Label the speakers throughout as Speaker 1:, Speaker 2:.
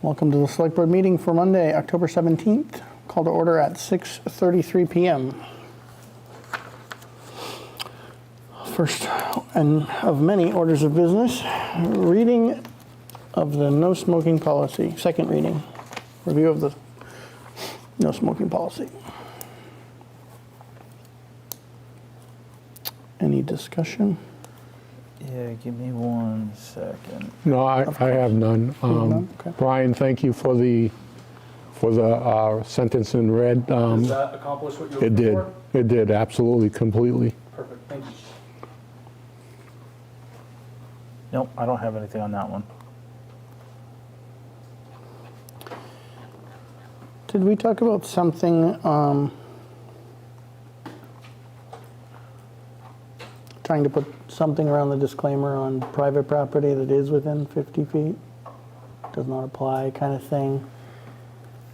Speaker 1: Welcome to the Select Board meeting for Monday, October 17th. Call to order at 6:33 p.m. First and of many orders of business, reading of the no smoking policy. Second reading, review of the no smoking policy. Any discussion?
Speaker 2: Yeah, give me 1 second.
Speaker 3: No, I have none.
Speaker 1: Okay.
Speaker 3: Brian, thank you for the sentence in red.
Speaker 4: Does that accomplish what you were
Speaker 3: It
Speaker 4: looking
Speaker 3: did.
Speaker 4: for?
Speaker 3: It did, absolutely, completely.
Speaker 4: Perfect, thank you.
Speaker 2: Nope, I don't have anything on that one.
Speaker 1: Did we talk about something, trying to put something around the disclaimer on private property that is within 50 feet? Does not apply kind of thing?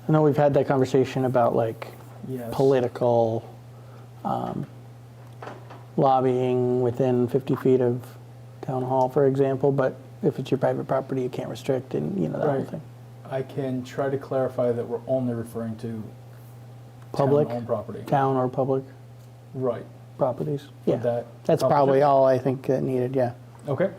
Speaker 1: I know we've had that conversation about like
Speaker 4: Yes.
Speaker 1: political lobbying within 50 feet of town hall, for example, but if it's your private property, you can't restrict and, you know, that whole
Speaker 4: Right.
Speaker 1: thing.
Speaker 4: I can try to clarify that we're only referring to
Speaker 1: Public,
Speaker 4: town-owned property.
Speaker 1: town or public
Speaker 4: Right.
Speaker 1: properties.
Speaker 4: Would
Speaker 1: Yeah,
Speaker 4: that
Speaker 1: that's
Speaker 4: accomplish
Speaker 1: probably
Speaker 4: it?
Speaker 1: all I think that needed, yeah.
Speaker 4: Okay.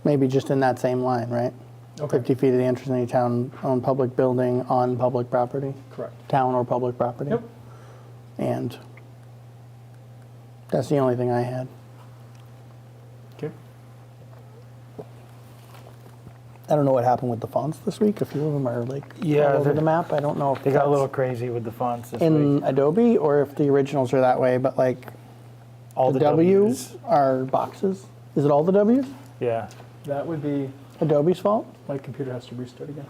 Speaker 1: Maybe just in that same line, right?
Speaker 4: Okay.
Speaker 1: 50 feet of the entrance of any town-owned public building on public property,
Speaker 4: Correct.
Speaker 1: town or public property.
Speaker 4: Yep.
Speaker 1: And that's the only thing I had.
Speaker 4: Okay.
Speaker 1: I don't know what happened with the fonts this week. A few of them are like
Speaker 2: Yeah,
Speaker 1: all over
Speaker 2: they're-
Speaker 1: the map. I don't know if
Speaker 2: They got a
Speaker 1: that's
Speaker 2: little crazy with the fonts this
Speaker 1: in
Speaker 2: week.
Speaker 1: Adobe or if the originals are that way, but like
Speaker 2: All
Speaker 1: the
Speaker 2: the
Speaker 1: W's
Speaker 2: W's.
Speaker 1: are boxes. Is it all the W's?
Speaker 2: Yeah.
Speaker 4: That would be,
Speaker 1: Adobe's fault?
Speaker 4: my computer has to restart again.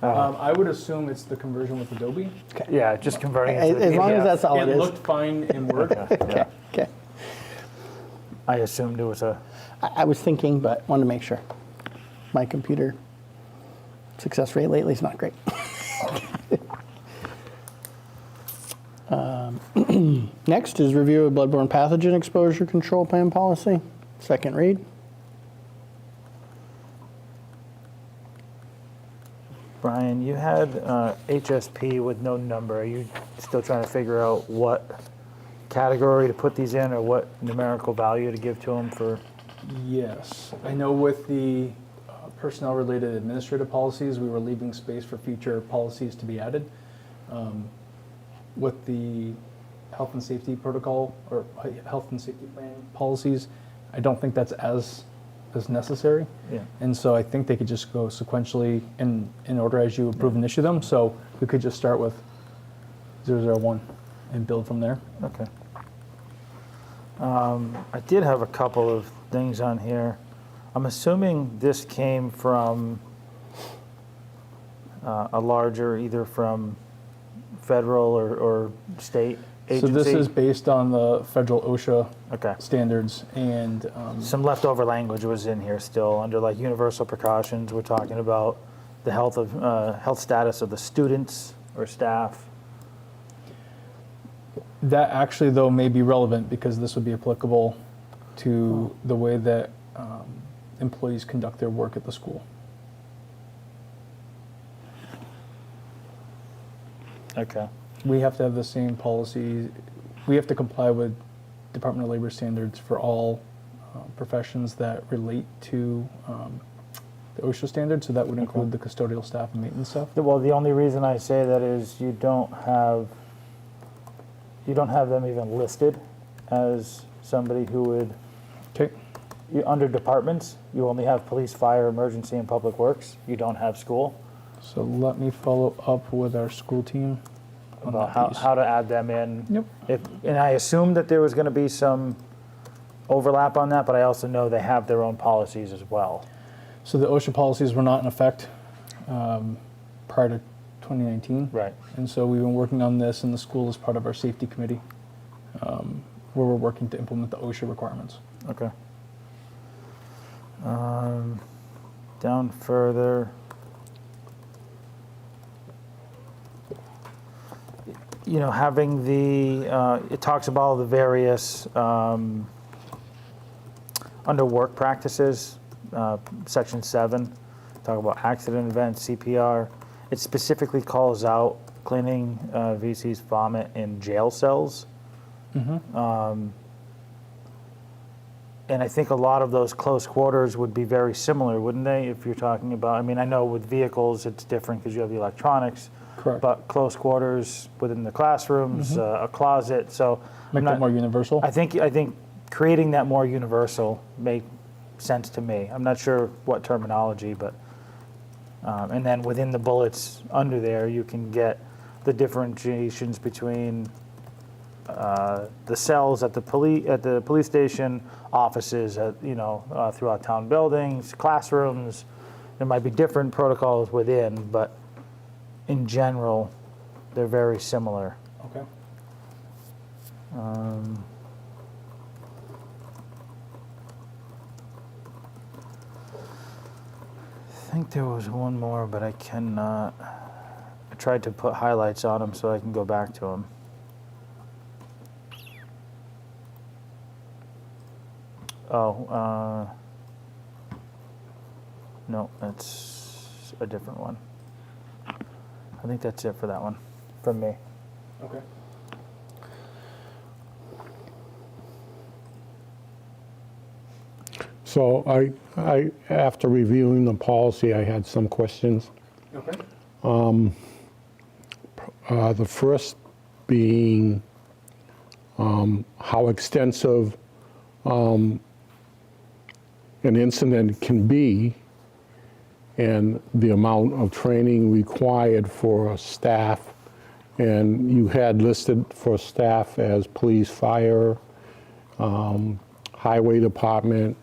Speaker 4: I would assume it's the conversion with Adobe.
Speaker 2: Yeah, just converting it to the
Speaker 1: As long as
Speaker 2: PDF.
Speaker 1: that's all it
Speaker 4: It
Speaker 1: is.
Speaker 4: looked fine in Word.
Speaker 2: Yeah.
Speaker 1: Okay.
Speaker 2: I assumed it was a.
Speaker 1: I was thinking, but wanted to make sure. My computer success rate lately is not great. Next is review of bloodborne pathogen exposure control plan policy. Second read.
Speaker 2: Brian, you had HSP with no number. Are you still trying to figure out what category to put these in or what numerical value to give to them for?
Speaker 4: Yes. I know with the personnel-related administrative policies, we were leaving space for future policies to be added. With the health and safety protocol or health and safety plan policies, I don't think that's as necessary.
Speaker 2: Yeah.
Speaker 4: And so I think they could just go sequentially in order as you approve and issue them. So we could just start with 001 and build from there.
Speaker 2: Okay. I did have a couple of things on here. I'm assuming this came from a larger, either from federal or state agency.
Speaker 4: So this is based on the federal OSHA
Speaker 2: Okay.
Speaker 4: standards and
Speaker 2: Some leftover language was in here still under like universal precautions. We're talking about the health status of the students or staff.
Speaker 4: that actually though may be relevant because this would be applicable to the way that employees conduct their work at the school.
Speaker 2: Okay.
Speaker 4: We have to have the same policies. We have to comply with Department of Labor standards for all professions that relate to the OSHA standards. So that would include the custodial staff and maintenance staff.
Speaker 2: Well, the only reason I say that is you don't have them even listed as somebody who would,
Speaker 4: Okay.
Speaker 2: under departments, you only have police, fire, emergency, and public works. You don't have school.
Speaker 4: So let me follow up with our school team on
Speaker 2: About
Speaker 4: that piece.
Speaker 2: how to add them in.
Speaker 4: Yep.
Speaker 2: And I assumed that there was going to be some overlap on that, but I also know they have their own policies as well.
Speaker 4: So the OSHA policies were not in effect prior to 2019.
Speaker 2: Right.
Speaker 4: And so we've been working on this in the school as part of our safety committee, where we're working to implement the OSHA requirements.
Speaker 2: Okay. Down further. You know, having the, it talks about all the various under work practices, section 7, talk about accident events, CPR. It specifically calls out cleaning VC's vomit in jail cells. And I think a lot of those close quarters would be very similar, wouldn't they? If you're talking about, I mean, I know with vehicles it's different because you have the electronics.
Speaker 4: Correct.
Speaker 2: But close quarters within the classrooms, a closet. So
Speaker 4: Make that more universal.
Speaker 2: I think creating that more universal makes sense to me. I'm not sure what terminology, but and then within the bullets under there, you can get the differentiations between the cells at the police station, offices at throughout town buildings, classrooms. There might be different protocols within, but in general, they're very similar.
Speaker 4: Okay.
Speaker 2: I think there was one more, but I cannot. I tried to put highlights on them so I can go back to them. Oh, no, that's a different one. I think that's it for that one, from me.
Speaker 4: Okay.
Speaker 3: So I after reviewing the policy, I had some questions.
Speaker 4: Okay.
Speaker 3: The first being how extensive an incident can be and the amount of training required for staff. And you had listed for staff as police, fire, highway department,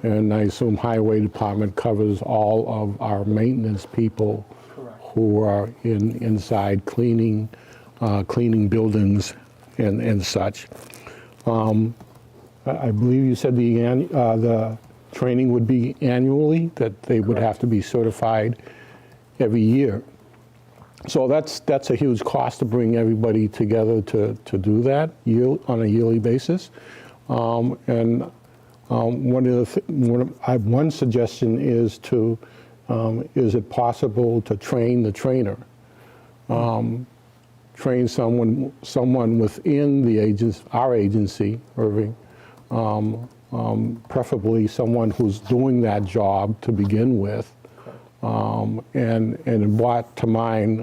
Speaker 3: and I assume highway department covers all of our maintenance people.
Speaker 4: Correct.
Speaker 3: Who are inside cleaning buildings and such. I believe you said the training would be annually, that they would have to be certified every year. So that's a huge cost to bring everybody together to do that on a yearly basis. One suggestion is is it possible to train the trainer? Train someone within our agency, Erving, preferably someone who's doing that job to begin with. And it brought to mind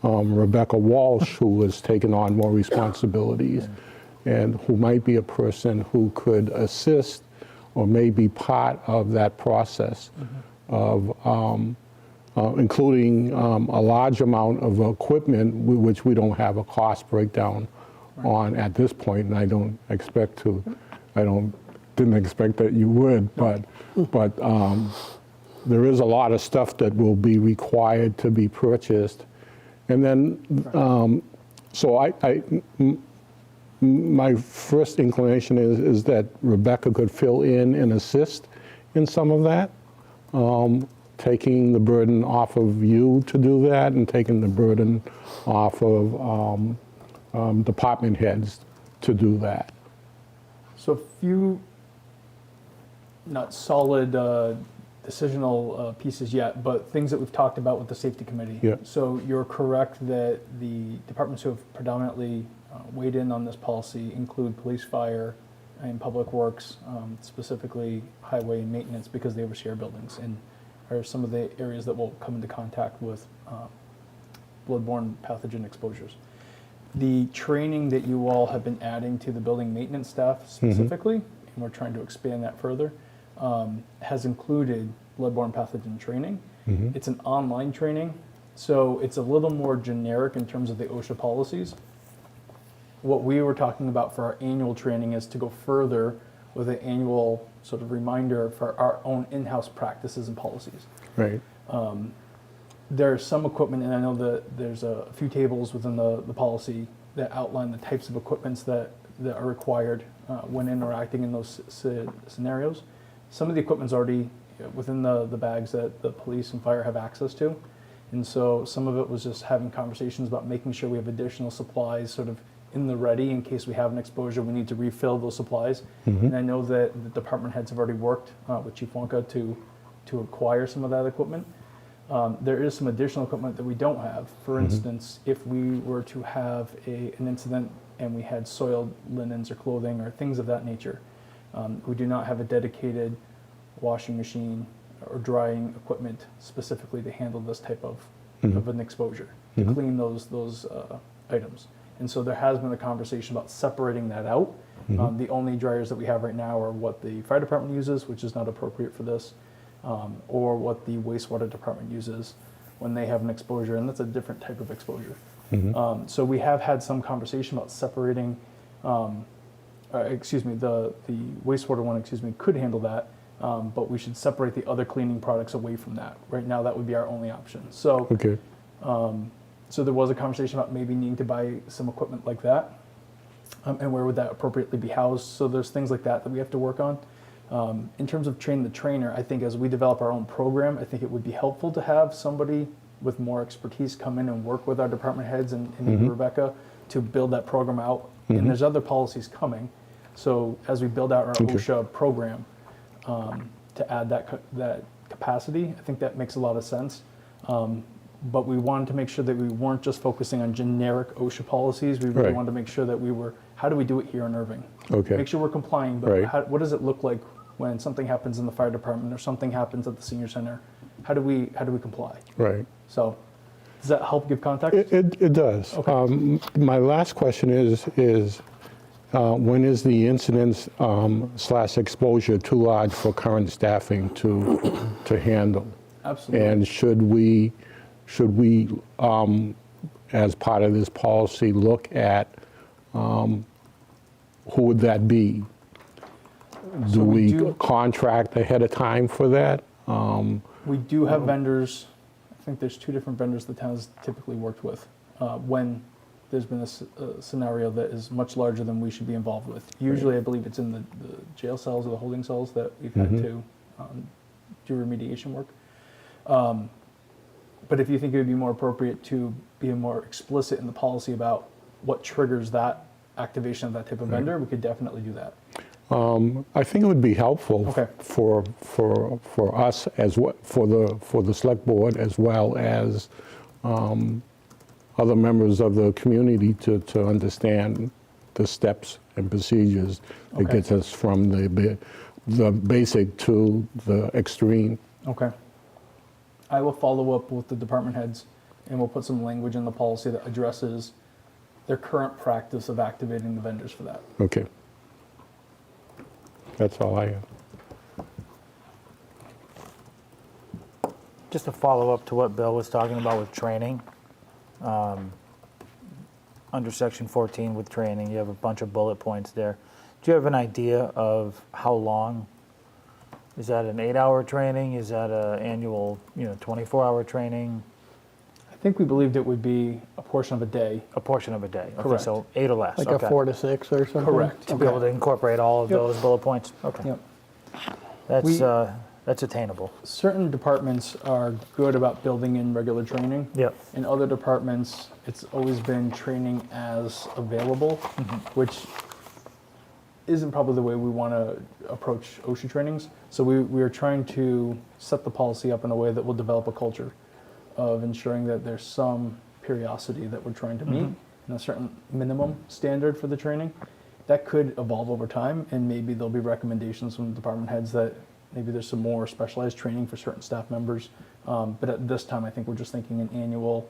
Speaker 3: Rebecca Walsh, who has taken on more responsibilities, and who might be a person who could assist or may be part of that process of including a large amount of equipment which we don't have a cost breakdown on at this point, and I didn't expect that you would, but there is a lot of stuff that will be required to be purchased. And then, my first inclination is that Rebecca could fill in and assist in some of that, taking the burden off of you to do that and taking the burden off of department heads to do that.
Speaker 4: So a few not solid decisional pieces yet, but things that we've talked about with the safety committee.
Speaker 3: Yeah.
Speaker 4: So you're correct that the departments who have predominantly weighed in on this policy include police, fire, and public works, specifically highway and maintenance, because they oversee our buildings and are some of the areas that will come into contact with bloodborne pathogen exposures. The training that you all have been adding to the building maintenance staff specifically, and we're trying to expand that further, has included bloodborne pathogen training. It's an online training, so it's a little more generic in terms of the OSHA policies. What we were talking about for our annual training is to go further with an annual sort of reminder for our own in-house practices and policies.
Speaker 3: Right.
Speaker 4: There's some equipment, and I know that there's a few tables within the policy that outline the types of equipments that are required when interacting in those scenarios. Some of the equipment's already within the bags that the police and fire have access to. And so some of it was just having conversations about making sure we have additional supplies sort of in the ready in case we have an exposure, we need to refill those supplies. And I know that the department heads have already worked with Chief Wonka to acquire some of that equipment. There is some additional equipment that we don't have. For instance, if we were to have an incident and we had soiled linens or clothing or things of that nature, we do not have a dedicated washing machine or drying equipment specifically to handle this type of an exposure, to clean those items. And so there has been a conversation about separating that out. The only dryers that we have right now are what the fire department uses, which is not appropriate for this, or what the wastewater department uses when they have an exposure, and that's a different type of exposure. So we have had some conversation about separating, the wastewater one, could handle that, but we should separate the other cleaning products away from that. Right now, that would be our only option. So,
Speaker 3: Okay.
Speaker 4: so there was a conversation about maybe needing to buy some equipment like that, and where would that appropriately be housed? So there's things like that we have to work on. In terms of train the trainer, I think as we develop our own program, I think it would be helpful to have somebody with more expertise come in and work with our department heads and maybe Rebecca to build that program out. And there's other policies coming. So as we build out our OSHA program, to add that capacity, I think that makes a lot of sense. But we wanted to make sure that we weren't just focusing on generic OSHA policies. We really
Speaker 3: Right.
Speaker 4: wanted to make sure that we were, how do we do it here in Erving?
Speaker 3: Okay.
Speaker 4: Make sure we're complying, but
Speaker 3: Right.
Speaker 4: what does it look like when something happens in the fire department or something happens at the senior center? How do we comply?
Speaker 3: Right.
Speaker 4: So does that help give context?
Speaker 3: It does.
Speaker 4: Okay.
Speaker 3: My last question is when is the incidence / exposure too large for current staffing to handle?
Speaker 4: Absolutely.
Speaker 3: And should we, as part of this policy, look at who would that be? Do
Speaker 4: we
Speaker 3: we
Speaker 4: do-
Speaker 3: contract ahead of time for that?
Speaker 4: We do have vendors. I think there's 2 different vendors the town has typically worked with when there's been a scenario that is much larger than we should be involved with. Usually, I believe it's in the jail cells or the holding cells that we've had to do remediation work. But if you think it would be more appropriate to be more explicit in the policy about what triggers that activation of that type of vendor, we could definitely do that.
Speaker 3: I think it would be helpful
Speaker 4: Okay.
Speaker 3: for us as well, for the select board as well as other members of the community to understand the steps and procedures that
Speaker 4: Okay.
Speaker 3: gets us from the basic to the extreme.
Speaker 4: Okay. I will follow up with the department heads, and we'll put some language in the policy that addresses their current practice of activating the vendors for that.
Speaker 3: Okay. That's all I have.
Speaker 2: Just to follow up to what Bill was talking about with training, under section 14 with training, you have a bunch of bullet points there. Do you have an idea of how long? Is that an 8-hour training? Is that an annual, 24-hour training?
Speaker 4: I think we believed it would be a portion of a day.
Speaker 2: A portion of a day. Okay,
Speaker 4: Correct.
Speaker 2: so 8 or less.
Speaker 1: Like
Speaker 2: okay.
Speaker 1: a 4 to 6 or something?
Speaker 4: Correct.
Speaker 2: To be able to incorporate all of
Speaker 4: Yep.
Speaker 2: those bullet points. Okay.
Speaker 4: Yep.
Speaker 2: That's attainable.
Speaker 4: Certain departments are good about building in regular training.
Speaker 2: Yep.
Speaker 4: In other departments, it's always been training as available, which isn't probably the way we want to approach OSHA trainings. So we are trying to set the policy up in a way that will develop a culture of ensuring that there's some periodicity that we're trying to meet and a certain minimum standard for the training. That could evolve over time, and maybe there'll be recommendations from the department heads that maybe there's some more specialized training for certain staff members. But at this time, I think we're just thinking an annual,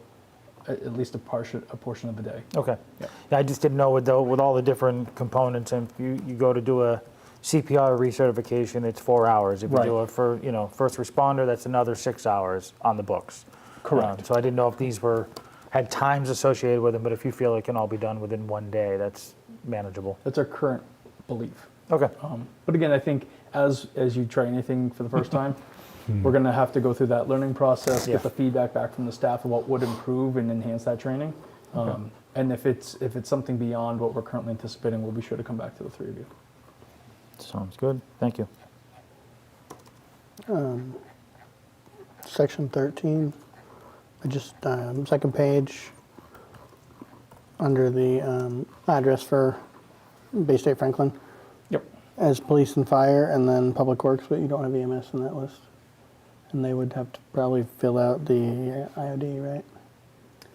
Speaker 4: at least a portion of the day.
Speaker 2: Okay.
Speaker 4: Yeah.
Speaker 2: Yeah, I just didn't know with all the different components, and if you go to do a CPR recertification, it's 4 hours. If you
Speaker 4: Right.
Speaker 2: do it for first responder, that's another 6 hours on the books.
Speaker 4: Correct.
Speaker 2: So I didn't know if these had times associated with them, but if you feel it can all be done within one day, that's manageable.
Speaker 4: That's our current belief.
Speaker 2: Okay.
Speaker 4: But again, I think as you try anything for the first time, we're going to have to go through that learning process,
Speaker 2: Yeah.
Speaker 4: get the feedback back from the staff of what would improve and enhance that training. And if it's something beyond what we're currently anticipating, we'll be sure to come back to the 3 of you.
Speaker 2: Sounds good. Thank you.
Speaker 1: Section 13, I just, second page, under the address for Bay State Franklin
Speaker 4: Yep.
Speaker 1: as police and fire, and then public works, but you don't have EMS in that list. And they would have to probably fill out the IOD, right?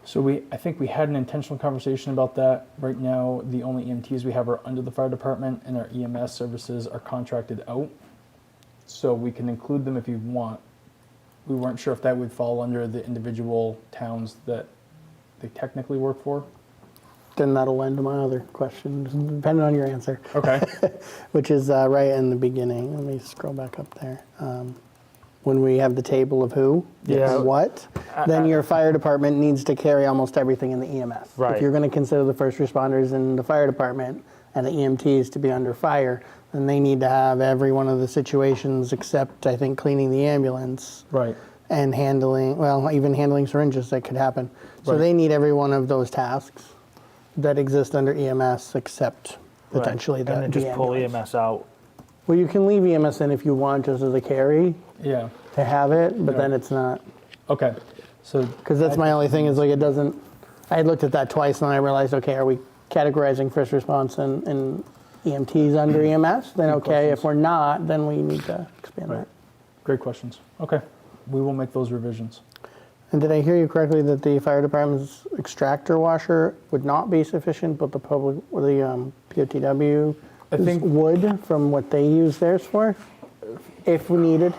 Speaker 4: So I think we had an intentional conversation about that. Right now, the only EMTs we have are under the fire department, and our EMS services are contracted out. So we can include them if you want. We weren't sure if that would fall under the individual towns that they technically work for.
Speaker 1: Then that'll end my other question, depending on your answer,
Speaker 4: Okay.
Speaker 1: which is right in the beginning. Let me scroll back up there. When we have the table of who
Speaker 2: Yeah.
Speaker 1: and what, then your fire department needs to carry almost everything in the EMS.
Speaker 2: Right.
Speaker 1: If you're going to consider the first responders in the fire department and the EMTs to be under fire, then they need to have every one of the situations except, I think, cleaning the ambulance
Speaker 4: Right.
Speaker 1: and handling, well, even handling syringes that could happen. So
Speaker 4: Right.
Speaker 1: they need every one of those tasks that exist under EMS except potentially
Speaker 2: Right.
Speaker 1: the
Speaker 2: And then just pull
Speaker 1: ambulance.
Speaker 2: EMS out.
Speaker 1: Well, you can leave EMS in if you want just as a carry
Speaker 4: Yeah.
Speaker 1: to have it, but
Speaker 4: Yeah.
Speaker 1: then it's not.
Speaker 4: Okay. So
Speaker 1: Because that's my only thing is like it doesn't, I had looked at that twice and I realized, okay, are we categorizing first response and EMTs under EMS? Then
Speaker 4: Good
Speaker 1: okay,
Speaker 4: questions.
Speaker 1: if we're not, then we need to expand
Speaker 4: Right.
Speaker 1: that.
Speaker 4: Great questions. Okay. We will make those revisions.
Speaker 1: And did I hear you correctly that the fire department's extractor washer would not be sufficient, but the public, or the POTW
Speaker 4: I think-
Speaker 1: would from what they use theirs for, if we needed?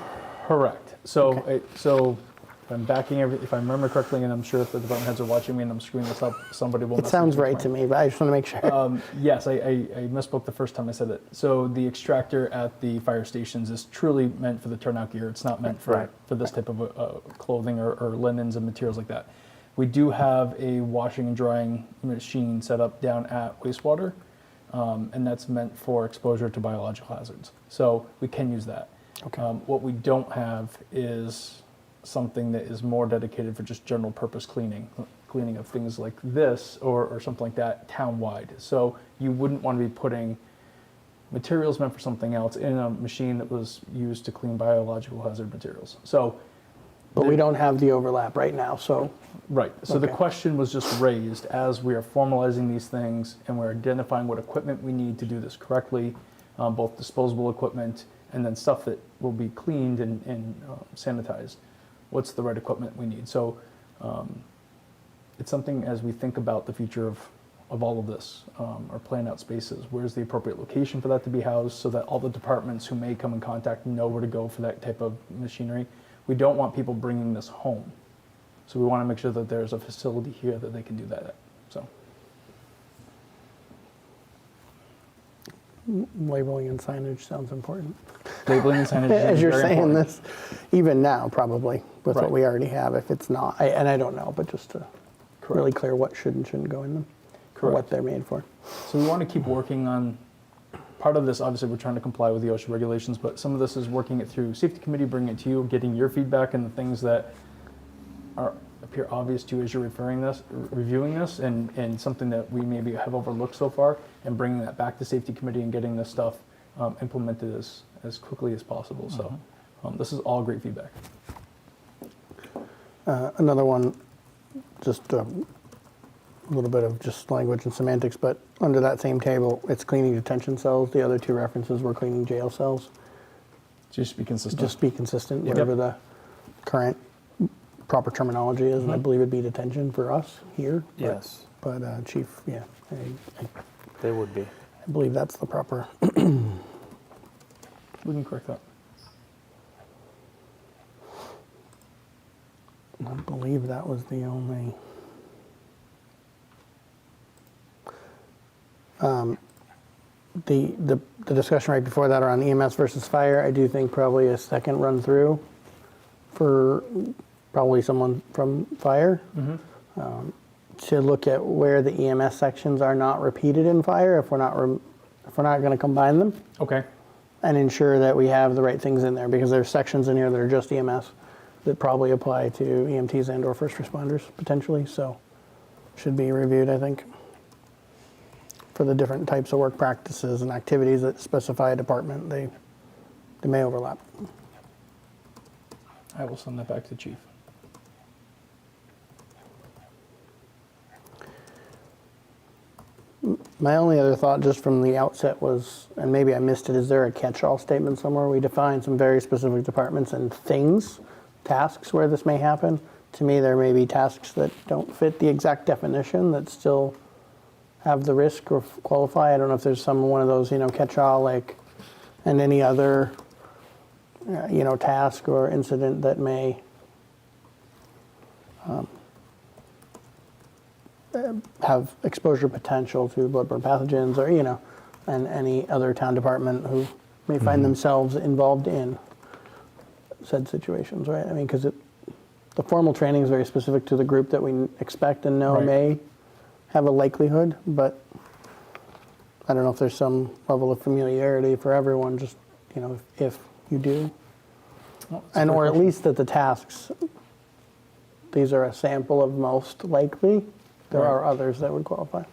Speaker 4: Correct. So, so if I'm backing if I remember correctly, and I'm sure if the department heads are watching me and I'm screwing this up, somebody will.
Speaker 1: It sounds right to me, but I just want to make sure.
Speaker 4: Yes, I misspoke the first time I said it. So the extractor at the fire stations is truly meant for the turnout gear. It's not meant for,
Speaker 2: Right.
Speaker 4: for this type of clothing or linens and materials like that. We do have a washing and drying machine set up down at wastewater, and that's meant for exposure to biological hazards. So we can use that.
Speaker 1: Okay.
Speaker 4: What we don't have is something that is more dedicated for just general purpose cleaning of things like this or something like that town-wide. So you wouldn't want to be putting materials meant for something else in a machine that was used to clean biological hazard materials. So,
Speaker 1: But we don't have the overlap right now, so
Speaker 4: right. So the
Speaker 1: Okay.
Speaker 4: question was just raised as we are formalizing these things and we're identifying what equipment we need to do this correctly, both disposable equipment and then stuff that will be cleaned and sanitized. What's the right equipment we need? So it's something as we think about the future of all of this, or plan out spaces, where's the appropriate location for that to be housed so that all the departments who may come in contact know where to go for that type of machinery. We don't want people bringing this home. So we want to make sure that there's a facility here that they can do that at. So
Speaker 1: labeling and signage sounds important.
Speaker 4: labeling and signage
Speaker 1: As
Speaker 4: is
Speaker 1: you're
Speaker 4: very
Speaker 1: saying
Speaker 4: important.
Speaker 1: this, even now probably, with
Speaker 4: Right.
Speaker 1: what we already have, if it's not, and I don't know, but just to really
Speaker 4: Correct.
Speaker 1: clear what should and shouldn't go in them, or what
Speaker 4: Correct.
Speaker 1: they're made for.
Speaker 4: So we want to keep working on, part of this, obviously, we're trying to comply with the OSHA regulations, but some of this is working it through safety committee, bringing it to you, getting your feedback and the things that appear obvious to you as you're reviewing this, and something that we maybe have overlooked so far, and bringing that back to safety committee and getting this stuff implemented as quickly as possible. So this is all great feedback.
Speaker 1: Another one, just a little bit of just language and semantics, but under that same table, it's cleaning detention cells. The other two references were cleaning jail cells.
Speaker 4: Just be consistent.
Speaker 1: Just be consistent,
Speaker 4: Yep.
Speaker 1: whatever the current proper terminology is, and I believe it'd be detention for us here. but-
Speaker 2: Yes.
Speaker 1: But Chief, yeah, I
Speaker 2: They would be.
Speaker 1: believe that's the proper.
Speaker 4: We can correct that.
Speaker 1: I believe that was the only. The discussion right before that around EMS versus fire, I do think probably a second run through for probably someone from fire to look at where the EMS sections are not repeated in fire if we're not going to combine them,
Speaker 4: Okay.
Speaker 1: and ensure that we have the right things in there, because there's sections in here that are just EMS that probably apply to EMTs and or first responders potentially, so should be reviewed, I think, for the different types of work practices and activities that specify a department. They may overlap.
Speaker 4: I will send that back to the chief.
Speaker 1: My only other thought just from the outset was, and maybe I missed it, is there a catch-all statement somewhere? We define some very specific departments and things, tasks where this may happen. To me, there may be tasks that don't fit the exact definition that still have the risk or qualify. I don't know if there's one of those, catch-all, like, and any other, task or incident that may have exposure potential to bloodborne pathogens, or and any other town department who may find themselves involved in said situations, right? I mean, because the formal training is very specific to the group that we expect and know
Speaker 4: Right.
Speaker 1: may have a likelihood, but I don't know if there's some level of familiarity for everyone, just if you do,
Speaker 4: Well, that's a
Speaker 1: and
Speaker 4: good
Speaker 1: or at
Speaker 4: question.
Speaker 1: least that the tasks. These are a sample of most likely. There
Speaker 4: Right.
Speaker 1: are others that would qualify.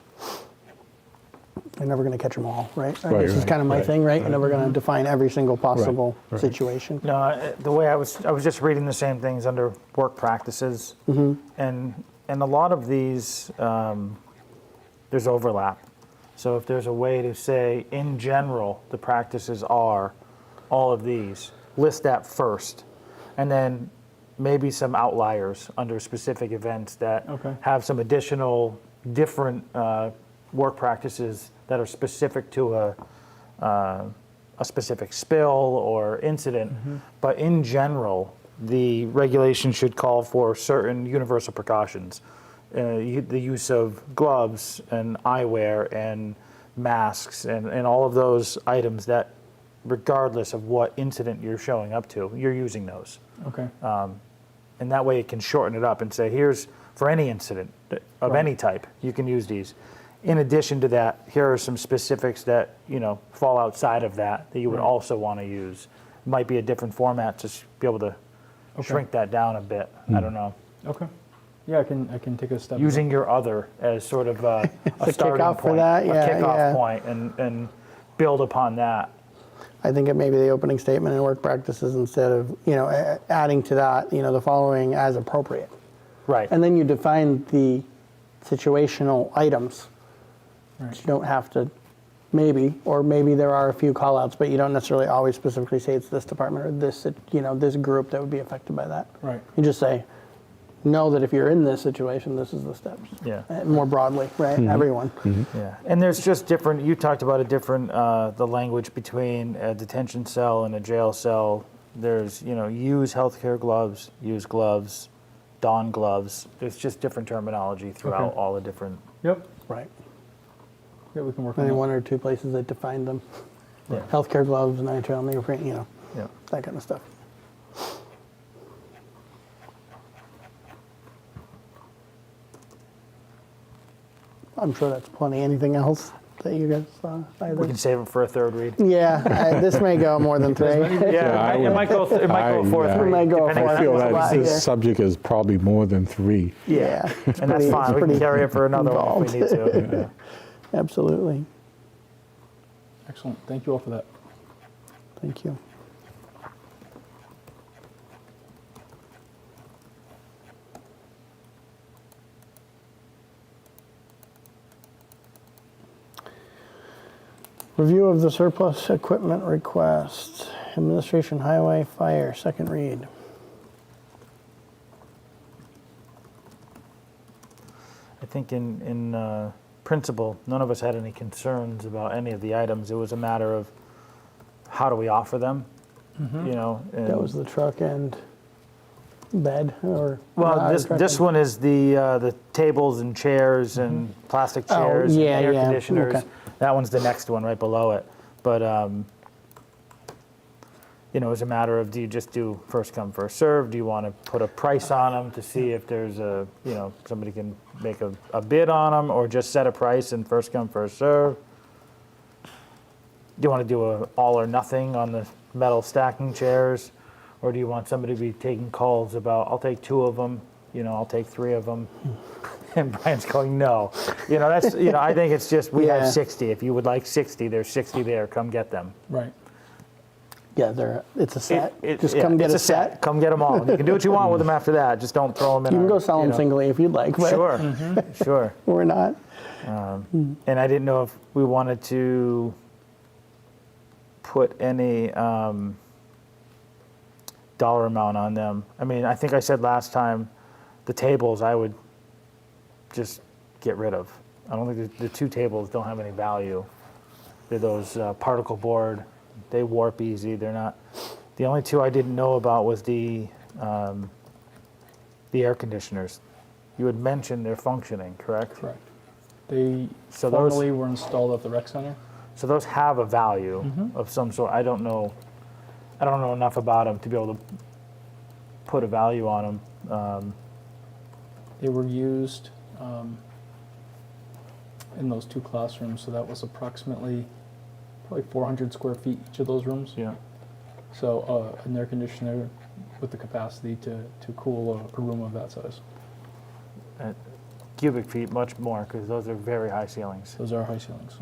Speaker 1: You're never going to catch them all, right?
Speaker 3: Right,
Speaker 1: This is
Speaker 3: right,
Speaker 1: kind of my
Speaker 3: right,
Speaker 1: thing, right? You're never going to define every single possible
Speaker 3: right.
Speaker 1: situation.
Speaker 2: No, the way I was just reading the same things under work practices, and a lot of these, there's overlap. So if there's a way to say, in general, the practices are all of these, list that first, and then maybe some outliers under specific events that
Speaker 4: Okay.
Speaker 2: have some additional different work practices that are specific to a specific spill or incident. But in general, the regulation should call for certain universal precautions. The use of gloves and eyewear and masks and all of those items that, regardless of what incident you're showing up to, you're using those.
Speaker 4: Okay.
Speaker 2: And that way it can shorten it up and say, here's, for any incident of
Speaker 4: Right.
Speaker 2: any type, you can use these. In addition to that, here are some specifics that, fall outside of that you would
Speaker 4: Right.
Speaker 2: also want to use. Might be a different format to be able to shrink that down a bit. I don't know.
Speaker 4: Okay. Yeah, I can take a step.
Speaker 2: Using your other as sort of a starting
Speaker 1: kickoff for
Speaker 2: point,
Speaker 1: that,
Speaker 2: a
Speaker 1: yeah,
Speaker 2: kickoff
Speaker 1: yeah.
Speaker 2: point, and build upon that.
Speaker 1: I think it may be the opening statement and work practices instead of, adding to that, the following as appropriate.
Speaker 2: Right.
Speaker 1: And then you define the situational items.
Speaker 4: Right.
Speaker 1: You don't have to, maybe there are a few call-outs, but you don't necessarily always specifically say it's this department or this, this group that would be affected by that.
Speaker 4: Right.
Speaker 1: You just say, know that if you're in this situation, this is the steps.
Speaker 2: Yeah.
Speaker 1: More broadly, right? Everyone.
Speaker 2: Yeah, and there's just different, you talked about the language between a detention cell and a jail cell. There's, use healthcare gloves, use gloves, don gloves. There's just different terminology throughout
Speaker 4: Okay.
Speaker 2: all the different.
Speaker 4: Yep.
Speaker 1: Right.
Speaker 4: Yeah, we can work on
Speaker 1: Maybe
Speaker 4: that.
Speaker 1: one or two places that define them.
Speaker 2: Yeah.
Speaker 1: Healthcare gloves, nitrile, neoprene,
Speaker 2: Yeah.
Speaker 1: that kind of stuff. I'm sure that's plenty. Anything else that you guys saw?
Speaker 2: We can save it for a third read.
Speaker 1: Yeah, this may go more than three.
Speaker 2: Yeah, it might go. It might go fourth
Speaker 3: I-
Speaker 2: read.
Speaker 1: It might go
Speaker 2: depending
Speaker 1: fourth
Speaker 2: on
Speaker 3: I feel
Speaker 1: That's
Speaker 2: what
Speaker 1: a
Speaker 2: we
Speaker 1: lot,
Speaker 3: that
Speaker 2: see.
Speaker 1: yeah.
Speaker 3: this subject is probably more than 3.
Speaker 1: Yeah, it's
Speaker 2: And that's
Speaker 1: pretty-
Speaker 2: fine.
Speaker 1: it's
Speaker 2: We can
Speaker 1: pretty
Speaker 2: carry it for another one if we need
Speaker 1: involved.
Speaker 2: to.
Speaker 1: Absolutely.
Speaker 4: Excellent. Thank you all for that.
Speaker 1: Thank you. Review of the surplus equipment request. Administration Highway Fire, second read.
Speaker 2: I think in principle, none of us had any concerns about any of the items. It was a matter of how do we offer them, and
Speaker 1: That was the truck and bed, or?
Speaker 2: well,
Speaker 1: truck
Speaker 2: this
Speaker 1: and-
Speaker 2: one is the tables and chairs and plastic
Speaker 1: Oh,
Speaker 2: chairs
Speaker 1: yeah,
Speaker 2: and air
Speaker 1: yeah,
Speaker 2: conditioners.
Speaker 1: okay.
Speaker 2: That one's the next one right below it. But it was a matter of, do you just do first come first serve? Do you want to put a price on them to see if there's somebody can make a bid on them, or just set a price and first come first serve? Do you want to do a all or nothing on the metal stacking chairs? Or do you want somebody to be taking calls about, I'll take 2 of them, I'll take 3 of them? And Brian's going, no. That's, I think it's just, we
Speaker 1: Yeah.
Speaker 2: have 60. If you would like 60, there's 60 there, come get them.
Speaker 4: Right.
Speaker 1: Yeah, it's a set. Just
Speaker 2: yeah,
Speaker 1: come get
Speaker 2: it's
Speaker 1: a set.
Speaker 2: Come get them all. You can do what you want with them after that. Just don't throw them in.
Speaker 1: You can
Speaker 2: our,
Speaker 1: go sell them
Speaker 2: know.
Speaker 1: singly if you'd like, but
Speaker 2: Sure, sure.
Speaker 1: we're not.
Speaker 2: And I didn't know if we wanted to put any dollar amount on them. I mean, I think I said last time, the tables I would just get rid of. I don't think the 2 tables don't have any value. They're those particle board. They warp easy. They're not. The only 2 I didn't know about was the air conditioners. You had mentioned they're functioning, correct?
Speaker 4: Correct. They
Speaker 2: So those-
Speaker 4: formerly were installed at the rec center.
Speaker 2: So those have a value of some sort. I don't know enough about them to be able to put a value on them.
Speaker 4: They were used in those 2 classrooms, so that was approximately probably 400 square feet each of those rooms.
Speaker 2: Yeah.
Speaker 4: So an air conditioner with the capacity to cool a room of that size.
Speaker 2: Cubic feet, much more, because those are very high ceilings.
Speaker 4: Those are high ceilings.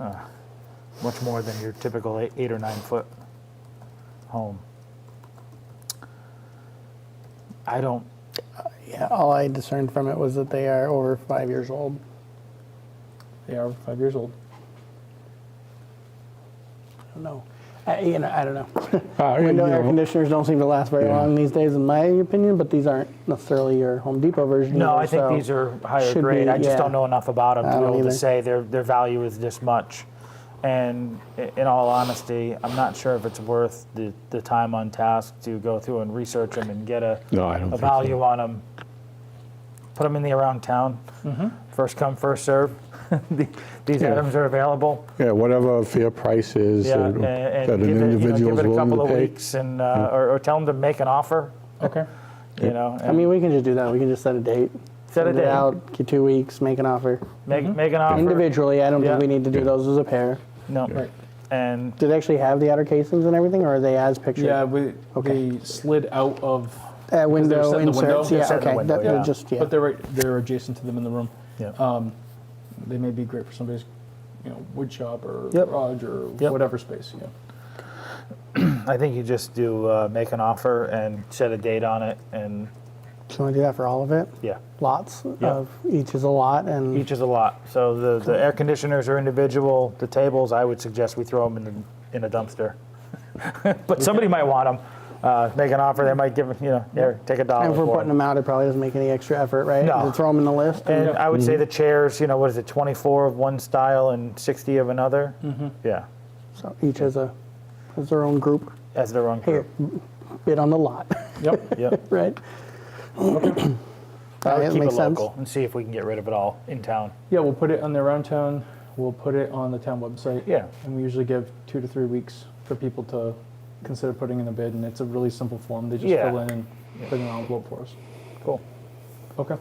Speaker 2: Much more than your typical 8 or 9 foot home. I don't.
Speaker 1: Yeah, all I discerned from it was that they are over 5 years old.
Speaker 4: They are 5 years old.
Speaker 1: I don't know. I don't know.
Speaker 3: You
Speaker 1: Window air
Speaker 3: know,
Speaker 1: conditioners don't seem to last very
Speaker 3: Yeah.
Speaker 1: long these days, in my opinion, but these aren't necessarily your Home Depot version.
Speaker 2: No,
Speaker 1: either,
Speaker 2: I think
Speaker 1: so
Speaker 2: these are higher
Speaker 1: should
Speaker 2: grade.
Speaker 1: be,
Speaker 2: I just
Speaker 1: yeah.
Speaker 2: don't know enough about them
Speaker 1: I
Speaker 2: to be
Speaker 1: don't
Speaker 2: able to
Speaker 1: either.
Speaker 2: say their value is this much. And in all honesty, I'm not sure if it's worth the time on task to go through and research them and get
Speaker 3: No, I don't
Speaker 2: a
Speaker 3: think
Speaker 2: value
Speaker 3: so.
Speaker 2: on them. Put them in the around town. First come, first serve. These
Speaker 3: Yeah.
Speaker 2: items are available.
Speaker 3: Yeah, whatever a fair price is
Speaker 2: Yeah,
Speaker 3: that
Speaker 2: and
Speaker 3: an
Speaker 2: give
Speaker 3: individual is
Speaker 2: it a
Speaker 3: willing
Speaker 2: couple
Speaker 3: to
Speaker 2: of
Speaker 3: pay.
Speaker 2: weeks, and or tell them to make an offer.
Speaker 4: Okay.
Speaker 2: You know,
Speaker 1: I mean, we can just do that. We can just set a date.
Speaker 2: Set a
Speaker 1: Send it
Speaker 2: date.
Speaker 1: out, get 2 weeks, make an offer.
Speaker 2: make an offer.
Speaker 1: Individually, I don't
Speaker 2: Yeah.
Speaker 1: think we need to do those as a pair.
Speaker 2: No,
Speaker 4: Right.
Speaker 2: and
Speaker 1: Do they actually have the outer casings and everything, or are they as pictured?
Speaker 4: Yeah,
Speaker 1: Okay.
Speaker 4: they slid out of.
Speaker 1: Window
Speaker 4: set in the window.
Speaker 1: inserts.
Speaker 4: They're
Speaker 1: Yeah,
Speaker 2: set in the
Speaker 1: okay.
Speaker 2: window,
Speaker 1: That
Speaker 2: yeah.
Speaker 1: would just, yeah.
Speaker 4: But they're adjacent to them in the room.
Speaker 2: yeah.
Speaker 4: They may be great for somebody's, wood shop or
Speaker 2: Yep.
Speaker 4: garage or
Speaker 2: Yep.
Speaker 4: whatever space. Yeah.
Speaker 2: I think you just do make an offer and set a date on it, and
Speaker 1: So you want to do that for all of it?
Speaker 2: yeah,
Speaker 1: Lots
Speaker 2: Yeah.
Speaker 1: of each is a lot, and
Speaker 2: each is a lot. So the air conditioners are individual. The tables, I would suggest we throw them in a dumpster. But somebody might want them. Make an offer. They might give here, take $1.
Speaker 1: and if we're
Speaker 2: for
Speaker 1: putting them out, it probably doesn't make any extra effort, right?
Speaker 2: No.
Speaker 1: To throw them in the list.
Speaker 2: And I would say the chairs, what is it, 24 of one style and 60 of another? Yeah,
Speaker 1: So each has their own group.
Speaker 2: as their own
Speaker 1: Here,
Speaker 2: group.
Speaker 1: bid on the lot,
Speaker 4: Yep.
Speaker 2: Yep.
Speaker 1: right?
Speaker 2: I would
Speaker 1: Yeah, it
Speaker 2: keep it
Speaker 1: makes sense.
Speaker 2: local and see if we can get rid of it all in town.
Speaker 4: Yeah, we'll put it on the around town. We'll put it on the town website.
Speaker 2: Yeah.
Speaker 4: And we usually give 2 to 3 weeks for people to consider putting in a bid, and it's a really simple form. They just
Speaker 2: Yeah.
Speaker 4: fill in and put in an envelope for us.
Speaker 2: Cool.
Speaker 4: Okay.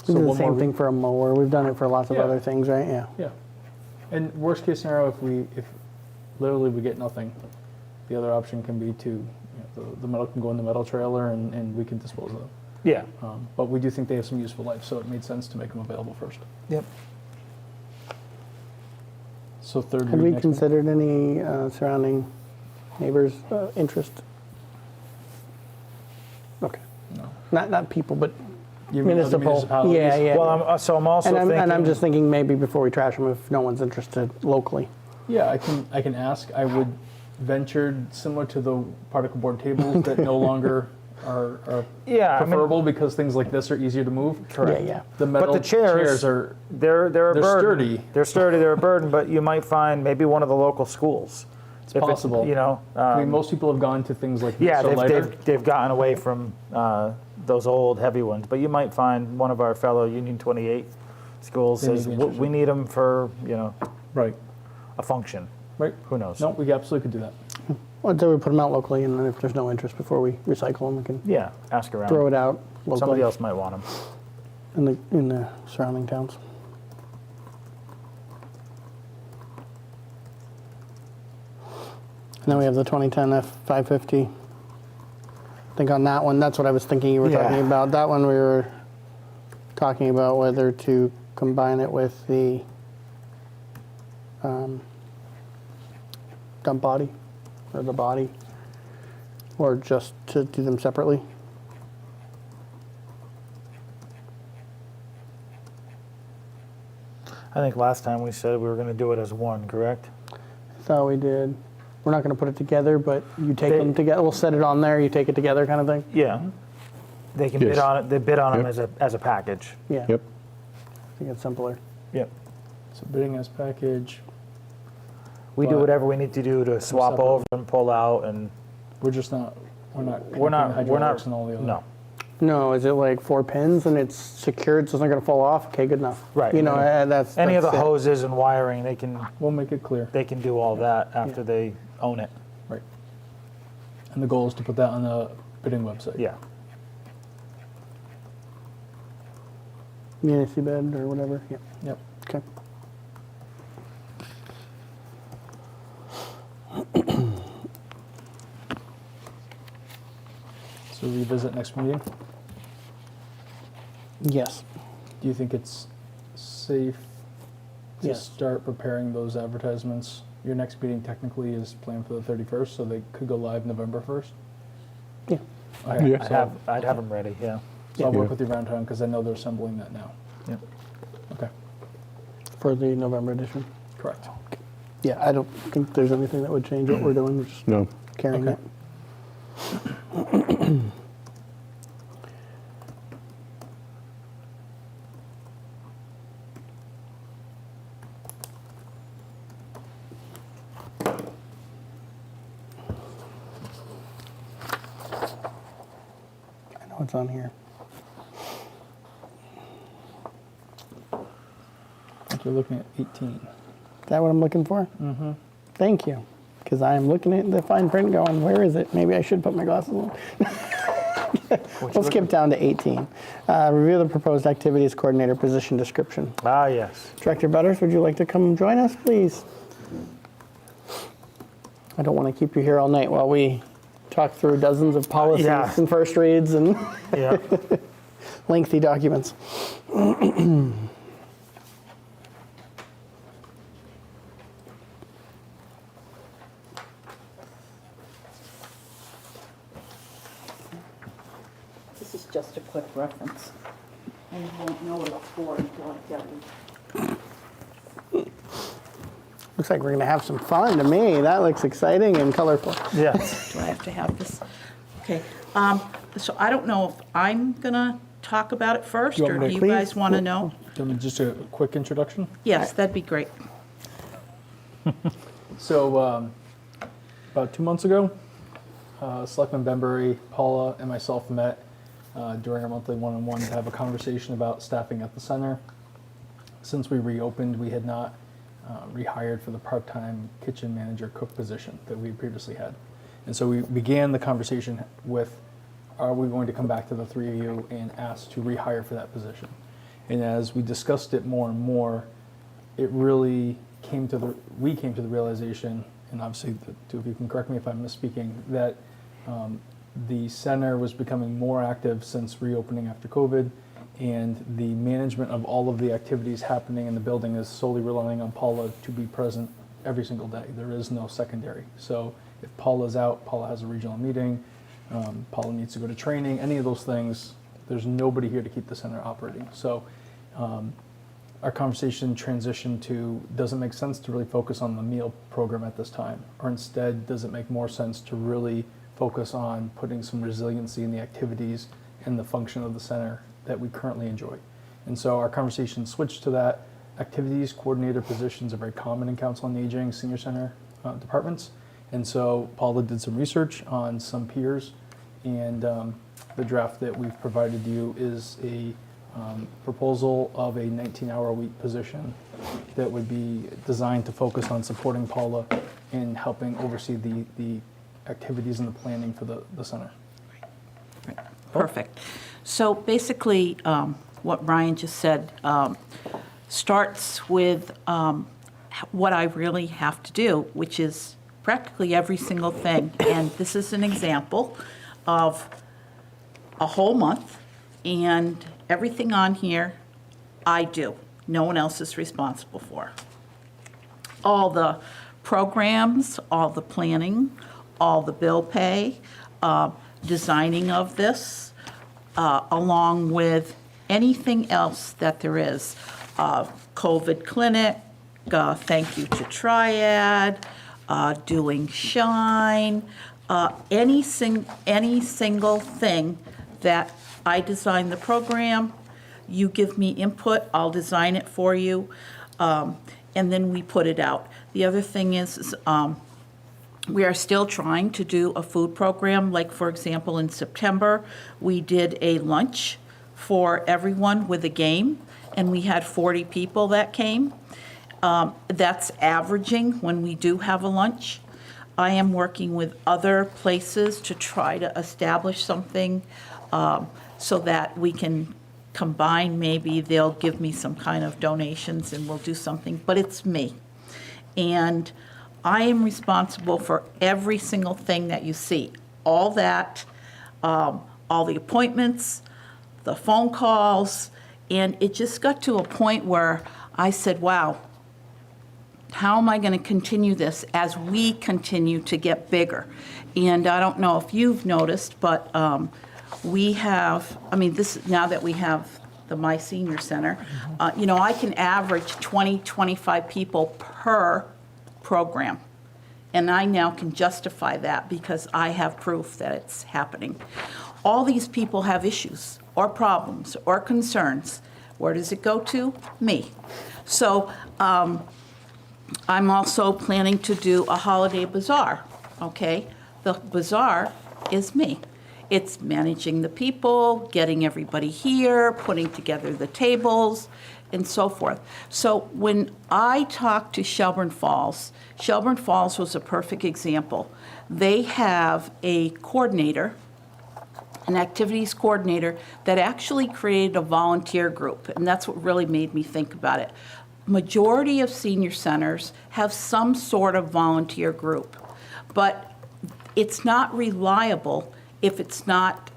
Speaker 1: We do the
Speaker 4: one
Speaker 1: same
Speaker 4: more
Speaker 1: thing for a mower. We've done it for lots of
Speaker 4: Yeah.
Speaker 1: other things, right? Yeah.
Speaker 4: Yeah. And worst case scenario, if literally we get nothing, the other option can be to, the metal can go in the metal trailer and we can dispose of them.
Speaker 2: Yeah.
Speaker 4: But we do think they have some useful life, so it made sense to make them available first.
Speaker 2: Yep.
Speaker 4: So third
Speaker 1: Had
Speaker 4: read
Speaker 1: we
Speaker 4: next week?
Speaker 1: considered any surrounding neighbors' interest? Okay.
Speaker 4: No.
Speaker 1: Not people, but
Speaker 4: You mean other
Speaker 1: municipal.
Speaker 4: municipalities?
Speaker 1: Yeah, yeah.
Speaker 2: Well, I'm also thinking.
Speaker 1: and I'm just thinking maybe before we trash them, if no one's interested locally.
Speaker 4: Yeah, I can ask. I would venture similar to the particle board tables that no longer are
Speaker 2: Yeah, I mean-
Speaker 4: preferable because things like this are easier to move.
Speaker 2: Correct.
Speaker 1: Yeah, yeah.
Speaker 4: The metal
Speaker 2: But the chairs
Speaker 4: are
Speaker 2: they're a
Speaker 4: they're
Speaker 2: burden.
Speaker 4: sturdy.
Speaker 2: They're sturdy. They're a burden. But you might find maybe one of the local schools. It's
Speaker 4: possible. I mean, most people have gone to things like
Speaker 2: yeah,
Speaker 4: this or lighter.
Speaker 2: they've gotten away from those old heavy ones. But you might find one of our fellow Union 28 schools
Speaker 4: They may
Speaker 2: says
Speaker 4: be
Speaker 2: we need them for
Speaker 4: Right.
Speaker 2: a function.
Speaker 4: Right.
Speaker 2: Who knows?
Speaker 4: No, we absolutely could do that.
Speaker 1: Well, until we put them out locally, and then if there's no interest before we recycle them, we can
Speaker 2: Yeah, ask around.
Speaker 1: throw it out locally
Speaker 2: Somebody else might want them.
Speaker 1: in the surrounding towns. And then we have the 2010 F550. I think on that one, that's what I was thinking you were
Speaker 2: Yeah.
Speaker 1: talking about. That one we were talking about whether to combine it with the dump body. or the body? Or just to do them separately?
Speaker 2: I think last time we said we were going to do it as one, correct?
Speaker 1: I thought we did. We're not going to put it together, but you take
Speaker 2: They-
Speaker 1: them together. We'll set it on there. You take it together, kind of thing.
Speaker 2: Yeah. They can
Speaker 3: Yes.
Speaker 2: bid on it. They bid on
Speaker 3: Yep.
Speaker 2: them as a package.
Speaker 1: Yeah.
Speaker 3: Yep.
Speaker 1: I think it's simpler.
Speaker 2: Yep.
Speaker 4: So bidding as package.
Speaker 2: We do
Speaker 4: But-
Speaker 2: whatever we need to do to swap
Speaker 4: separate.
Speaker 2: over and pull out, and
Speaker 4: We're just not. We're not.
Speaker 2: we're not.
Speaker 4: connecting
Speaker 2: We're
Speaker 4: hydraulics
Speaker 2: not.
Speaker 4: and all the other.
Speaker 2: No.
Speaker 1: No, is it like 4 pins and it's secured so it's not going to fall off? Okay, good enough.
Speaker 2: Right.
Speaker 1: You know, that's
Speaker 2: Any of the
Speaker 1: that's it.
Speaker 2: hoses and wiring, they can
Speaker 4: We'll make it clear.
Speaker 2: do all that after they own it.
Speaker 4: Right. And the goal is to put that on the bidding website.
Speaker 2: Yeah.
Speaker 1: Unity bed or whatever. Yeah.
Speaker 4: Yep.
Speaker 1: Okay.
Speaker 4: So revisit next meeting.
Speaker 1: Yes.
Speaker 4: Do you think it's safe to
Speaker 1: Yes.
Speaker 4: start preparing those advertisements? Your next meeting technically is planned for the 31st, so they could go live November 1st.
Speaker 1: Yeah.
Speaker 4: Okay.
Speaker 3: Yeah.
Speaker 2: I'd have them ready. Yeah.
Speaker 4: So I'll work
Speaker 3: Yeah.
Speaker 4: with you around town because I know they're assembling that now.
Speaker 2: Yep.
Speaker 4: Okay.
Speaker 1: For the November edition.
Speaker 4: Correct.
Speaker 1: Yeah, I don't think there's anything that would change what we're doing. We're just
Speaker 3: No.
Speaker 1: carrying
Speaker 4: Okay.
Speaker 1: it. I know it's on here.
Speaker 4: I think you're looking at 18.
Speaker 1: Is that what I'm looking for? Mm-hmm. Thank you. Because I'm looking at the fine print going, where is it? Maybe I should put my glasses on. We'll skip down to 18. Review the proposed activities coordinator position description.
Speaker 2: Ah, yes.
Speaker 1: Director Butters, would you like to come join us, please? I don't want to keep you here all night while we talk through dozens of policies
Speaker 2: Yeah.
Speaker 1: and first reads and
Speaker 2: Yeah.
Speaker 1: lengthy documents.
Speaker 5: This is just a quick reference. And you won't know what it's for until I tell you.
Speaker 1: Looks like we're going to have some fun to me. That looks exciting and colorful.
Speaker 2: Yes.
Speaker 5: Do I have to have this? Okay, so I don't know if I'm gonna talk about it first,
Speaker 4: You want
Speaker 5: or
Speaker 4: me
Speaker 5: do
Speaker 4: to-
Speaker 5: you
Speaker 1: Please.
Speaker 5: guys wanna know?
Speaker 4: Do you want me just a quick introduction?
Speaker 5: Yes, that'd be great.
Speaker 4: So, about 2 months ago, Selectman Benbury, Paula, and myself met during our monthly one-on-one to have a conversation about staffing at the center. Since we reopened, we had not rehired for the part-time kitchen manager cook position that we previously had. And so we began the conversation with, are we going to come back to the three of you and ask to rehire for that position? And as we discussed it more and more, it really we came to the realization, and obviously the two of you can correct me if I'm misspeaking, that the center was becoming more active since reopening after COVID, and the management of all of the activities happening in the building is solely relying on Paula to be present every single day. There is no secondary. So if Paula's out, Paula has a regional meeting, Paula needs to go to training, any of those things, there's nobody here to keep the center operating. So our conversation transitioned to, does it make sense to really focus on the meal program at this time? Or instead, does it make more sense to really focus on putting some resiliency in the activities and the function of the center that we currently enjoy? And so our conversation switched to that. Activities coordinator positions are very common in Council on Aging, senior center departments. And so Paula did some research on some peers, and the draft that we've provided you is a proposal of a 19-hour-a-week position that would be designed to focus on supporting Paula in helping oversee the activities and the planning for the center.
Speaker 5: Perfect. So basically, what Brian just said starts with what I really have to do, which is practically every single thing. And this is an example of a whole month, and everything on here I do. No one else is responsible for. All the programs, all the planning, all the bill pay, designing of this, along with anything else that there is. COVID clinic, thank you to Triad, doing Shine, any single thing that I design the program, you give me input, I'll design it for you, and then we put it out. The other thing is we are still trying to do a food program. Like, for example, in September, we did a lunch for everyone with a game, and we had 40 people that came. That's averaging when we do have a lunch. I am working with other places to try to establish something so that we can combine. Maybe they'll give me some kind of donations and we'll do something, but it's me. And I am responsible for every single thing that you see. All that, all the appointments, the phone calls, and it just got to a point where I said, wow, how am I going to continue this as we continue to get bigger? And I don't know if you've noticed, but we have, now that we have the My Senior Center, I can average 20, 25 people per program. And I now can justify that because I have proof that it's happening. All these people have issues or problems or concerns. Where does it go to? Me. So I'm also planning to do a holiday bazaar, okay? The bazaar is me. It's managing the people, getting everybody here, putting together the tables, and so forth. So when I talked to Shelburne Falls was a perfect example. They have a coordinator, an activities coordinator, that actually created a volunteer group, and that's what really made me think about it. Majority of senior centers have some sort of volunteer group, but it's not reliable if it's not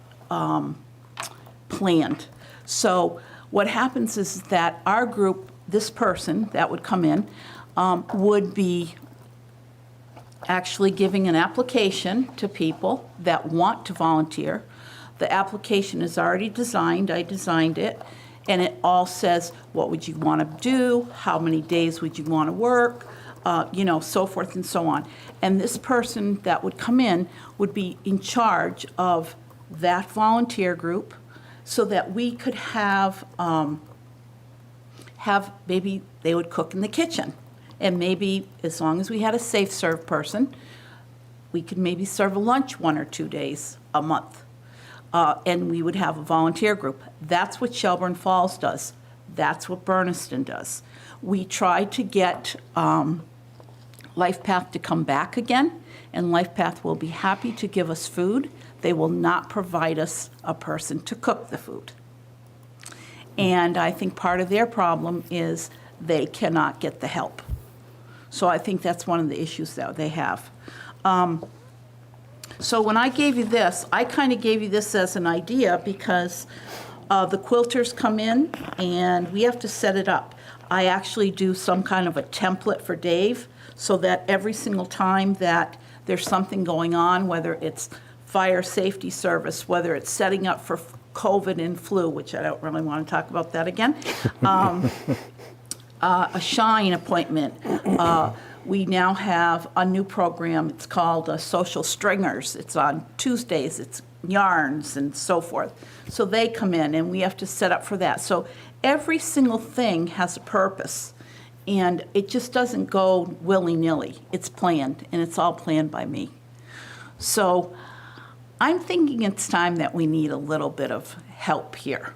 Speaker 5: planned. So what happens is that our group, this person that would come in, would be actually giving an application to people that want to volunteer. The application is already designed, I designed it, and it all says, what would you want to do? How many days would you want to work? So forth and so on. And this person that would come in would be in charge of that volunteer group so that we could have maybe they would cook in the kitchen. And maybe as long as we had a safe serve person, we could maybe serve a lunch 1 or 2 days a month. And we would have a volunteer group. That's what Shelburne Falls does. That's what Berniston does. We tried to get LifePath to come back again, and LifePath will be happy to give us food. They will not provide us a person to cook the food. And I think part of their problem is they cannot get the help. So I think that's one of the issues that they have. So when I gave you this, I kind of gave you this as an idea because the quilters come in and we have to set it up. I actually do some kind of a template for Dave so that every single time that there's something going on, whether it's fire safety service, whether it's setting up for COVID and flu, which I don't really want to talk about that again, a Shine appointment. We now have a new program. It's called Social Stringers. It's on Tuesdays. It's yarns and so forth. So they come in and we have to set up for that. So every single thing has a purpose. And it just doesn't go willy-nilly. It's planned, and it's all planned by me. So I'm thinking it's time that we need a little bit of help here.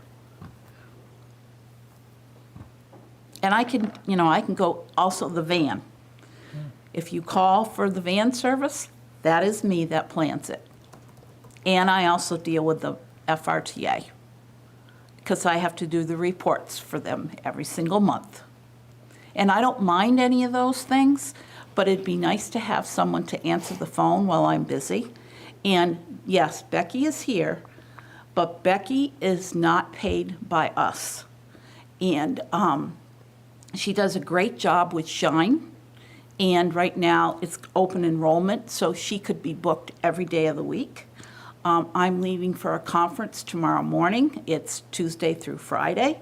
Speaker 5: And I can go also the van. If you call for the van service, that is me that plans it. And I also deal with the FRTA because I have to do the reports for them every single month. And I don't mind any of those things, but it'd be nice to have someone to answer the phone while I'm busy. And yes, Becky is here, but Becky is not paid by us. And she does a great job with Shine And right now, it's open enrollment, so she could be booked every day of the week. I'm leaving for a conference tomorrow morning. It's Tuesday through Friday.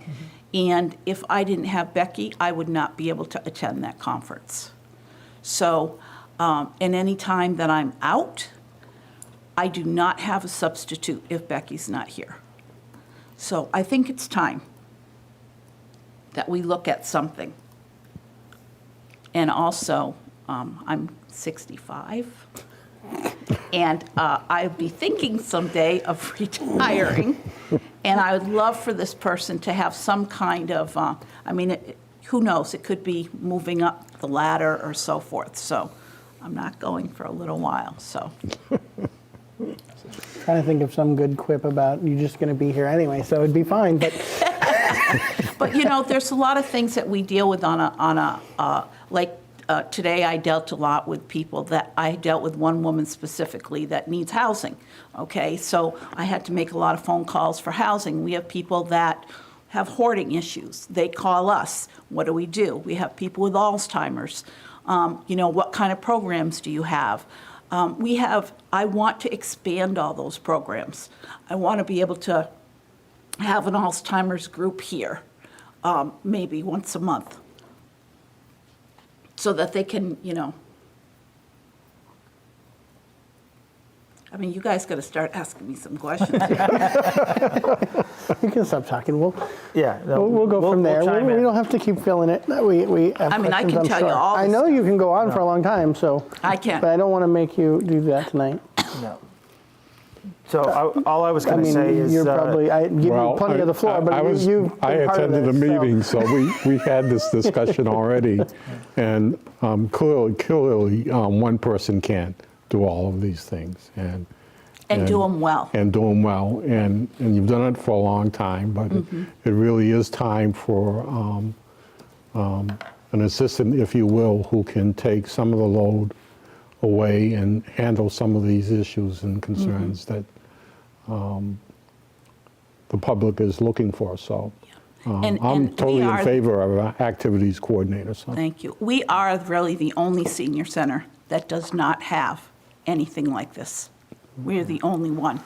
Speaker 5: And if I didn't have Becky, I would not be able to attend that conference. So, and any time that I'm out, I do not have a substitute if Becky's not here. So I think it's time that we look at something. And also, I'm 65, and I'd be thinking someday of retiring, and I would love for this person to have some kind of, who knows, it could be moving up the ladder or so forth. So I'm not going for a little while, so.
Speaker 1: Trying to think of some good quip about you're just going to be here anyway, so it'd be fine. But
Speaker 5: But you know, there's a lot of things that we deal with today I dealt a lot with people that I dealt with one woman specifically that needs housing. Okay, so I had to make a lot of phone calls for housing. We have people that have hoarding issues. They call us. What do? We have people with Alzheimer's. What kind of programs do you have? I want to expand all those programs. I want to be able to have an Alzheimer's group here, maybe once a month, so that they can, you guys got to start asking me some questions.
Speaker 1: you can stop talking. We'll
Speaker 2: No,
Speaker 1: we'll go from there.
Speaker 2: chime
Speaker 1: We
Speaker 2: in.
Speaker 1: don't have to keep filling it. We have
Speaker 5: I
Speaker 1: questions,
Speaker 5: can
Speaker 1: I'm
Speaker 5: tell you
Speaker 1: sure.
Speaker 5: all the
Speaker 1: I know you
Speaker 5: stuff.
Speaker 1: can go on for a long time, so.
Speaker 5: I can.
Speaker 1: But I don't want to make you do that tonight.
Speaker 2: No. So all I was going to say is,
Speaker 1: you're probably, I give you plenty of the floor, but you've
Speaker 3: I
Speaker 1: been part of
Speaker 3: attended the
Speaker 1: this, so-
Speaker 3: meeting, so we had this discussion already. And clearly, one person can't do all of these things. And
Speaker 5: do 'em well.
Speaker 3: And do them well. And you've done it for a long time, but it really is time for an assistant, if you will, who can take some of the load away and handle some of these issues and concerns that the public is looking for. So
Speaker 5: And
Speaker 3: I'm
Speaker 5: we
Speaker 3: totally in
Speaker 5: are-
Speaker 3: favor of an activities coordinator. So.
Speaker 5: Thank you. We are really the only senior center that does not have anything like this. We are the only one.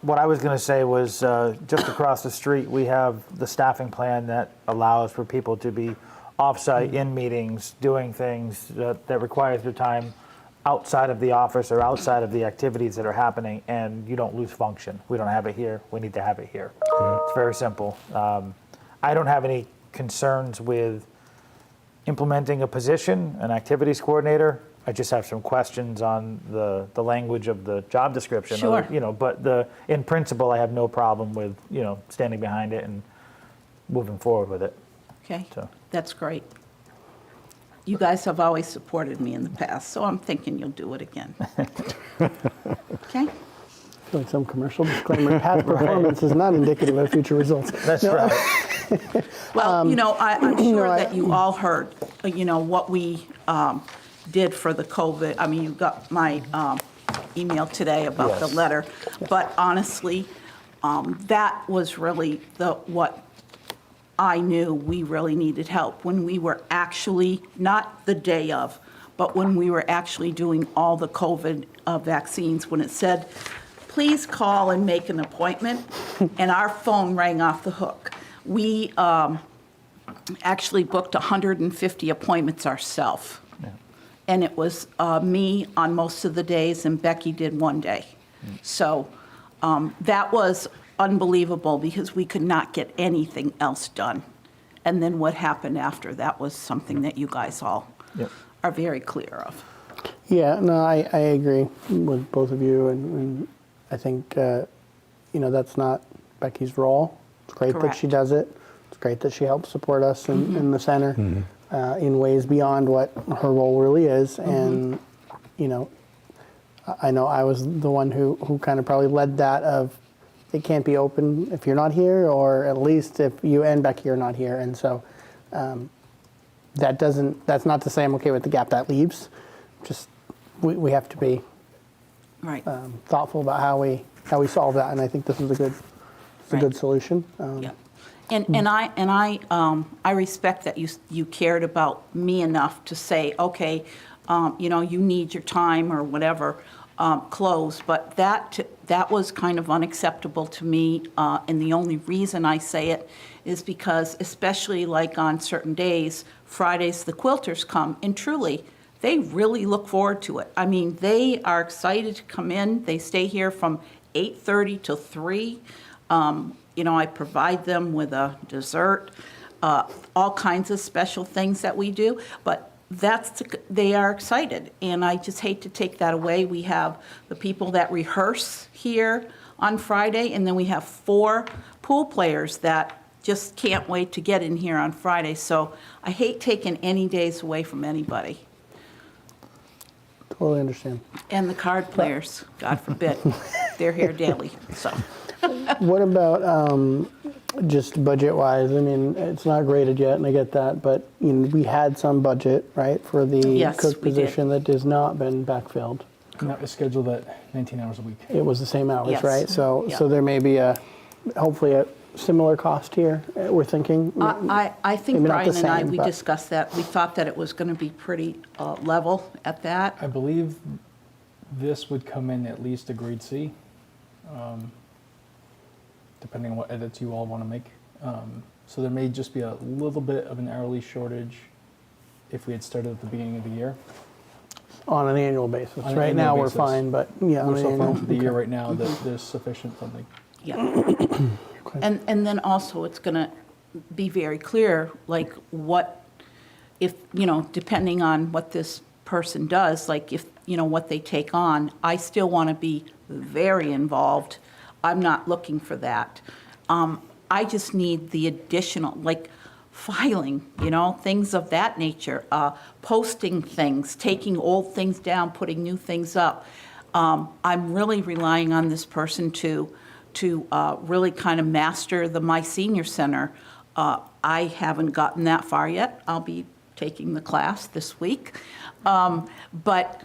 Speaker 2: what I was going to say was just across the street, we have the staffing plan that allows for people to be off-site in meetings, doing things that requires their time outside of the office or outside of the activities that are happening, and you don't lose function. We don't have it here. We need to have it here. It's very simple. I don't have any concerns with implementing a position, an activities coordinator. I just have some questions on the language of the job description.
Speaker 5: Sure.
Speaker 2: But in principle, I have no problem with, standing behind it and moving forward with it.
Speaker 5: Okay,
Speaker 2: So.
Speaker 5: that's great. You guys have always supported me in the past, so I'm thinking you'll do it again. Okay?
Speaker 1: I feel like some commercial disclaimer. Past performance is not indicative of future results.
Speaker 2: That's right.
Speaker 5: Well, I'm sure
Speaker 1: I-
Speaker 5: that you all heard, what we did for the COVID. You got my email today about the
Speaker 2: Yes.
Speaker 5: letter. But honestly, that was really what I knew we really needed help when we were actually, not the day of, but when we were actually doing all the COVID vaccines, when it said, please call and make an appointment, and our phone rang off the hook. We actually booked 150 appointments ourselves. And it was me on most of the days, and Becky did one day. So that was unbelievable because we could not get anything else done. And then what happened after that was something that you guys all
Speaker 2: Yep.
Speaker 5: are very clear of.
Speaker 1: Yeah, no, I agree with both of you, and I think, that's not Becky's role. It's great that she
Speaker 5: Correct.
Speaker 1: does it. It's great that she helps support us in the center in ways beyond what her role really is. And, I know I was the one who kind of probably led that of, it can't be open if you're not here, or at least if you and Becky are not here. And so that's not to say I'm okay with the gap that leaves. Just we have to be
Speaker 5: Right.
Speaker 1: thoughtful about how we solve that, and I think this is a good
Speaker 5: Right.
Speaker 1: good solution.
Speaker 5: Yeah. I respect that you cared about me enough to say, okay, you need your time or whatever, close. But that was kind of unacceptable to me. And the only reason I say it is because, especially like on certain days, Fridays, the quilters come, and truly, they really look forward to it. I mean, they are excited to come in. They stay here from 8:30 till 3. I provide them with a dessert, all kinds of special things that we do, but they are excited, and I just hate to take that away. We have the people that rehearse here on Friday, and then we have 4 pool players that just can't wait to get in here on Friday, so I hate taking any days away from anybody.
Speaker 1: Totally understand.
Speaker 5: And the card players, God forbid, they're here daily, so.
Speaker 1: What about just budget-wise? I mean, it's not graded yet, and I get that, but we had some budget, right, for the
Speaker 5: Yes,
Speaker 1: cook
Speaker 5: we did.
Speaker 1: position that has not been backfilled.
Speaker 4: And that was scheduled at 19 hours a week.
Speaker 1: It was the same hours,
Speaker 5: Yes.
Speaker 1: right? So
Speaker 5: Yeah.
Speaker 1: there may be hopefully a similar cost here, we're thinking.
Speaker 5: I think
Speaker 1: Maybe not the
Speaker 5: Brian and I,
Speaker 1: same,
Speaker 5: we
Speaker 1: but-
Speaker 5: discussed that. We thought that it was going to be pretty level at that.
Speaker 4: I believe this would come in at least a grade C, depending on what edits you all want to make. So there may just be a little bit of an hourly shortage if we had started at the beginning of the year.
Speaker 1: On an annual basis.
Speaker 4: On an
Speaker 1: Right
Speaker 4: annual
Speaker 1: now, we're
Speaker 4: basis.
Speaker 1: fine, but yeah, on
Speaker 4: We're
Speaker 1: an
Speaker 4: so far
Speaker 1: annual.
Speaker 4: into the year right now that there's sufficient funding.
Speaker 5: Yeah. And then also, it's going to be very clear, like if, depending on what this person does, like if, what they take on, I still want to be very involved. I'm not looking for that. I just need the additional, like filing, things of that nature, posting things, taking old things down, putting new things up. I'm really relying on this person to really kind of master the My Senior Center. I haven't gotten that far yet. I'll be taking the class this week. But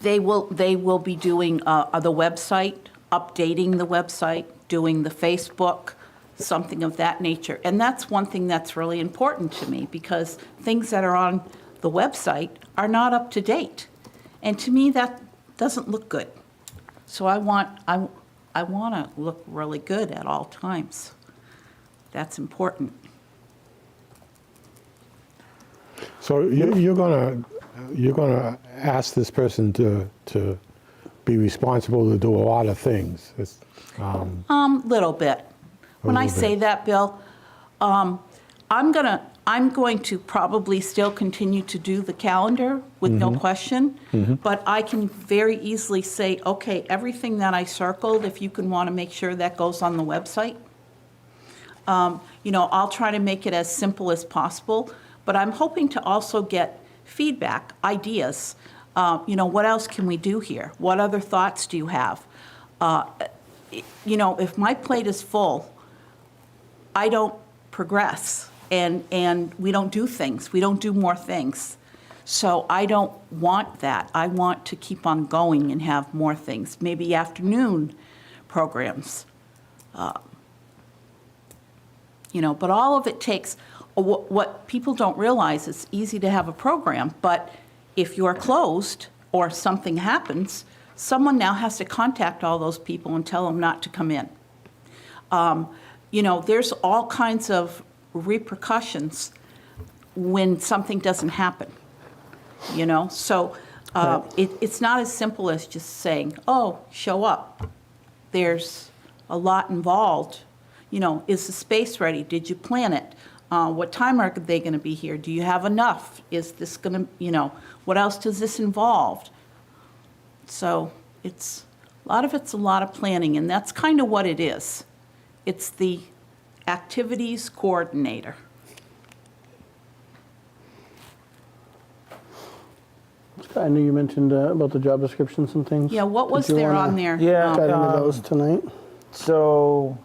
Speaker 5: they will be doing the website, updating the website, doing the Facebook, something of that nature. And that's one thing that's really important to me, because things that are on the website are not up to date. And to me, that doesn't look good. So I want to look really good at all times. That's important.
Speaker 3: So you're gonna ask this person to be responsible to do a lot of things.
Speaker 5: Little bit. When I
Speaker 3: little
Speaker 5: say
Speaker 3: bit.
Speaker 5: that, Bill, I'm going to probably still continue to do the calendar with no question, but I can very easily say, okay, everything that I circled, if you can want to make sure that goes on the website. I'll try to make it as simple as possible, but I'm hoping to also get feedback, ideas. What else can we do here? What other thoughts do you have? If my plate is full, I don't progress, and we don't do things. We don't do more things. So I don't want that. I want to keep on going and have more things, maybe afternoon programs. But all of it takes, what people don't realize, it's easy to have a program, but if you're closed or something happens, someone now has to contact all those people and tell them not to come in. There's all kinds of repercussions when something doesn't happen, So it's not as simple as just saying, oh, show up. There's a lot involved. Is the space ready? Did you plan it? What time are they going to be here? Do you have enough? Is this going to, what else does this involve? So a lot of it's a lot of planning, and that's kind of what it is. It's the activities coordinator.
Speaker 1: I know you mentioned about the job descriptions and things.
Speaker 5: Yeah, what was
Speaker 1: Did you
Speaker 5: there
Speaker 1: wanna
Speaker 5: on there?
Speaker 2: Yeah.
Speaker 1: Dive into those tonight.
Speaker 2: So,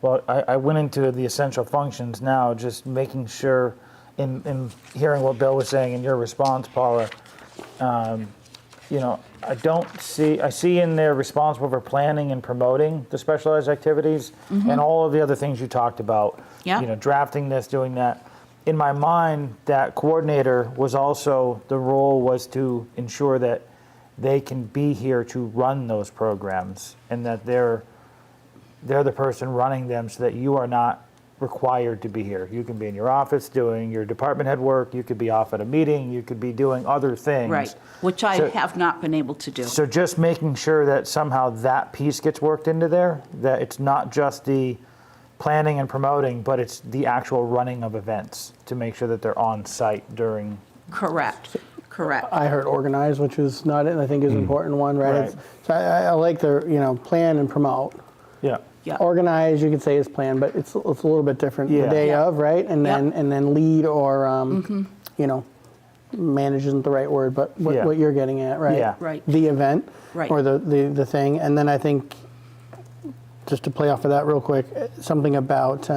Speaker 2: well, I went into the essential functions now, just making sure, in hearing what Bill was saying in your response, Paula, I see in there responsible for planning and promoting the specialized activities and all of the other things you talked about.
Speaker 5: Yeah.
Speaker 2: You know, drafting this, doing that. In my mind, that coordinator was also, the role was to ensure that they can be here to run those programs and that they're the person running them so that you are not required to be here. You can be in your office doing your department head work, you could be off at a meeting, you could be doing other things.
Speaker 5: Right, which I
Speaker 2: So-
Speaker 5: have not been able to do.
Speaker 2: So just making sure that somehow that piece gets worked into there, that it's not just the planning and promoting, but it's the actual running of events to make sure that they're on site during.
Speaker 5: Correct, correct.
Speaker 1: I heard organize, which is not, I think is an important one, right?
Speaker 2: Right.
Speaker 1: It's- So I like the, plan and promote.
Speaker 2: Yeah.
Speaker 5: Yeah.
Speaker 1: Organize, you could say is plan, but it's a little bit different.
Speaker 2: Yeah.
Speaker 1: The day
Speaker 5: Yeah.
Speaker 1: of, right? And then
Speaker 5: Yep.
Speaker 1: and then lead or manage isn't the right word, but
Speaker 2: Yeah.
Speaker 1: what you're getting at, right?
Speaker 2: Yeah.
Speaker 5: Right.
Speaker 1: The event,
Speaker 5: Right.
Speaker 1: or the thing, and then I think just to play off of that real quick, something about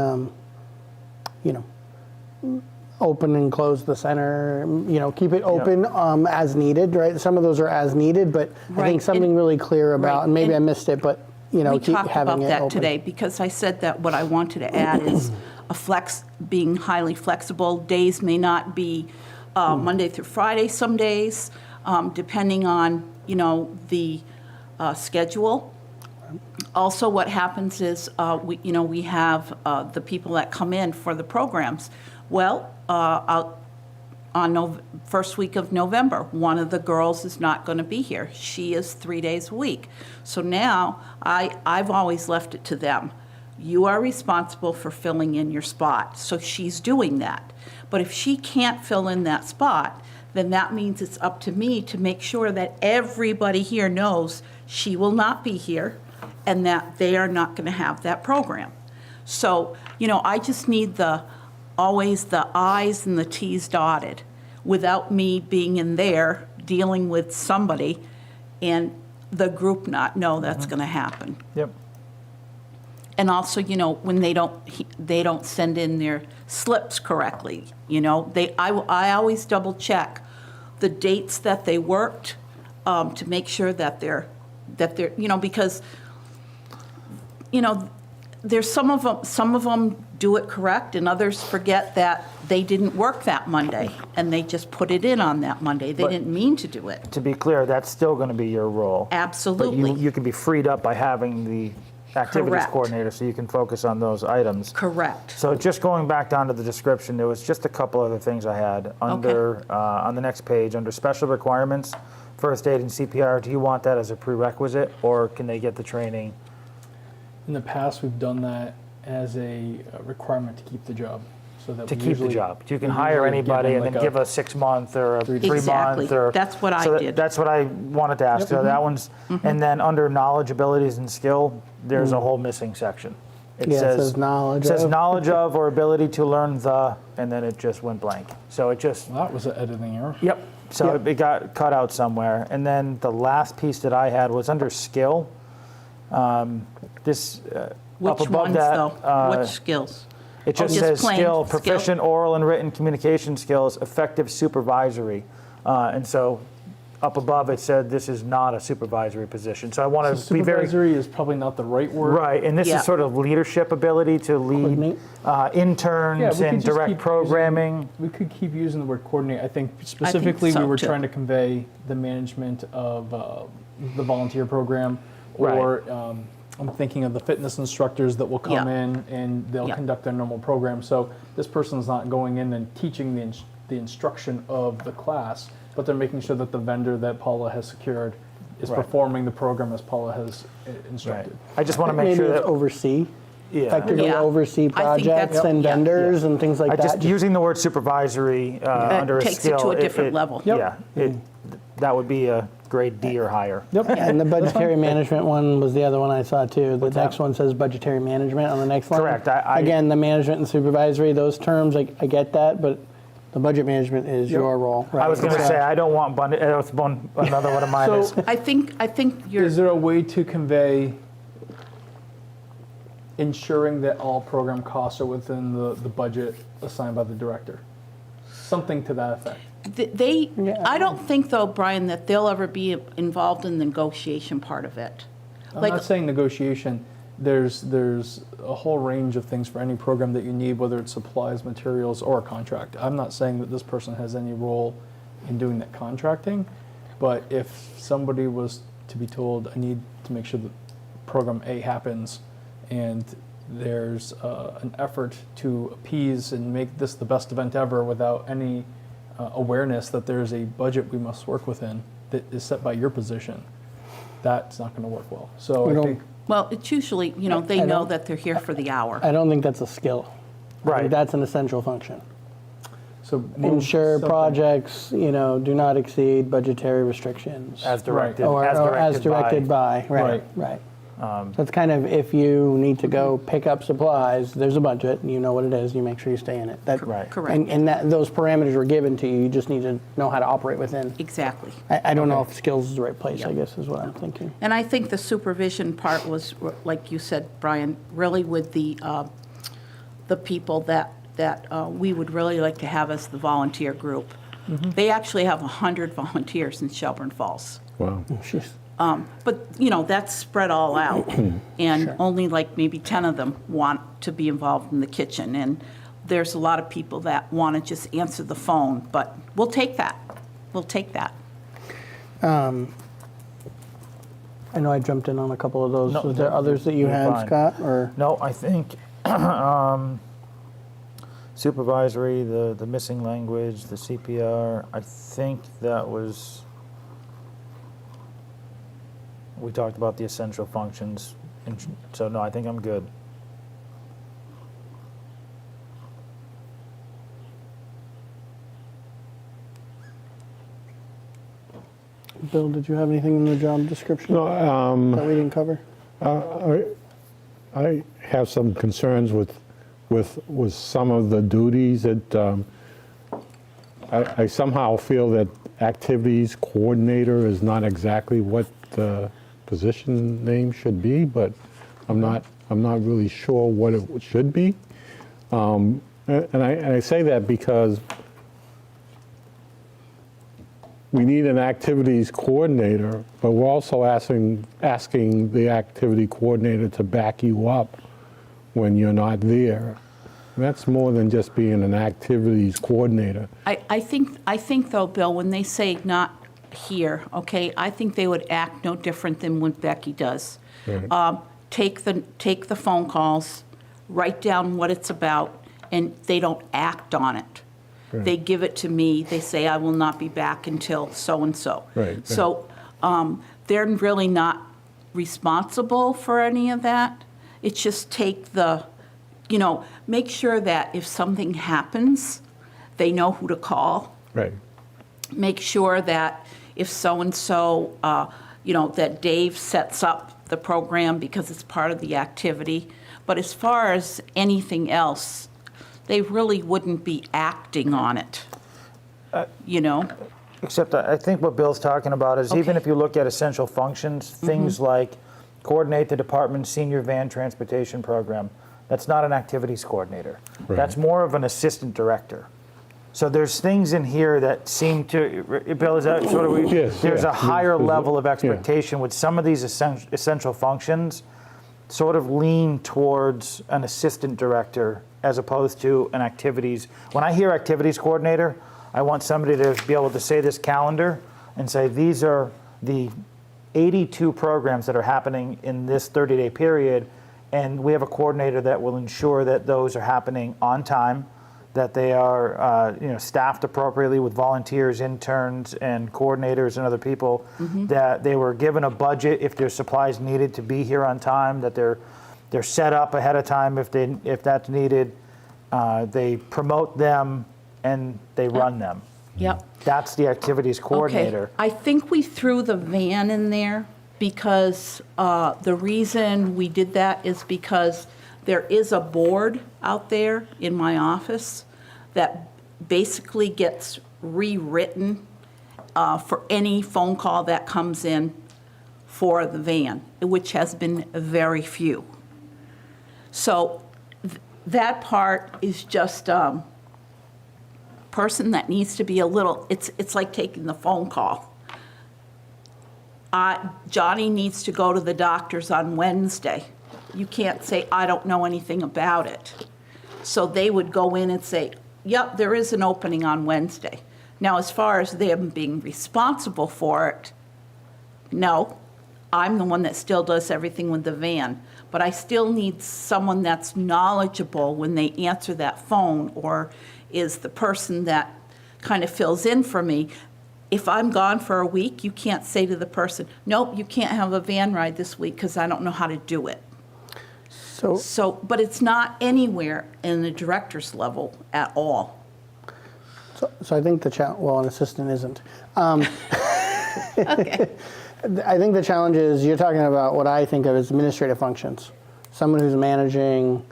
Speaker 1: open and close the center, keep it open as needed, right? Some of those are as needed, but I
Speaker 5: Right.
Speaker 1: think something
Speaker 5: And-
Speaker 1: really clear about,
Speaker 5: right.
Speaker 1: and maybe
Speaker 5: And
Speaker 1: I missed it, but
Speaker 5: We
Speaker 1: keep
Speaker 5: talked
Speaker 1: having
Speaker 5: about
Speaker 1: it
Speaker 5: that
Speaker 1: open.
Speaker 5: today because I said that what I wanted to add is being highly flexible. Days may not be Monday through Friday some days, depending on, the schedule. Also, what happens is, we have the people that come in for the programs. Well, first week of November, one of the girls is not going to be here. She is 3 days a week. So now, I've always left it to them. You are responsible for filling in your spot. So she's doing that. But if she can't fill in that spot, then that means it's up to me to make sure that everybody here knows she will not be here and that they are not going to have that program. So, I just need always the I's and the T's dotted without me being in there dealing with somebody and the group not know that's going to happen.
Speaker 2: Yep.
Speaker 5: And also, when they don't send in their slips correctly, I always double check the dates that they worked to make sure that they're because there's some of them do it correct and others forget that they didn't work that Monday and they just put it in on that Monday. They
Speaker 2: But-
Speaker 5: didn't mean to do it.
Speaker 2: To be clear, that's still going to be your role.
Speaker 5: Absolutely.
Speaker 2: But you can be freed up by having the activities
Speaker 5: Correct.
Speaker 2: coordinator so you can focus on those items.
Speaker 5: Correct.
Speaker 2: So just going back down to the description, there was just a couple other things I had. Under on the next page, under special requirements, first aid and CPR, do you want that as a prerequisite or can they get the training?
Speaker 4: In the past, we've done that as a requirement to keep the job. So that
Speaker 2: To
Speaker 4: we
Speaker 2: keep the
Speaker 4: usually-
Speaker 2: job. You can
Speaker 4: we
Speaker 2: hire
Speaker 4: usually give
Speaker 2: anybody
Speaker 4: them
Speaker 2: and then
Speaker 4: like
Speaker 2: give a 6-month or a 3-month.
Speaker 5: Exactly.
Speaker 2: Or,
Speaker 5: That's what I
Speaker 2: so
Speaker 5: did.
Speaker 2: That's what I wanted to ask. So that one's, and then under knowledge, abilities, and skill, there's a whole missing section.
Speaker 1: Yeah, it says knowledge
Speaker 2: It says
Speaker 1: of.
Speaker 2: knowledge of or ability to learn the, and then it just went blank. So it just,
Speaker 4: Well, that was an editing error.
Speaker 2: yep. So
Speaker 1: Yep.
Speaker 2: it got cut out somewhere. And then the last piece that I had was under skill. This up
Speaker 5: Which
Speaker 2: above
Speaker 5: ones,
Speaker 2: that,
Speaker 5: though? Which skills?
Speaker 2: it just
Speaker 5: just
Speaker 2: says
Speaker 5: plain
Speaker 2: skill,
Speaker 5: skill.
Speaker 2: proficient oral and written communication skills, effective supervisory. And so up above it said this is not a supervisory position. So I want
Speaker 4: So
Speaker 2: to be very
Speaker 4: supervisory is probably not the right word.
Speaker 2: right. And this
Speaker 5: Yeah.
Speaker 2: is sort of leadership ability to lead
Speaker 1: Coordinate.
Speaker 2: interns
Speaker 4: Yeah, we could
Speaker 2: and
Speaker 4: just
Speaker 2: direct
Speaker 4: keep
Speaker 2: programming.
Speaker 4: We could keep using the word coordinate. I think specifically
Speaker 5: so,
Speaker 4: we were
Speaker 5: too.
Speaker 4: trying to convey the management of the volunteer program,
Speaker 2: Right.
Speaker 4: or I'm thinking of the fitness instructors that will come
Speaker 5: Yeah.
Speaker 4: in and they'll
Speaker 5: Yeah.
Speaker 4: conduct their normal program. So this person's not going in and teaching the instruction of the class, but they're making sure that the vendor that Paula has secured is
Speaker 2: Right.
Speaker 4: performing the program as Paula has instructed.
Speaker 2: I just want to make
Speaker 1: Maybe
Speaker 2: sure
Speaker 1: it's
Speaker 2: that
Speaker 1: oversee,
Speaker 2: yeah.
Speaker 1: effectively
Speaker 5: Yeah.
Speaker 1: oversee
Speaker 5: I think
Speaker 1: projects
Speaker 5: that's-
Speaker 1: and
Speaker 5: yeah.
Speaker 1: vendors and things like
Speaker 2: I
Speaker 1: that.
Speaker 2: just using the word supervisory under a
Speaker 5: takes
Speaker 2: skill.
Speaker 5: it to a different level.
Speaker 2: Yeah, that would be a grade D or higher.
Speaker 4: Yep.
Speaker 1: And the budgetary management one was the other one I saw too. The next
Speaker 2: that?
Speaker 1: one says budgetary management on the next line.
Speaker 2: Correct.
Speaker 1: Again, the management and supervisory, those terms, I get that, but the budget management is your role.
Speaker 2: I was going to
Speaker 1: right?
Speaker 2: say I don't want another one of mine
Speaker 4: So-
Speaker 2: is
Speaker 5: I think you're.
Speaker 4: Is there a way to convey ensuring that all program costs are within the budget assigned by the director? Something to that effect.
Speaker 5: I don't think though, Brian, that they'll ever be involved in the negotiation part of it.
Speaker 4: I'm not saying negotiation. There's a whole range of things for any program that you need, whether it's supplies, materials, or a contract. I'm not saying that this person has any role in doing that contracting, but if somebody was to be told, I need to make sure that program A happens, and there's an effort to appease and make this the best event ever without any awareness that there's a budget we must work within that is set by your position, that's not going to work well. So
Speaker 1: We
Speaker 4: I
Speaker 1: don't-
Speaker 4: think
Speaker 5: Well, it's usually, they
Speaker 1: I
Speaker 5: know
Speaker 1: don't-
Speaker 5: that they're here for the hour.
Speaker 1: I don't think that's a skill. I think
Speaker 2: Right.
Speaker 1: that's an essential function.
Speaker 4: so
Speaker 1: Ensure
Speaker 4: something-
Speaker 1: projects, do not exceed budgetary restrictions.
Speaker 2: As directed,
Speaker 1: Or as directed by,
Speaker 4: Right.
Speaker 1: right. That's kind of, if you need to go pick up supplies, there's a budget, and you know what it is, you make sure you stay in it.
Speaker 2: Right.
Speaker 5: Correct.
Speaker 1: And those parameters were given to you, you just need to know how to operate within.
Speaker 5: Exactly.
Speaker 1: I don't know if skills is the right place, I
Speaker 5: Yeah.
Speaker 1: guess, is what I'm thinking.
Speaker 5: And I think the supervision part was, like you said, Brian, really with the people that we would really like to have as the volunteer group. They actually have 100 volunteers in Shelburne Falls.
Speaker 3: Wow.
Speaker 1: Jeez.
Speaker 5: But, that's spread all out. And
Speaker 1: Sure.
Speaker 5: only like maybe 10 of them want to be involved in the kitchen. And there's a lot of people that want to just answer the phone, but we'll take that. We'll take that.
Speaker 1: I know I jumped in on a couple of those.
Speaker 2: No,
Speaker 1: Was there others that you
Speaker 2: you're
Speaker 1: had,
Speaker 2: fine.
Speaker 1: Scott, or?
Speaker 2: No, I think supervisory, the missing language, the CPR, I think that was, we talked about the essential functions, and so no, I think I'm good.
Speaker 1: Bill, did you have anything in the job description
Speaker 3: No,
Speaker 1: that we didn't cover?
Speaker 3: I have some concerns with some of the duties that I somehow feel that activities coordinator is not exactly what the position name should be, but I'm not really sure what it should be. And I say that because we need an activities coordinator, but we're also asking the activity coordinator to back you up when you're not there. That's more than just being an activities coordinator.
Speaker 5: I think though, Bill, when they say not here, okay, I think they would act no different than what Becky does.
Speaker 3: Right.
Speaker 5: Take the phone calls, write down what it's about, and they don't act on it.
Speaker 3: Right.
Speaker 5: They give it to me, they say, I will not be back until so-and-so.
Speaker 3: Right.
Speaker 5: So they're really not responsible for any of that. It's just make sure that if something happens, they know who to call.
Speaker 3: Right.
Speaker 5: Make sure that if so-and-so, that Dave sets up the program because it's part of the activity. But as far as anything else, they really wouldn't be acting on it,
Speaker 2: Except I think what Bill's talking about is even
Speaker 5: Okay.
Speaker 2: if you look at essential functions, things like coordinate the department's senior van transportation program, that's not an activities coordinator.
Speaker 3: Right.
Speaker 2: That's more of an assistant director. So there's things in here that seem to, Bill, is that sort of,
Speaker 3: Yes,
Speaker 2: there's
Speaker 3: yeah.
Speaker 2: a higher
Speaker 3: There's a-
Speaker 2: level of
Speaker 3: yeah.
Speaker 2: expectation with some of these essential functions sort of lean towards an assistant director as opposed to an activities. When I hear activities coordinator, I want somebody to be able to say this calendar and say, these are the 82 programs that are happening in this 30-day period, and we have a coordinator that will ensure that those are happening on time, that they are staffed appropriately with volunteers, interns, and coordinators and other people, that they were given a budget if there's supplies needed to be here on time, that they're set up ahead of time if that's needed. They promote them and they run them.
Speaker 5: Yep.
Speaker 2: That's the activities coordinator.
Speaker 5: Okay. I think we threw the van in there because the reason we did that is because there is a board out there in my office that basically gets rewritten for any phone call that comes in for the van, which has been very few. So that part is just, person that needs to be a little, it's like taking the phone call. Johnny needs to go to the doctor's on Wednesday. You can't say, I don't know anything about it. So they would go in and say, yep, there is an opening on Wednesday. Now, as far as them being responsible for it, no, I'm the one that still does everything with the van. But I still need someone that's knowledgeable when they answer that phone, or is the person that kind of fills in for me. If I'm gone for a week, you can't say to the person, nope, you can't have a van ride this week because I don't know how to do it. So, but it's not anywhere in the director's level at all.
Speaker 1: So I think an assistant isn't.
Speaker 5: Okay.
Speaker 1: I think the challenge is you're talking about what I think of as administrative functions. Someone who's managing,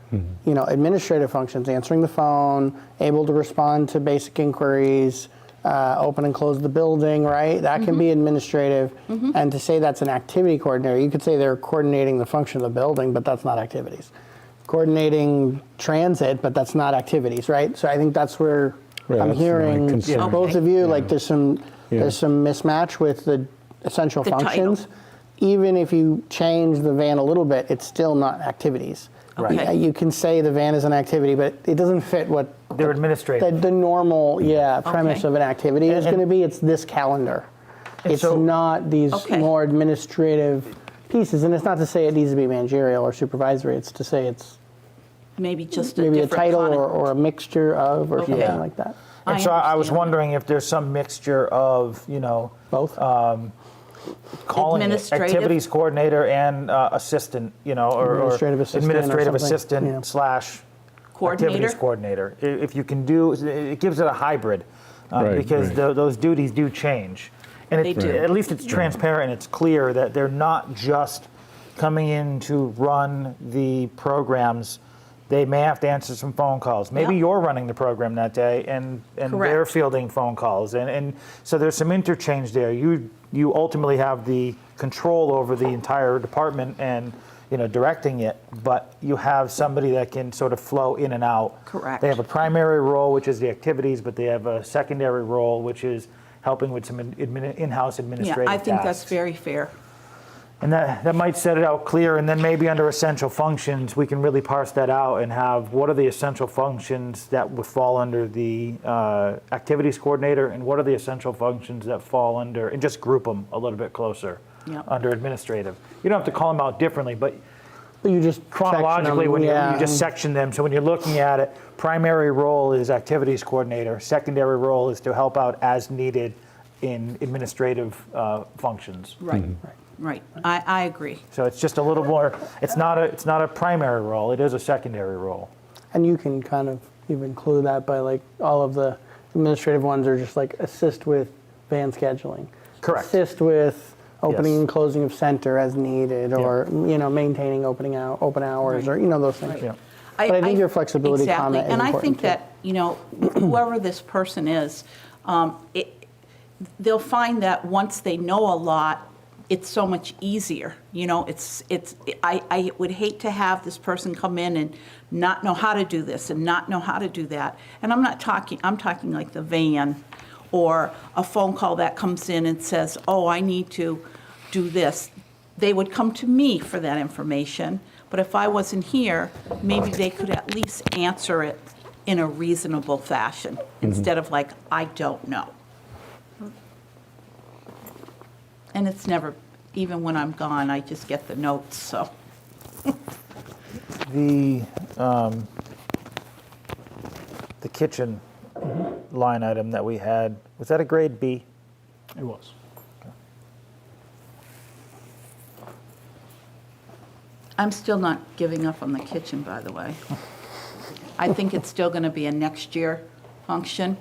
Speaker 1: administrative functions, answering the phone, able to respond to basic inquiries, open and close the building, right? That can be administrative. And to say that's an activity coordinator, you could say they're coordinating the function of the building, but that's not activities. Coordinating transit, but that's not activities, right? So I think that's where I'm
Speaker 3: that's my
Speaker 1: hearing
Speaker 3: concern.
Speaker 1: both of you, like there's some mismatch with the essential
Speaker 5: The
Speaker 1: functions.
Speaker 5: title.
Speaker 1: Even if you change the van a little bit, it's still not activities.
Speaker 5: Okay.
Speaker 1: You can say the van is an activity, but it doesn't fit what
Speaker 2: They're administrative.
Speaker 1: the normal premise
Speaker 5: Okay.
Speaker 1: of an activity is
Speaker 2: And-
Speaker 1: going to be. It's this calendar.
Speaker 2: And
Speaker 1: It's
Speaker 2: so-
Speaker 1: not these
Speaker 5: Okay.
Speaker 1: more administrative pieces. And it's not to say it needs to be managerial or supervisory. It's to say it's
Speaker 5: Maybe just a
Speaker 1: maybe a
Speaker 5: different
Speaker 1: title
Speaker 5: kind of-
Speaker 1: or a mixture of or
Speaker 5: Okay.
Speaker 1: something
Speaker 2: Yeah.
Speaker 1: like that.
Speaker 2: And so I was
Speaker 5: understand.
Speaker 2: wondering if there's some mixture of,
Speaker 1: Both.
Speaker 2: calling it
Speaker 5: Administrative?
Speaker 2: activities coordinator and assistant, or
Speaker 1: Administrative assistant or
Speaker 2: administrative
Speaker 1: something,
Speaker 2: assistant
Speaker 1: yeah.
Speaker 2: slash
Speaker 5: Coordinator?
Speaker 2: activities coordinator. If you can do, it gives it a hybrid
Speaker 3: Right,
Speaker 2: because
Speaker 3: right.
Speaker 2: those duties do change. And
Speaker 5: They do.
Speaker 2: at least it's transparent and it's clear that they're not just coming in to run the programs. They may have to answer some phone calls. Maybe
Speaker 5: Yeah.
Speaker 2: you're running the program that day and they're
Speaker 5: Correct.
Speaker 2: fielding phone calls. And so there's some interchange there. You ultimately have the control over the entire department and directing it, but you have somebody that can sort of flow in and out.
Speaker 5: Correct.
Speaker 2: They have a primary role, which is the activities, but they have a secondary role, which is helping with some in-house
Speaker 5: Yeah,
Speaker 2: administrative
Speaker 5: I think that's
Speaker 2: tasks.
Speaker 5: very fair.
Speaker 2: And that might set it out clear, and then maybe under essential functions, we can really parse that out and have what are the essential functions that would fall under the activities coordinator, and what are the essential functions that fall under, and just group them a little bit closer
Speaker 5: Yep.
Speaker 2: under administrative. You don't have to call them out differently, but
Speaker 1: But you just
Speaker 2: chronologically,
Speaker 1: section
Speaker 2: when
Speaker 1: them,
Speaker 2: you just section them, so when you're looking at it, primary role is activities coordinator, secondary role is to help out as needed in administrative functions.
Speaker 5: Right, right. I agree.
Speaker 2: So it's just a little more. It's not a primary role. It is a secondary role.
Speaker 1: And you can kind of even include that by like all of the administrative ones are just like assist with van scheduling.
Speaker 2: Correct.
Speaker 1: Assist with opening
Speaker 2: Yes.
Speaker 1: and closing of center as needed, or maintaining open hours, or those things.
Speaker 2: Yeah.
Speaker 1: But I think your flexibility
Speaker 5: exactly.
Speaker 1: comment is
Speaker 5: And I
Speaker 1: important,
Speaker 5: think that, whoever this person is, they'll find that once they know a lot, it's so much easier. I would hate to have this person come in and not know how to do this and not know how to do that. And I'm talking like the van or a phone call that comes in and says, oh, I need to do this. They would come to me for that information. But if I wasn't here, maybe they could at least answer it in a reasonable fashion instead of like, I don't know. And it's never, even when I'm gone, I just get the notes, so.
Speaker 2: The kitchen line item that we had, was that a grade B?
Speaker 4: It was.
Speaker 5: I'm still not giving up on the kitchen, by the way. I think it's still going to be a next year function,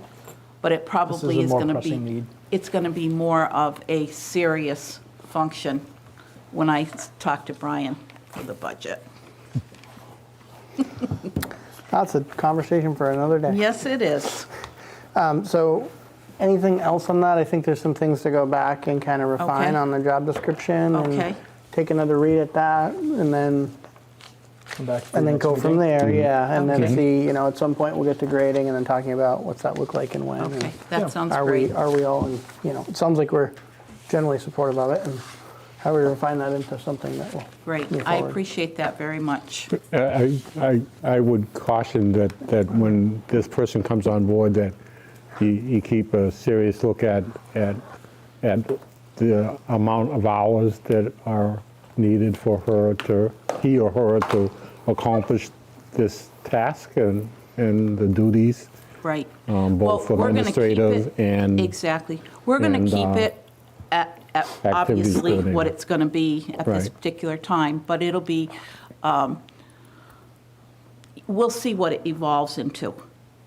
Speaker 5: but it probably
Speaker 4: a
Speaker 5: is
Speaker 4: more
Speaker 5: going to
Speaker 4: pressing
Speaker 5: be,
Speaker 4: need.
Speaker 5: it's going to be more of a serious function when I talk to Brian for the budget.
Speaker 1: That's a conversation for another day.
Speaker 5: Yes, it is.
Speaker 1: So anything else on that? I think there's some things to go back and kind of refine
Speaker 5: Okay.
Speaker 1: on the job description.
Speaker 5: Okay.
Speaker 1: And take another read at that, and then
Speaker 4: come back. for
Speaker 1: And
Speaker 4: the
Speaker 1: then
Speaker 4: next
Speaker 1: go from
Speaker 4: meeting.
Speaker 1: there, yeah, and then
Speaker 5: Okay.
Speaker 1: see, at some point we'll get to grading and then talking about what's that look like and when. and
Speaker 5: Okay, that sounds
Speaker 1: Are
Speaker 5: great.
Speaker 1: we all, it sounds like we're generally supportive of it, and how we refine that into something that will
Speaker 5: Great.
Speaker 1: move
Speaker 5: I
Speaker 1: forward.
Speaker 5: appreciate that very much.
Speaker 3: I would caution that when this person comes on board, that you keep a serious look at the amount of hours that are needed for he or her to accomplish this task and the duties,
Speaker 5: Right.
Speaker 3: both
Speaker 5: Well, we're gonna keep
Speaker 3: administrative
Speaker 5: it-
Speaker 3: and.
Speaker 5: Exactly. We're going to
Speaker 3: and,
Speaker 5: keep it at obviously
Speaker 3: coordinator.
Speaker 5: what it's going to be at this
Speaker 3: Right.
Speaker 5: particular time, but it'll be, we'll see what it evolves into.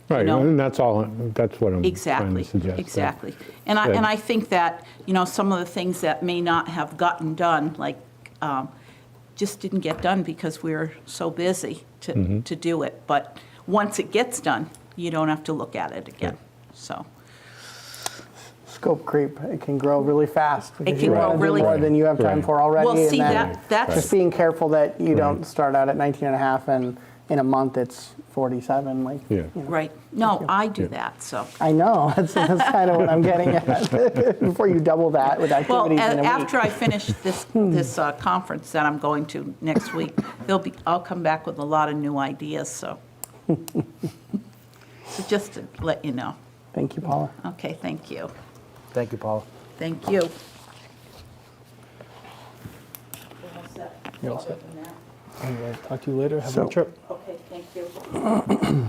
Speaker 3: Right,
Speaker 5: know?
Speaker 3: and that's all, that's what I'm trying
Speaker 5: Exactly,
Speaker 3: to suggest. that-
Speaker 5: exactly. And I think that, some of the things that may not have gotten done, like, just didn't get done because we were so busy to do it. But once it gets done, you don't have to look at it again, so.
Speaker 1: Scope creep, it can grow really fast. because
Speaker 5: can
Speaker 1: you
Speaker 5: grow
Speaker 1: wanna do
Speaker 5: really-
Speaker 1: more than you have time
Speaker 3: Right.
Speaker 1: for already.
Speaker 5: Well,
Speaker 1: and
Speaker 5: see,
Speaker 1: then
Speaker 5: that's,
Speaker 1: Just being careful that you don't start out at 19 and a half and in a month it's 47, like.
Speaker 3: Yeah.
Speaker 5: right. No, I do
Speaker 3: Yeah.
Speaker 5: that, so.
Speaker 1: I know, that's kind of what I'm getting at, before you double that with
Speaker 5: Well,
Speaker 1: activities in a week.
Speaker 5: after I finish this conference that I'm going to next week, I'll come back with a lot of new ideas, so. So just to let you know.
Speaker 1: Thank you, Paula.
Speaker 5: Okay, thank you.
Speaker 2: Thank you, Paula.
Speaker 5: Thank you.
Speaker 4: You're all set. Anyway, talk to you later. Have a
Speaker 1: So-
Speaker 4: good trip.
Speaker 5: Okay, thank you.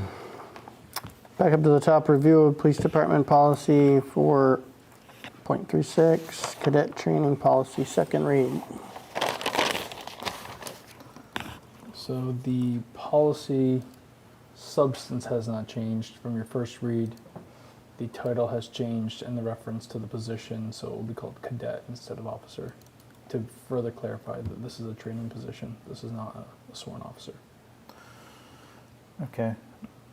Speaker 1: Back up to the top, review of police department policy for .36, cadet training policy, second read.
Speaker 4: So the policy substance has not changed from your first read. The title has changed and the reference to the position, so it will be called cadet instead of officer, to further clarify that this is a training position. This is not a sworn officer.
Speaker 2: Okay.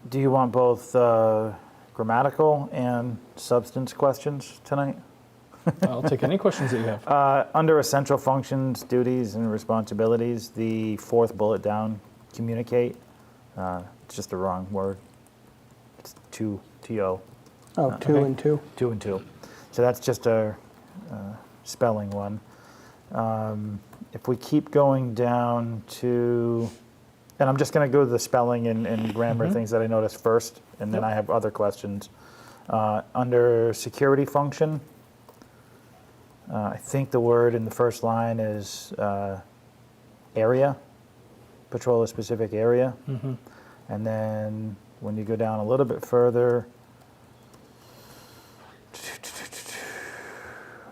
Speaker 2: Do you want both grammatical and substance questions tonight?
Speaker 4: I'll take any questions that you have.
Speaker 2: Under essential functions, duties, and responsibilities, the fourth bullet down, communicate. It's just the wrong word. It's two, T-O,
Speaker 1: Oh, two
Speaker 2: okay.
Speaker 1: and two.
Speaker 2: 2 and 2. So that's just a spelling one. If we keep going down to, and I'm just going to go to the spelling and grammar things that I noticed first, and then I have other questions. Under security function, I think the word in the first line is area, patrol a specific area. And then when you go down a little bit further,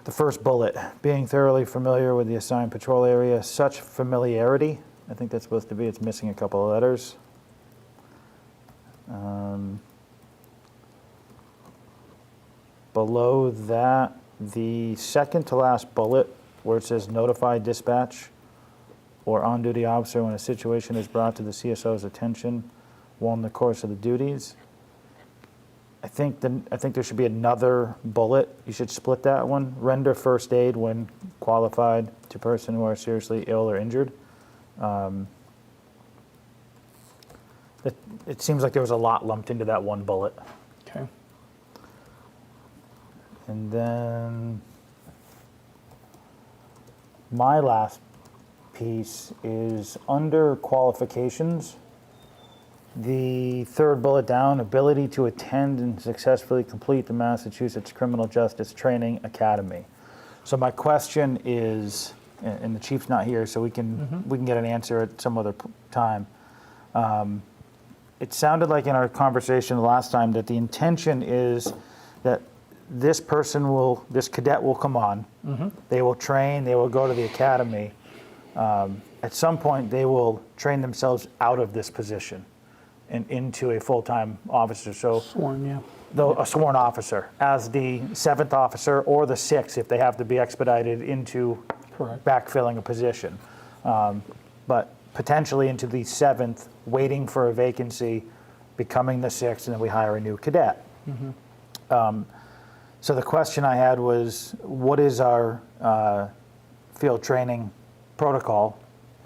Speaker 2: the first bullet, being thoroughly familiar with the assigned patrol area, such familiarity, I think that's supposed to be, it's missing a couple of letters. Below that, the second to last bullet, where it says notify dispatch or on-duty officer when a situation is brought to the CSO's attention while in the course of the duties. I think there should be another bullet. You should split that one. Render first aid when qualified to person who are seriously ill or injured. It seems like there was a lot lumped into that one bullet.
Speaker 4: Okay.
Speaker 2: And then my last piece is under qualifications. The third bullet down, ability to attend and successfully complete the Massachusetts Criminal Justice Training Academy. So my question is, and the chief's not here, so we can get an answer at some other time. It sounded like in our conversation last time that the intention is that this cadet will come on, they will train, they will go to the academy. At some point, they will train themselves out of this position and into a full-time officer. So
Speaker 1: Sworn, yeah.
Speaker 2: a sworn officer, as the 7th officer or the 6th if they have to be expedited into
Speaker 4: Correct.
Speaker 2: backfilling a position. But potentially into the 7th, waiting for a vacancy, becoming the 6th, and then we hire a new cadet. So the question I had was, what is our field training protocol?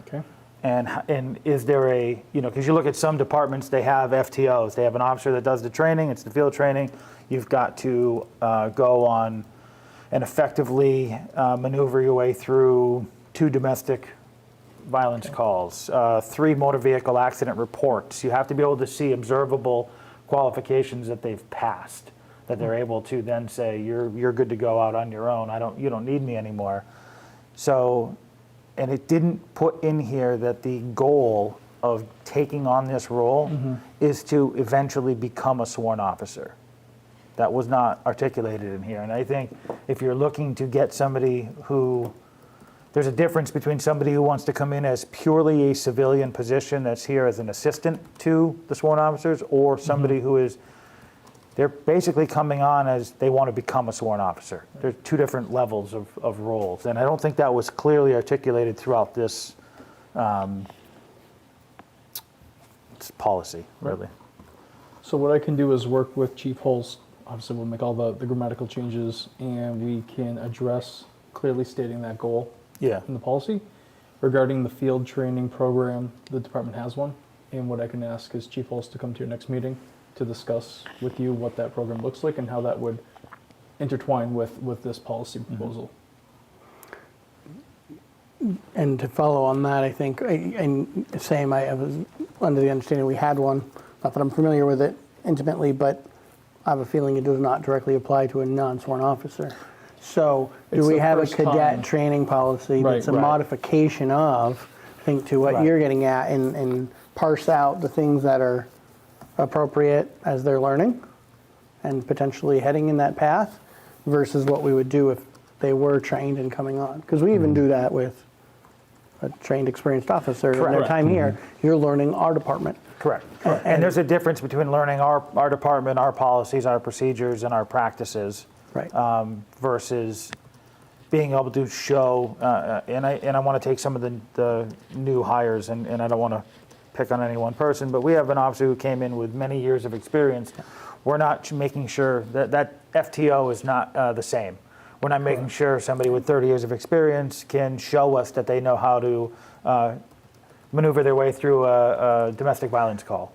Speaker 4: Okay.
Speaker 2: And is there a, because you look at some departments, they have FTOs. They have an officer that does the training, it's the field training. You've got to go on and effectively maneuver your way through 2 domestic violence calls, 3 motor vehicle accident reports. You have to be able to see observable qualifications that they've passed, that they're able to then say, you're good to go out on your own. You don't need me anymore. So, and it didn't put in here that the goal of taking on this role is to eventually become a sworn officer. That was not articulated in here. And I think if you're looking to get somebody who, there's a difference between somebody who wants to come in as purely a civilian position that's here as an assistant to the sworn officers, or somebody who is, they're basically coming on as they want to become a sworn officer. There's 2 different levels of roles. And I don't think that was clearly articulated throughout this policy, really.
Speaker 4: So what I can do is work with Chief Holst. Obviously, we'll make all the grammatical changes, and we can address clearly stating that goal
Speaker 2: Yeah.
Speaker 4: in the policy. Regarding the field training program, the department has one, and what I can ask is Chief Holst to come to your next meeting to discuss with you what that program looks like and how that would intertwine with this policy proposal.
Speaker 1: And to follow on that, I think, and same, I was under the understanding we had one, not that I'm familiar with it intimately, but I have a feeling it does not directly apply to a non-sworn officer. So do
Speaker 4: It's
Speaker 1: we
Speaker 4: the
Speaker 1: have a
Speaker 4: first
Speaker 1: cadet
Speaker 4: time.
Speaker 1: training policy
Speaker 4: Right,
Speaker 1: that's a
Speaker 4: right.
Speaker 1: modification of, I think, to what
Speaker 2: Right.
Speaker 1: you're getting at, and parse out the things that are appropriate as they're learning and potentially heading in that path versus what we would do if they were trained and coming on? Because we even do that with a trained, experienced officer in their
Speaker 2: Correct.
Speaker 1: time here. You're learning our department.
Speaker 2: Correct. And there's a difference between learning our department, our policies, our procedures, and our practices,
Speaker 1: Right.
Speaker 2: versus being able to show. And I want to take some of the new hires, and I don't want to pick on any one person, but we have an officer who came in with many years of experience. We're not making sure that FTO is not the same. We're not making sure somebody with 30 years of experience can show us that they know how to maneuver their way through a domestic violence call.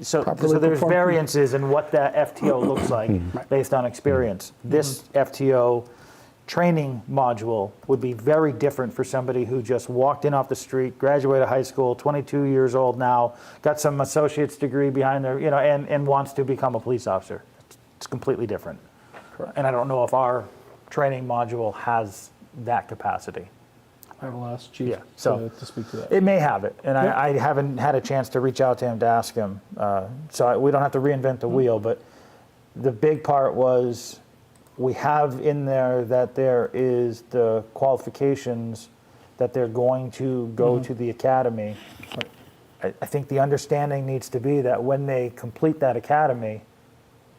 Speaker 2: So
Speaker 1: Properly
Speaker 2: there's
Speaker 1: performed.
Speaker 2: variances in what that FTO looks like based on experience. This FTO training module would be very different for somebody who just walked in off the street, graduated high school, 22 years old now, got some associate's degree behind their, and wants to become a police officer. It's completely different. And I don't know if our training module has that capacity.
Speaker 4: I will ask Chief
Speaker 2: Yeah, so-
Speaker 4: to speak to that.
Speaker 2: It may have it, and I haven't had a chance to reach out to him to ask him. So we don't have to reinvent the wheel, but the big part was we have in there that there is the qualifications that they're going to go to the academy. I think the understanding needs to be that when they complete that academy,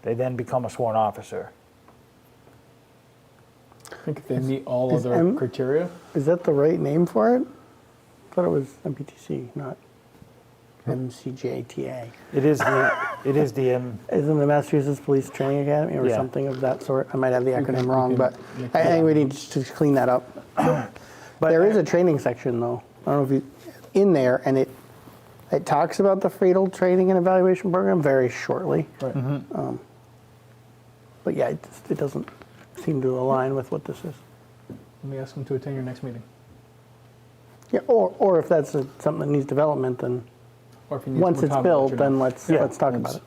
Speaker 2: they then become a sworn officer.
Speaker 4: I think if they meet all
Speaker 1: is
Speaker 4: other
Speaker 1: M-
Speaker 4: criteria,
Speaker 1: Is that the right name for it? I thought it was MPTC, not MCJTA.
Speaker 2: It is the
Speaker 1: Isn't the Massachusetts Police Training Academy or
Speaker 2: Yeah.
Speaker 1: something of that sort? I might have the acronym
Speaker 4: we
Speaker 1: wrong,
Speaker 4: can
Speaker 1: but
Speaker 4: make
Speaker 1: I
Speaker 4: that
Speaker 1: think we need to clean that up.
Speaker 2: But
Speaker 1: There is a training section though. I don't know if you, in there, and it talks about the fatal training and evaluation program very shortly.
Speaker 4: right.
Speaker 1: But yeah, it doesn't seem to align with what this is.
Speaker 4: Let me ask him to attend your next meeting.
Speaker 1: Yeah, or if that's something that needs development, then
Speaker 4: Or if he needs
Speaker 1: once
Speaker 4: more
Speaker 1: it's
Speaker 4: time,
Speaker 1: built,
Speaker 4: let you
Speaker 1: then
Speaker 4: know.
Speaker 1: let's talk about it.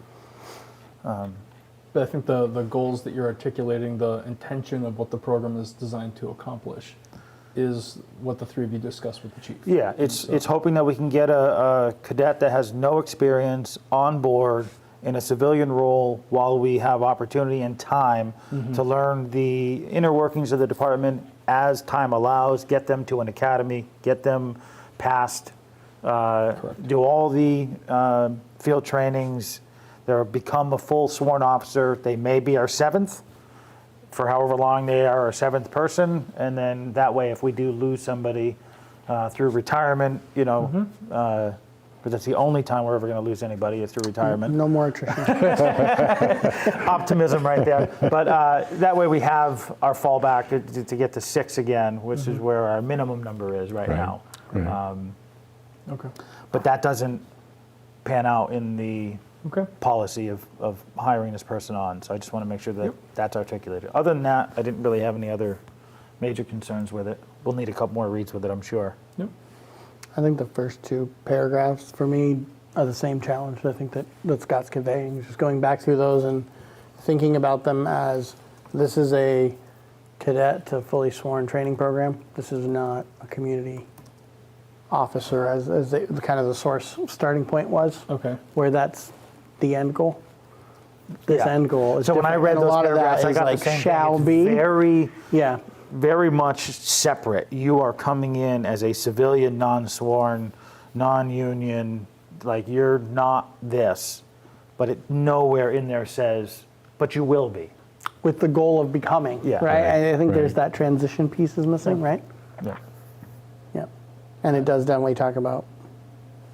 Speaker 4: But I think the goals that you're articulating, the intention of what the program is designed to accomplish, is what the 3 of you discussed with the chief.
Speaker 2: Yeah, it's hoping that we can get a cadet that has no experience on board in a civilian role while we have opportunity and time to learn the inner workings of the department as time allows, get them to an academy, get them passed, do all the field trainings, they'll become a full sworn officer. They may be our 7th for however long they are our 7th person, and then that way if we do lose somebody through retirement, because that's the only time we're ever going to lose anybody is through retirement.
Speaker 1: No more attrition.
Speaker 2: Optimism right there. But that way we have our fallback to get to 6 again, which is where our minimum number is right now.
Speaker 3: Right.
Speaker 4: Okay.
Speaker 2: But that doesn't pan out in the
Speaker 4: Okay.
Speaker 2: policy of hiring this person on. So I just want to make sure that
Speaker 4: Yep.
Speaker 2: that's articulated. Other than that, I didn't really have any other major concerns with it. We'll need a couple more reads with it, I'm sure.
Speaker 4: Yep.
Speaker 1: I think the first two paragraphs for me are the same challenge I think that Scott's conveying. Just going back through those and thinking about them as this is a cadet to fully sworn training program. This is not a community officer as kind of the source starting point was,
Speaker 4: Okay.
Speaker 1: where that's the end goal. This
Speaker 2: Yeah.
Speaker 1: end goal is
Speaker 2: So when I
Speaker 1: different,
Speaker 2: read
Speaker 1: and
Speaker 2: those
Speaker 1: a lot of that
Speaker 2: paragraphs, I
Speaker 1: is
Speaker 2: got
Speaker 1: like
Speaker 2: the same
Speaker 1: shall
Speaker 2: thing.
Speaker 1: be.
Speaker 2: It's very,
Speaker 1: Yeah.
Speaker 2: very much separate. You are coming in as a civilian, non-sworn, non-union, like you're not this, but it nowhere in there says, but you will be.
Speaker 1: With the goal of becoming,
Speaker 2: Yeah.
Speaker 1: right? I think there's
Speaker 3: Right.
Speaker 1: that transition piece is missing, right?
Speaker 2: Yeah.
Speaker 1: Yeah. And it does definitely talk about,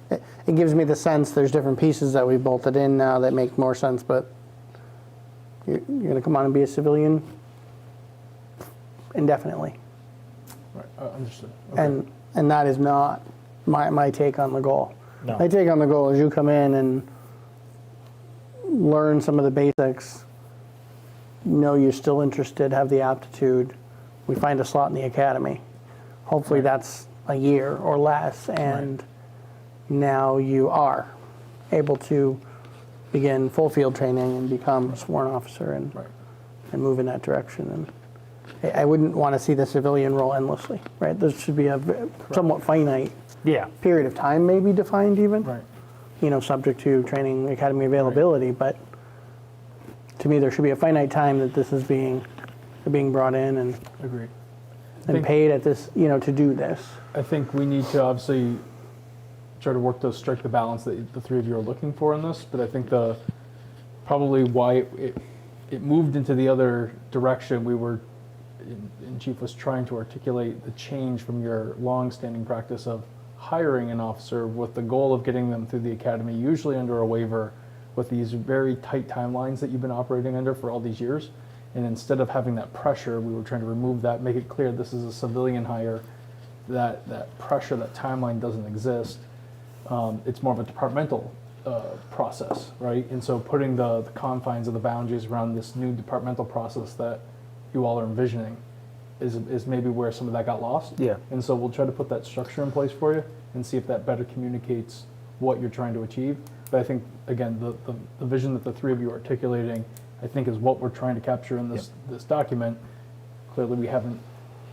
Speaker 1: it gives me the sense there's different pieces that we bolted in now that make more sense, but you're going to come on and be a civilian indefinitely.
Speaker 4: Right. Understood. Okay.
Speaker 1: And that is not my take on the goal.
Speaker 2: No.
Speaker 1: My take on the goal is you come in and learn some of the basics, know you're still interested, have the aptitude, we find a slot in the academy. Hopefully
Speaker 4: Right.
Speaker 1: that's a year or less, and now you are able to begin full field training and become a sworn officer and,
Speaker 4: Right.
Speaker 1: and move in that direction. And I wouldn't want to see the civilian role endlessly, right? There should be a somewhat finite
Speaker 2: Yeah.
Speaker 1: period of time maybe defined even,
Speaker 4: Right.
Speaker 1: subject to training academy availability, but to me there should be a finite time that this is being brought in and
Speaker 4: Agreed.
Speaker 1: and paid at this, to do this.
Speaker 4: I think we need to obviously try to strike the balance that the three of you are looking for in this, but I think probably why it moved into the other direction and Chief was trying to articulate the change from your long-standing practice of hiring an officer with the goal of getting them through the academy, usually under a waiver, with these very tight timelines that you've been operating under for all these years. And instead of having that pressure, we were trying to remove that, make it clear this is a civilian hire, that pressure, that timeline doesn't exist. It's more of a departmental process, right? And so putting the confines of the boundaries around this new departmental process that you all are envisioning is maybe where some of that got lost.
Speaker 2: Yeah.
Speaker 4: And so we'll try to put that structure in place for you and see if that better communicates what you're trying to achieve. But I think, again, the vision that the three of you are articulating, I think, is what we're trying to capture in this document. Clearly, we haven't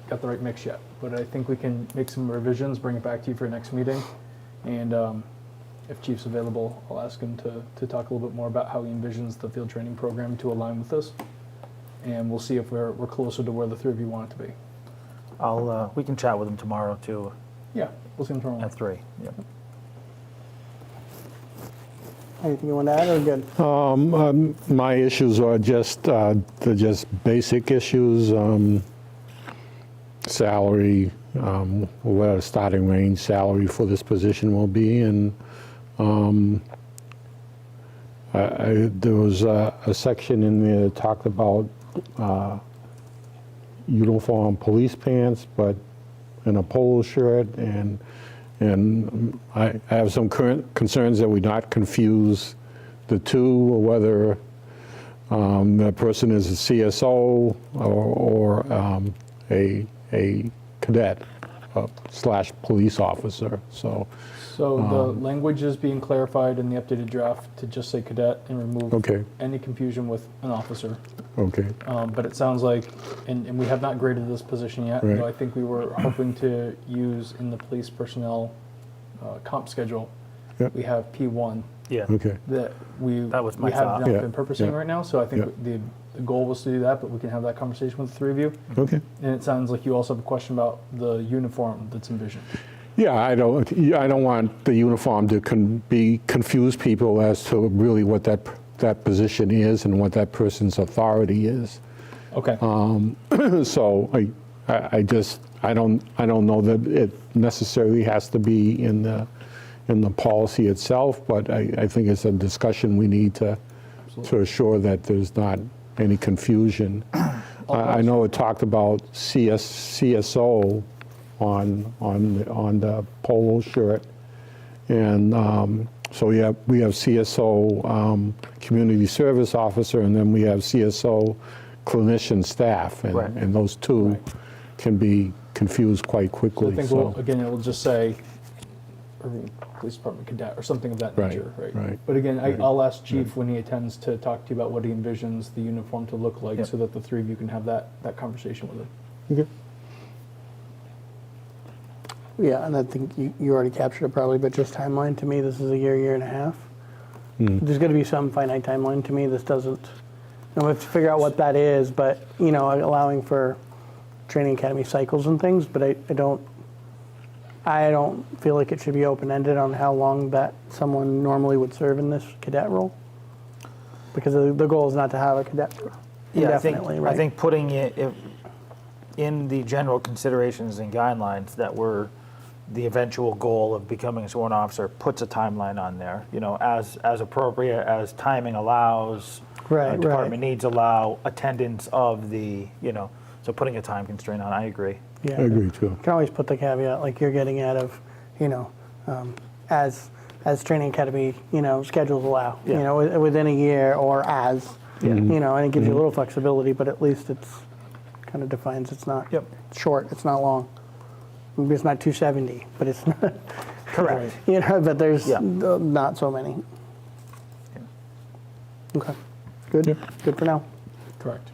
Speaker 4: got the right mix yet, but I think we can make some revisions, bring it back to you for your next meeting. And if Chief's available, I'll ask him to talk a little bit more about how he envisions the field training program to align with this. And we'll see if we're closer to where the three of you want it to be.
Speaker 2: We can chat with him tomorrow too
Speaker 4: Yeah, we'll see him tomorrow.
Speaker 2: at 3. Yep.
Speaker 1: Anything you want to add or good?
Speaker 3: My issues are just basic issues, salary, what a starting range salary for this position will be, and there was a section in there that talked about uniform police pants, but in a polo shirt, and I have some current concerns that we not confuse the two, or whether the person is a CSO or a cadet / police officer. So
Speaker 4: So the language is being clarified in the updated draft to just say cadet and remove
Speaker 3: Okay.
Speaker 4: any confusion with an officer.
Speaker 3: okay,
Speaker 4: But it sounds like, and we have not graded this position yet,
Speaker 3: Right.
Speaker 4: though I think we were hoping to use in the police personnel comp schedule.
Speaker 3: Yep.
Speaker 4: We have P1
Speaker 2: Yeah.
Speaker 3: okay,
Speaker 4: that
Speaker 2: That was my
Speaker 4: we have
Speaker 2: thought.
Speaker 4: not
Speaker 3: Yeah.
Speaker 4: been purposing
Speaker 3: Yeah.
Speaker 4: right now. So I think
Speaker 3: Yeah.
Speaker 4: the goal was to do that, but we can have that conversation with the three of you.
Speaker 3: okay.
Speaker 4: And it sounds like you also have a question about the uniform that's envisioned.
Speaker 3: Yeah, I don't want the uniform to confuse people as to really what that position is and what that person's authority is.
Speaker 4: Okay.
Speaker 3: So I don't know that it necessarily has to be in the policy itself, but I think it's a discussion we need to assure that there's not any confusion. I know it talked about CSO on the polo shirt, And so we have CSO, community service officer, and then we have CSO clinician staff. And,
Speaker 2: Right.
Speaker 3: and those two can be confused quite
Speaker 4: So
Speaker 3: quickly.
Speaker 4: I think, we'll, again, it will just say Erving Police Department cadet or something of that
Speaker 3: Right,
Speaker 4: nature, right?
Speaker 3: right.
Speaker 4: But again, I'll ask Chief when he attends to talk to you about what he envisions the uniform to look like,
Speaker 2: Yep.
Speaker 4: so that the three of you can have that conversation with him.
Speaker 3: Okay.
Speaker 1: Yeah, and I think you already captured it probably, but just timeline to me, this is a year and a half. There's got to be some finite timeline to me. This doesn't. And we have to figure out what that is, but allowing for training academy cycles and things. But I don't feel like it should be open ended on how long that someone normally would serve in this cadet role, because the goal is not to have a cadet indefinitely, right?
Speaker 2: I think putting it in the general considerations and guidelines that were the eventual goal of becoming a sworn officer puts a timeline on there, as appropriate as timing allows,
Speaker 1: Right,
Speaker 2: department needs allow, attendance of the, so putting a time constraint on, I agree.
Speaker 1: Yeah.
Speaker 3: I agree too.
Speaker 1: You can always put the caveat like you're getting out of, as training academy, schedules allow,
Speaker 2: Yeah.
Speaker 1: Within a year or as, and it gives you a little flexibility, but at least it's kind of defines it's not
Speaker 2: Yep.
Speaker 1: short, it's not long. Maybe it's not 270, but it's not.
Speaker 2: Correct.
Speaker 1: But there's
Speaker 2: Yeah.
Speaker 1: not so many. Okay, good, good for now.
Speaker 4: Correct.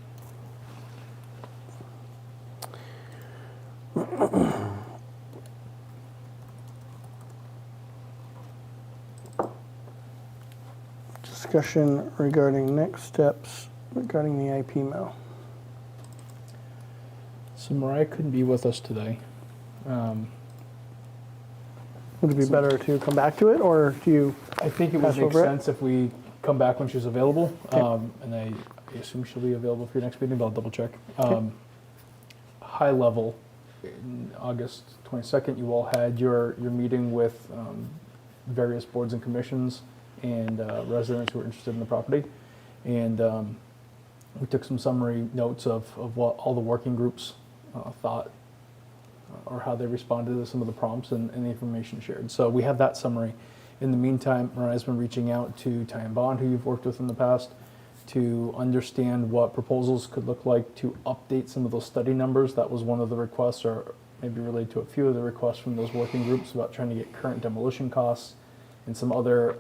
Speaker 1: Discussion regarding next steps regarding the IP mill.
Speaker 4: So Mariah couldn't be with us today.
Speaker 1: Would it be better to come back to it, or do you?
Speaker 4: I think it would
Speaker 1: Pass
Speaker 4: make
Speaker 1: over it?
Speaker 4: sense if we come back when she's available, and I assume she'll be available for your next meeting, but I'll double check. High level, in August 22nd, you all had your meeting with various boards and commissions and residents who were interested in the property, and we took some summary notes of what all the working groups thought or how they responded to some of the prompts and the information shared. So we have that summary. In the meantime, Mariah's been reaching out to Ty and Bond, who you've worked with in the past, to understand what proposals could look like to update some of those study numbers. That was one of the requests, or maybe related to a few of the requests from those working groups about trying to get current demolition costs and some other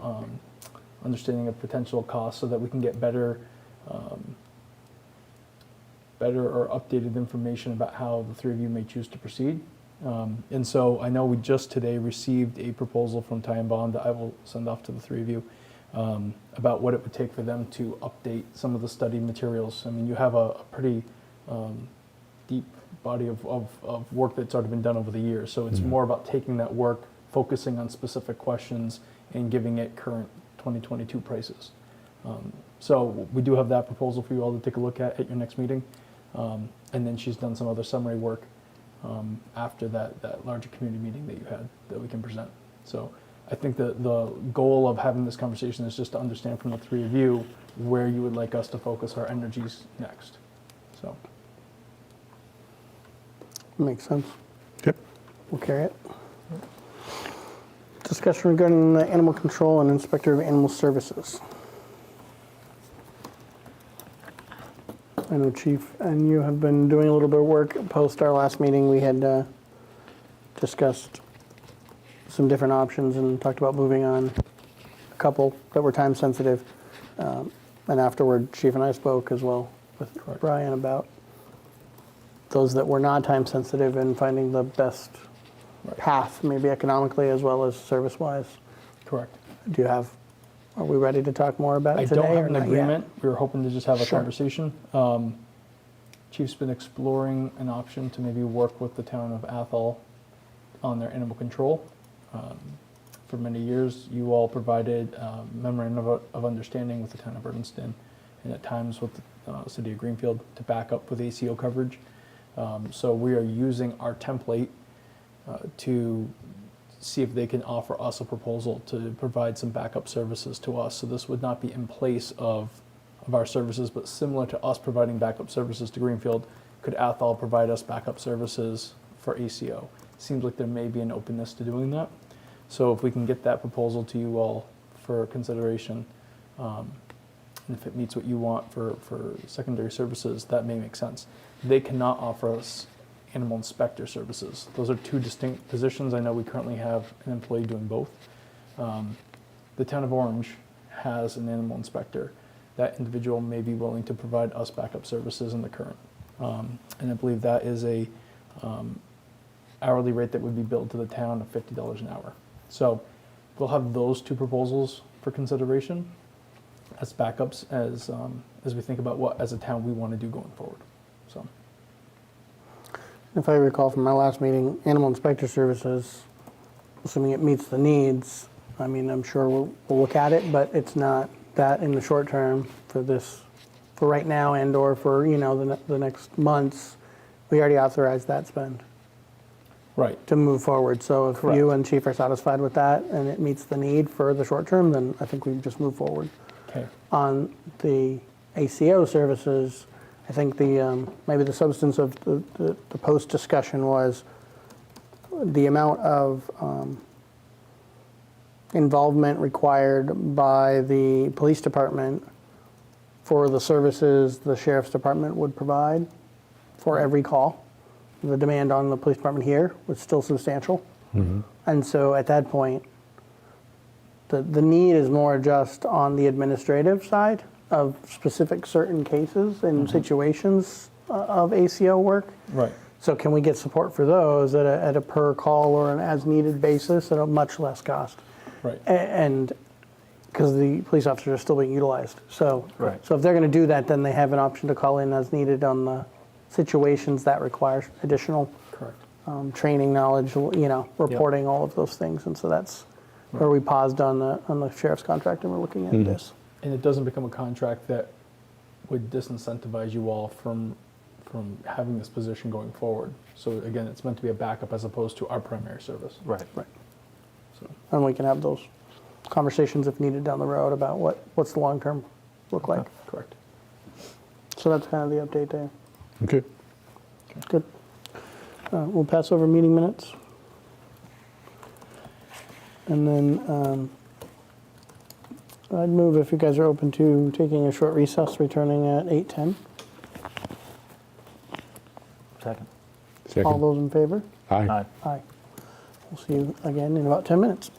Speaker 4: understanding of potential costs so that we can get better or updated information about how the three of you may choose to proceed. And so I know we just today received a proposal from Ty and Bond that I will send off to the three of you about what it would take for them to update some of the study materials. I mean, you have a pretty deep body of work that's already been done over the years. So it's more about taking that work, focusing on specific questions, and giving it current 2022 prices. So we do have that proposal for you all to take a look at your next meeting. And then she's done some other summary work after that larger community meeting that you had that we can present. So I think the goal of having this conversation is just to understand from the three of you where you would like us to focus our energies next. So
Speaker 1: Makes sense.
Speaker 3: Yep.
Speaker 1: We'll carry it. Discussion regarding the animal control and inspector of animal services. I know Chief and you have been doing a little bit of work. Post our last meeting, we had discussed some different options and talked about moving on a couple that were time sensitive. And afterward, Chief and I spoke as well with Brian about those that were not time sensitive and finding the best path, maybe economically as well as service-wise.
Speaker 4: correct.
Speaker 1: Do you have, are we ready to talk more about it
Speaker 4: I
Speaker 1: today?
Speaker 4: don't have
Speaker 1: or
Speaker 4: an
Speaker 1: not yet?
Speaker 4: agreement. We were hoping to just have a
Speaker 1: Sure.
Speaker 4: conversation. Chief's been exploring an option to maybe work with the town of Athol on their animal control. For many years, you all provided memorandum of understanding with the town of Evanston and at times with the city of Greenfield to back up with ACO coverage. So we are using our template to see if they can offer us a proposal to provide some backup services to us. So this would not be in place of our services, but similar to us providing backup services to Greenfield, could Athol provide us backup services for ACO? Seems like there may be an openness to doing that. So if we can get that proposal to you all for consideration, and if it meets what you want for secondary services, that may make sense. They cannot offer us animal inspector services. Those are two distinct positions. I know we currently have an employee doing both. The town of Orange has an animal inspector. That individual may be willing to provide us backup services in the current. And I believe that is a hourly rate that would be billed to the town of $50 an hour. So we'll have those two proposals for consideration as backups as we think about what as a town we want to do going forward. So
Speaker 1: If I recall from my last meeting, animal inspector services, assuming it meets the needs, I mean, I'm sure we'll look at it, but it's not that in the short term for this, for right now and or for, you know, the next months. We already authorized that spend
Speaker 4: right,
Speaker 1: to move forward. So if
Speaker 4: Correct.
Speaker 1: you and Chief are satisfied with that and it meets the need for the short term, then I think we just move forward.
Speaker 4: okay,
Speaker 1: On the ACO services, I think the maybe the substance of the post discussion was the amount of involvement required by the police department for the services the sheriff's department would provide for every call. The demand on the police department here was still substantial. And so at that point, the need is more just on the administrative side of specific certain cases and situations of ACO work.
Speaker 4: right,
Speaker 1: So can we get support for those at a per call or an as needed basis at a much less cost?
Speaker 4: right,
Speaker 1: And because the police officers are still being utilized. So,
Speaker 2: Right.
Speaker 1: so if they're going to do that, then they have an option to call in as needed on the situations that require additional
Speaker 4: correct,
Speaker 1: training, knowledge, you know, reporting, all of those things. And so that's where we paused on the sheriff's contract and we're looking at this.
Speaker 4: and it doesn't become a contract that would disincentivize you all from having this position going forward. So again, it's meant to be a backup as opposed to our primary service.
Speaker 2: Right.
Speaker 1: Right.
Speaker 4: So
Speaker 1: And we can have those conversations if needed down the road about what's the long term look like.
Speaker 4: correct.
Speaker 1: So that's kind of the update there.
Speaker 3: Okay.
Speaker 1: Good. We'll pass over meeting minutes. And then I'd move if you guys are open to taking a short recess, returning at 8:10.
Speaker 2: Second.
Speaker 1: All
Speaker 3: Second.
Speaker 1: those in favor?
Speaker 3: Aye.
Speaker 2: Aye.
Speaker 1: Aye. We'll see you again in about 10 minutes.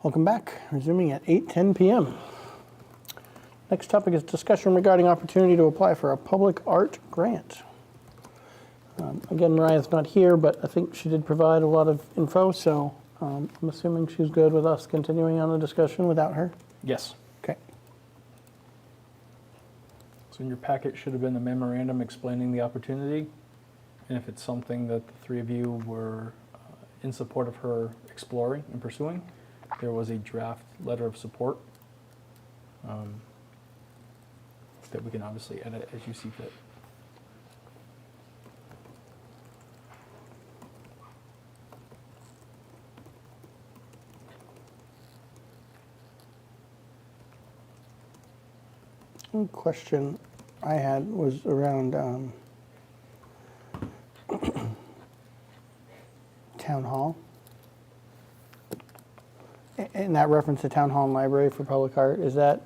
Speaker 1: Welcome back. Resuming at 8:10 p.m. Next topic is discussion regarding opportunity to apply for a public art grant. Again, Mariah's not here, but I think she did provide a lot of info, so I'm assuming she's good with us continuing on the discussion without her.
Speaker 4: Yes.
Speaker 1: Okay.
Speaker 4: So in your packet should have been a memorandum explaining the opportunity. And if it's something that the three of you were in support of her exploring and pursuing, there was a draft letter of support that we can obviously edit as you see fit.
Speaker 1: One question I had was around town hall. And that reference to town hall and library for public art, is that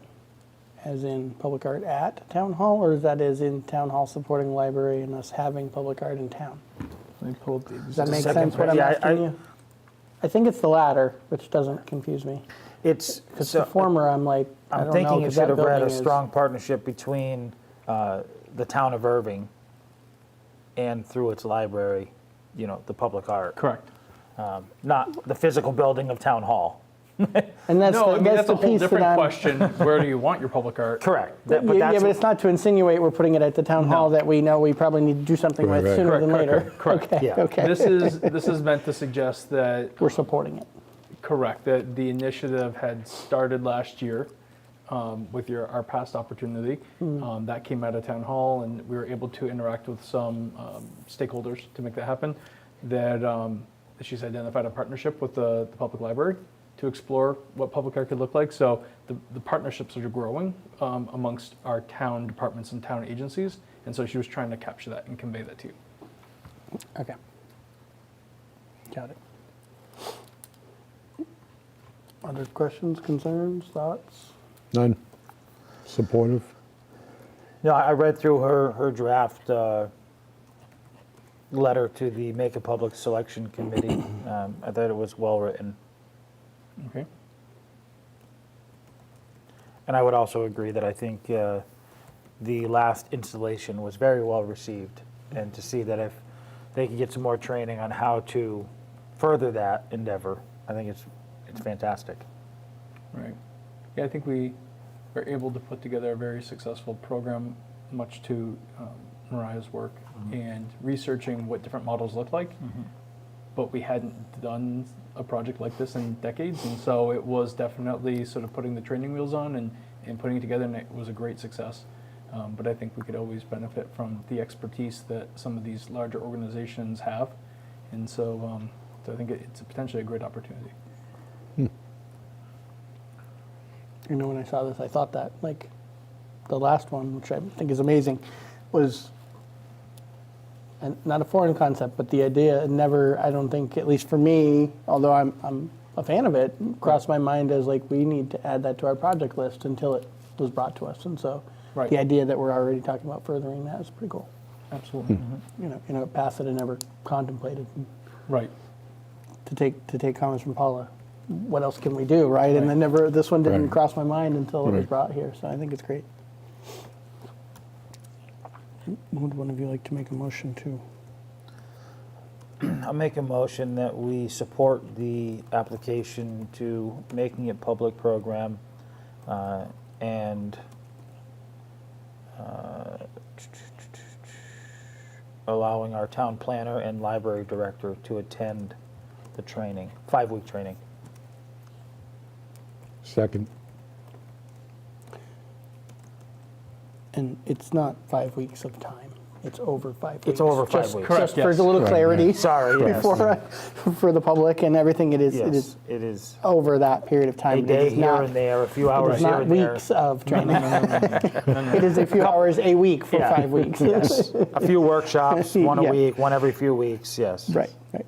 Speaker 1: as in public art at town hall, or is that as in town hall supporting library and us having public art in town?
Speaker 4: Let me pull up the
Speaker 1: Does that make
Speaker 2: Second
Speaker 1: sense what I'm
Speaker 2: part. Yeah,
Speaker 1: asking you? I think it's the latter, which doesn't confuse me.
Speaker 2: It's,
Speaker 1: Because the former, I'm like, I
Speaker 2: I'm
Speaker 1: don't know,
Speaker 2: thinking it
Speaker 1: 'cause
Speaker 2: should
Speaker 1: that
Speaker 2: have read a
Speaker 1: building is-
Speaker 2: strong partnership between the town of Erving and through its library, the public art.
Speaker 4: correct.
Speaker 2: Not the physical building of town hall.
Speaker 1: And that's
Speaker 4: No, I mean, that's a
Speaker 1: the
Speaker 4: whole
Speaker 1: piece that
Speaker 4: different
Speaker 1: I'm.
Speaker 4: question. Where do you want your public art?
Speaker 2: Correct.
Speaker 1: Yeah, but it's not to insinuate we're putting it at the town hall
Speaker 4: No.
Speaker 1: that we know we probably need to do something
Speaker 3: Right,
Speaker 1: with
Speaker 3: right.
Speaker 1: sooner
Speaker 4: Correct,
Speaker 1: than later.
Speaker 4: correct.
Speaker 1: Okay,
Speaker 2: Yeah.
Speaker 1: okay.
Speaker 4: This is meant to suggest that
Speaker 1: We're supporting it.
Speaker 4: correct, that the initiative had started last year with our past opportunity. That came out of town hall, and we were able to interact with some stakeholders to make that happen. That she's identified a partnership with the public library to explore what public art could look like. So the partnerships are growing amongst our town departments and town agencies, and so she was trying to capture that and convey that to you.
Speaker 1: Okay. Got it. Other questions, concerns, thoughts?
Speaker 3: None. Supportive?
Speaker 2: No, I read through her draft letter to the Make a Public Selection Committee. I thought it was well written.
Speaker 4: Okay.
Speaker 2: And I would also agree that I think the last installation was very well received. And to see that if they can get some more training on how to further that endeavor, I think it's fantastic.
Speaker 4: Right. Yeah, I think we were able to put together a very successful program, much to Mariah's work and researching what different models look like. But we hadn't done a project like this in decades, and so it was definitely sort of putting the training wheels on and putting it together, and it was a great success. But I think we could always benefit from the expertise that some of these larger organizations have, and so I think it's potentially a great opportunity.
Speaker 1: You know, when I saw this, I thought that, like, the last one, which I think is amazing, was not a foreign concept, but the idea never, I don't think, at least for me, although I'm a fan of it, crossed my mind as, like, we need to add that to our project list until it was brought to us. And so
Speaker 4: Right.
Speaker 1: the idea that we're already talking about furthering that is pretty cool.
Speaker 4: Absolutely.
Speaker 1: You know, a path that I never contemplated. And
Speaker 4: Right.
Speaker 1: to take comments from Paula, what else can we do, right? And
Speaker 4: Right.
Speaker 1: then this one didn't
Speaker 3: Right.
Speaker 1: cross my mind until it was
Speaker 3: Right.
Speaker 1: brought here. So I think it's great. Would one of you like to make a motion to?
Speaker 2: I'll make a motion that we support the application to Making It Public program and allowing our town planner and library director to attend the training, 5-week training.
Speaker 3: Second.
Speaker 1: And it's not 5 weeks of time. It's over 5 weeks.
Speaker 2: It's over 5
Speaker 1: Just-
Speaker 2: weeks.
Speaker 4: Correct,
Speaker 1: Just for
Speaker 4: yes.
Speaker 1: a little
Speaker 3: Right,
Speaker 1: clarity.
Speaker 3: right.
Speaker 2: Sorry, yes.
Speaker 1: Before, for the public and everything, it is
Speaker 2: Yes, it is
Speaker 1: over that period of time.
Speaker 2: a
Speaker 1: It
Speaker 2: day
Speaker 1: is
Speaker 2: here
Speaker 1: not-
Speaker 2: and there, a few
Speaker 1: It
Speaker 2: hours
Speaker 1: is
Speaker 2: here
Speaker 1: not
Speaker 2: and there.
Speaker 1: weeks of training. It is a few hours a week for
Speaker 2: Yeah.
Speaker 1: 5 weeks.
Speaker 2: Yes, a few workshops, one a
Speaker 1: Yeah.
Speaker 2: week, one every few weeks, yes.
Speaker 1: Right, right.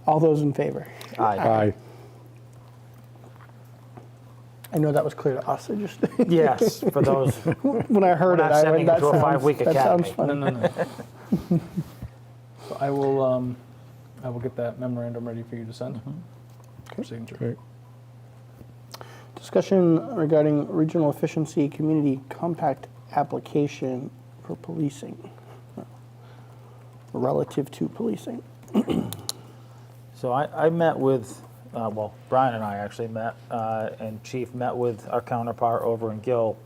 Speaker 1: All those in favor?
Speaker 2: Aye.
Speaker 3: Aye.
Speaker 1: I know that was clear to us. I just
Speaker 2: Yes, for those,
Speaker 1: when I heard
Speaker 2: We're
Speaker 1: it,
Speaker 2: not
Speaker 1: I
Speaker 2: sending
Speaker 1: went,
Speaker 2: them
Speaker 1: that
Speaker 2: to a
Speaker 1: sounds,
Speaker 2: 5-week
Speaker 1: that sounds
Speaker 2: academy."
Speaker 1: funny.
Speaker 4: No. So I will get that memorandum ready for you to send. for signature.
Speaker 3: Okay.
Speaker 1: Discussion regarding regional efficiency community compact application for policing, relative to policing.
Speaker 2: So I met with, well, Brian and I actually met, and Chief met with our counterpart over in Gill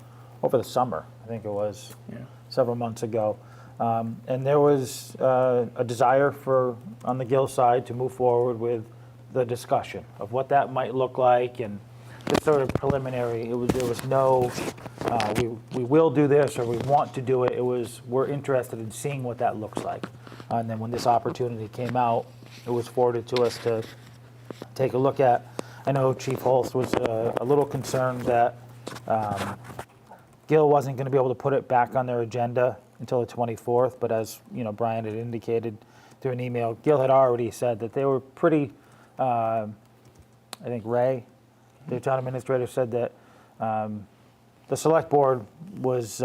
Speaker 2: over the summer, I think it was,
Speaker 4: Yeah.
Speaker 2: several months ago. And there was a desire for, on the Gill side, to move forward with the discussion of what that might look like, and just sort of preliminary. There was no, we will do this or we want to do it. It was, we're interested in seeing what that looks like. And then when this opportunity came out, it was forwarded to us to take a look at. I know Chief Holst was a little concerned that Gill wasn't going to be able to put it back on their agenda until the 24th, but as you know, Brian had indicated through an email, Gill had already said that they were pretty, I think Ray, the town administrator, said that the select board was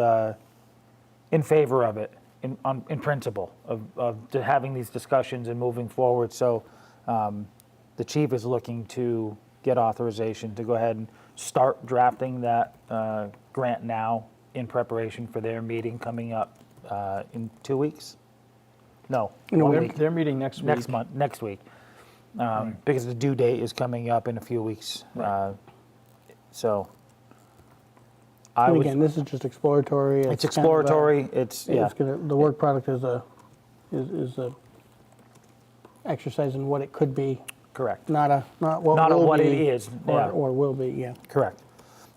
Speaker 2: in favor of it in principle of having these discussions and moving forward. So the chief is looking to get authorization to go ahead and start drafting that grant now in preparation for their meeting coming up in 2 weeks. No,
Speaker 1: In a
Speaker 2: 1
Speaker 1: week.
Speaker 2: week.
Speaker 4: They're meeting next week.
Speaker 2: Next week, because the due date is coming up in a few weeks. So I
Speaker 1: And
Speaker 2: was.
Speaker 1: again, this is just exploratory.
Speaker 2: It's
Speaker 1: kind of a-
Speaker 2: exploratory. It's yeah.
Speaker 1: It's gonna, the work product is a exercise in what it could be,
Speaker 2: Correct.
Speaker 1: not what
Speaker 2: Not
Speaker 1: will
Speaker 2: what
Speaker 1: be,
Speaker 2: it is. Yeah.
Speaker 1: or will be. Yeah.
Speaker 2: Correct.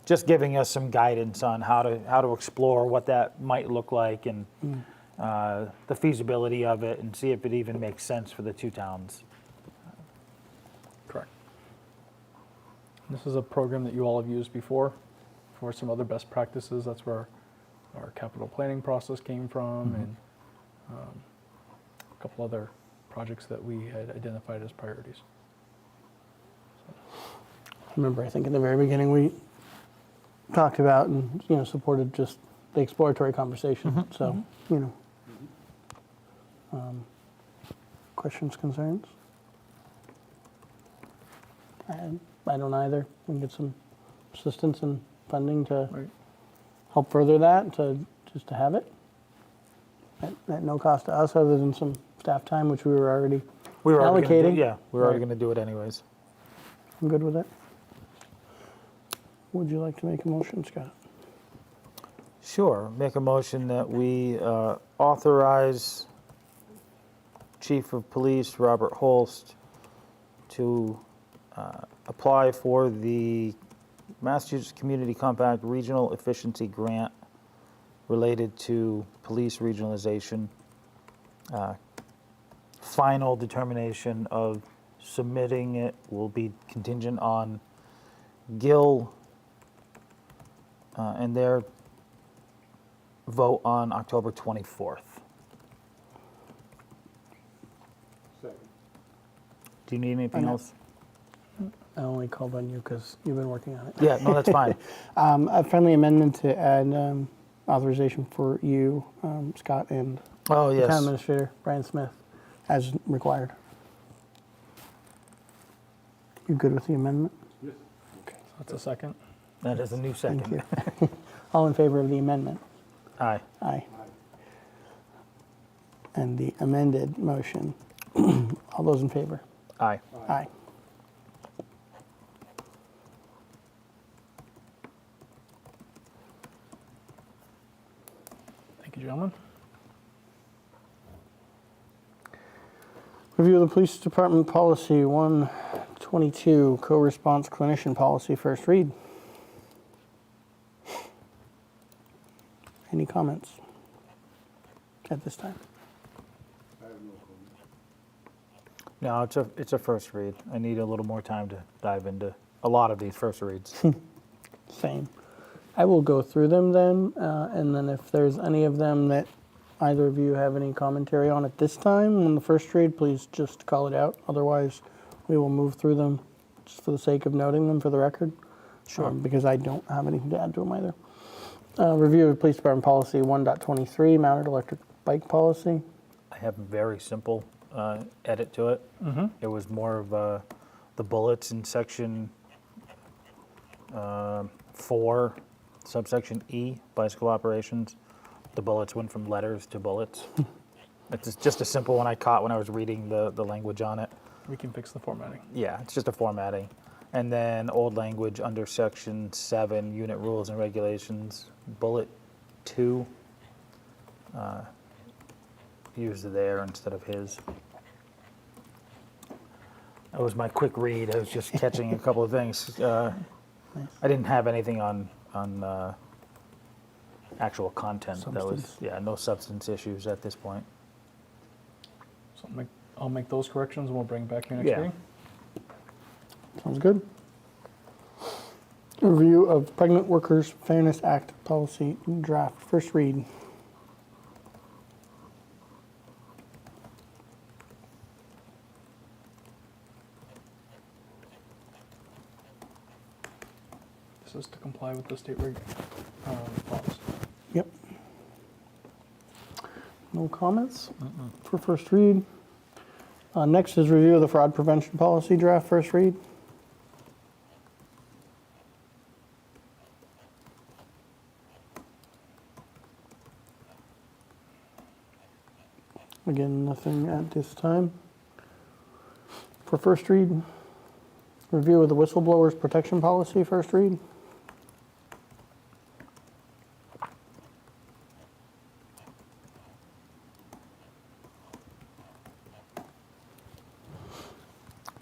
Speaker 2: Just giving us some guidance on how to explore what that might look like and the feasibility of it, and see if it even makes sense for the two towns.
Speaker 4: Correct. This is a program that you all have used before for some other best practices. That's where our capital planning process came from, and a couple other projects that we had identified as priorities.
Speaker 1: Remember, I think in the very beginning we talked about and supported just the exploratory conversation. So questions, concerns? I don't either. We can get some assistance and funding to
Speaker 4: Right.
Speaker 1: help further that, just to have it at no cost to us, other than some staff time, which we were already
Speaker 2: We were already gonna
Speaker 1: allocating.
Speaker 2: do, we were already
Speaker 1: Right.
Speaker 2: going to do it anyways.
Speaker 1: I'm good with it. Would you like to make a motion, Scott?
Speaker 2: Sure. Make a motion that we authorize Chief of Police Robert Holst to apply for the Massachusetts Community Compact Regional Efficiency Grant related to police regionalization. Final determination of submitting it will be contingent on Gill and their vote on October 24th. Do you need anything
Speaker 1: know.
Speaker 2: else?
Speaker 1: I only called on you because you've been working on it.
Speaker 2: Yeah, no, that's fine.
Speaker 1: A friendly amendment to add authorization for you, Scott, and
Speaker 2: Oh,
Speaker 1: the town
Speaker 2: yes.
Speaker 1: administrator, Brian Smith, as required. You good with the amendment?
Speaker 4: That's a second.
Speaker 2: That is a new
Speaker 1: Thank
Speaker 2: second.
Speaker 1: you. All in favor of the amendment?
Speaker 2: Aye.
Speaker 1: Aye. And the amended motion, all those in favor?
Speaker 2: Aye.
Speaker 1: Aye.
Speaker 4: Thank you, gentlemen.
Speaker 1: Review of the Police Department Policy 122, Co-Response Clinician Policy, first read. Any comments at this time?
Speaker 2: No, it's a first read. I need a little more time to dive into a lot of these first reads.
Speaker 1: Same. I will go through them then, and then if there's any of them that either of you have any commentary on at this time on the first read, please just call it out. Otherwise, we will move through them just for the sake of noting them for the record.
Speaker 2: Sure.
Speaker 1: Because I don't have anything to add to them either. Review of Police Department Policy 1.23, Mounted Electric Bike Policy.
Speaker 2: I have a very simple edit to it. It was more of the bullets in section 4, subsection E, bicycle operations, the bullets went from letters to bullets. It's just a simple one I caught when I was reading the language on it.
Speaker 4: We can fix the formatting.
Speaker 2: Yeah, it's just a formatting. And then old language under section 7, unit rules and regulations, bullet 2, used there instead of his. That was my quick read. I was just catching a couple of things. I didn't have anything on actual content. That was,
Speaker 1: Substance.
Speaker 2: yeah, no substance issues at this point.
Speaker 4: So I'll make those corrections and we'll bring it back here next
Speaker 2: Yeah.
Speaker 4: meeting.
Speaker 1: Sounds good. Review of Pregnant Workers Fairness Act policy draft, first read.
Speaker 4: This is to comply with the state laws.
Speaker 1: Yep. No comments for first read. Next is review of the fraud prevention policy draft, first read. Again, nothing at this time. For first read, review of the whistleblowers protection policy, first read.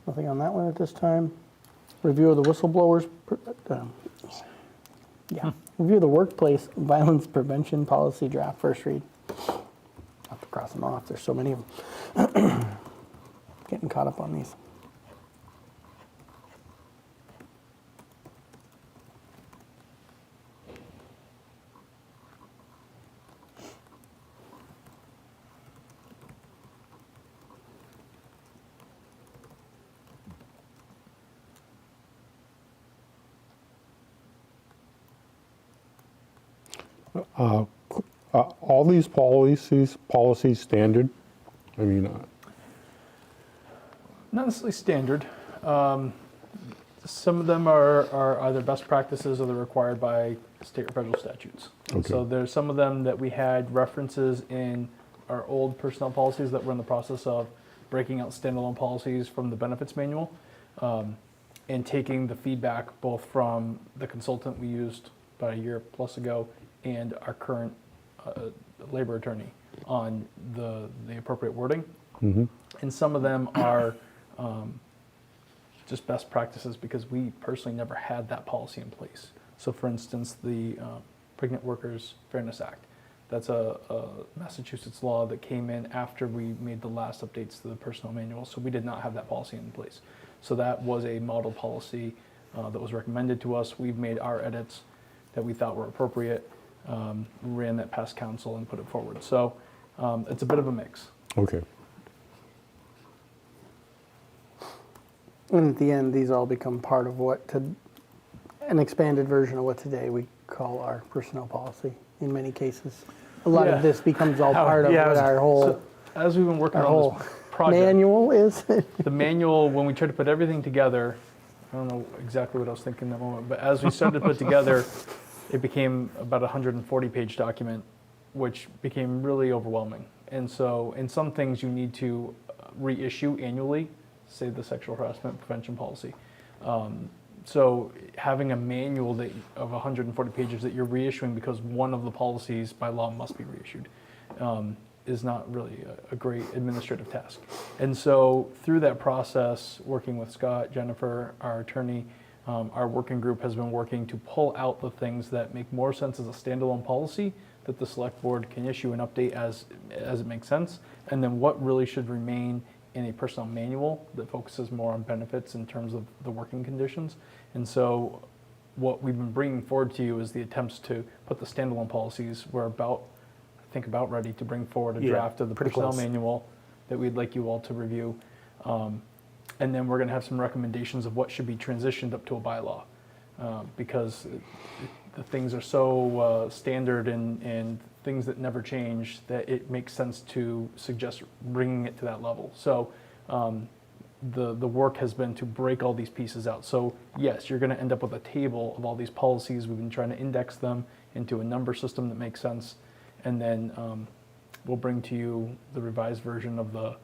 Speaker 1: Nothing on that one at this time. Review of the whistleblowers, review of the workplace violence prevention policy draft, first read. Have to cross them off, there's so many of them. Getting caught up on these.
Speaker 3: All these policies standard? I mean,
Speaker 4: Not necessarily standard. Some of them are either best practices or they're required by state or federal statutes. And so
Speaker 3: Okay.
Speaker 4: there's some of them that we had references in our old personnel policies that we're in the process of breaking out standalone policies from the benefits manual, and taking the feedback both from the consultant we used about a year plus ago and our current labor attorney on the appropriate wording. And some of them are just best practices because we personally never had that policy in place. So for instance, the Pregnant Workers Fairness Act, that's a Massachusetts law that came in after we made the last updates to the personnel manual, so we did not have that policy in place. So that was a model policy that was recommended to us. We've made our edits that we thought were appropriate, ran that past council and put it forward. So it's a bit of a mix.
Speaker 3: okay.
Speaker 1: And at the end, these all become part of an expanded version of what today we call our personnel policy in many cases. A lot
Speaker 4: Yeah.
Speaker 1: of this becomes all part of
Speaker 2: yeah,
Speaker 1: what our whole,
Speaker 4: So as we've been working
Speaker 1: our
Speaker 4: on
Speaker 1: whole
Speaker 4: this project,
Speaker 1: manual is.
Speaker 4: the manual, when we tried to put everything together, I don't know exactly what I was thinking in that moment, but as we started to put together, it became about a 140-page document, which became really overwhelming. And so in some things you need to reissue annually, say the sexual harassment prevention policy. So having a manual of 140 pages that you're reissuing because one of the policies by law must be reissued is not really a great administrative task. And so through that process, working with Scott, Jennifer, our attorney, our working group has been working to pull out the things that make more sense as a standalone policy that the select board can issue an update as it makes sense, and then what really should remain in a personnel manual that focuses more on benefits in terms of the working conditions. And so what we've been bringing forward to you is the attempts to put the standalone policies. We're about ready to bring forward a
Speaker 2: Yeah,
Speaker 4: draft of the
Speaker 2: pretty
Speaker 4: personnel
Speaker 2: close.
Speaker 4: manual that we'd like you all to review. And then we're going to have some recommendations of what should be transitioned up to a bylaw, because the things are so standard and things that never change that it makes sense to suggest bringing it to that level. So the work has been to break all these pieces out. So yes, you're going to end up with a table of all these policies. We've been trying to index them into a number system that makes sense, and then we'll bring to you the revised version of the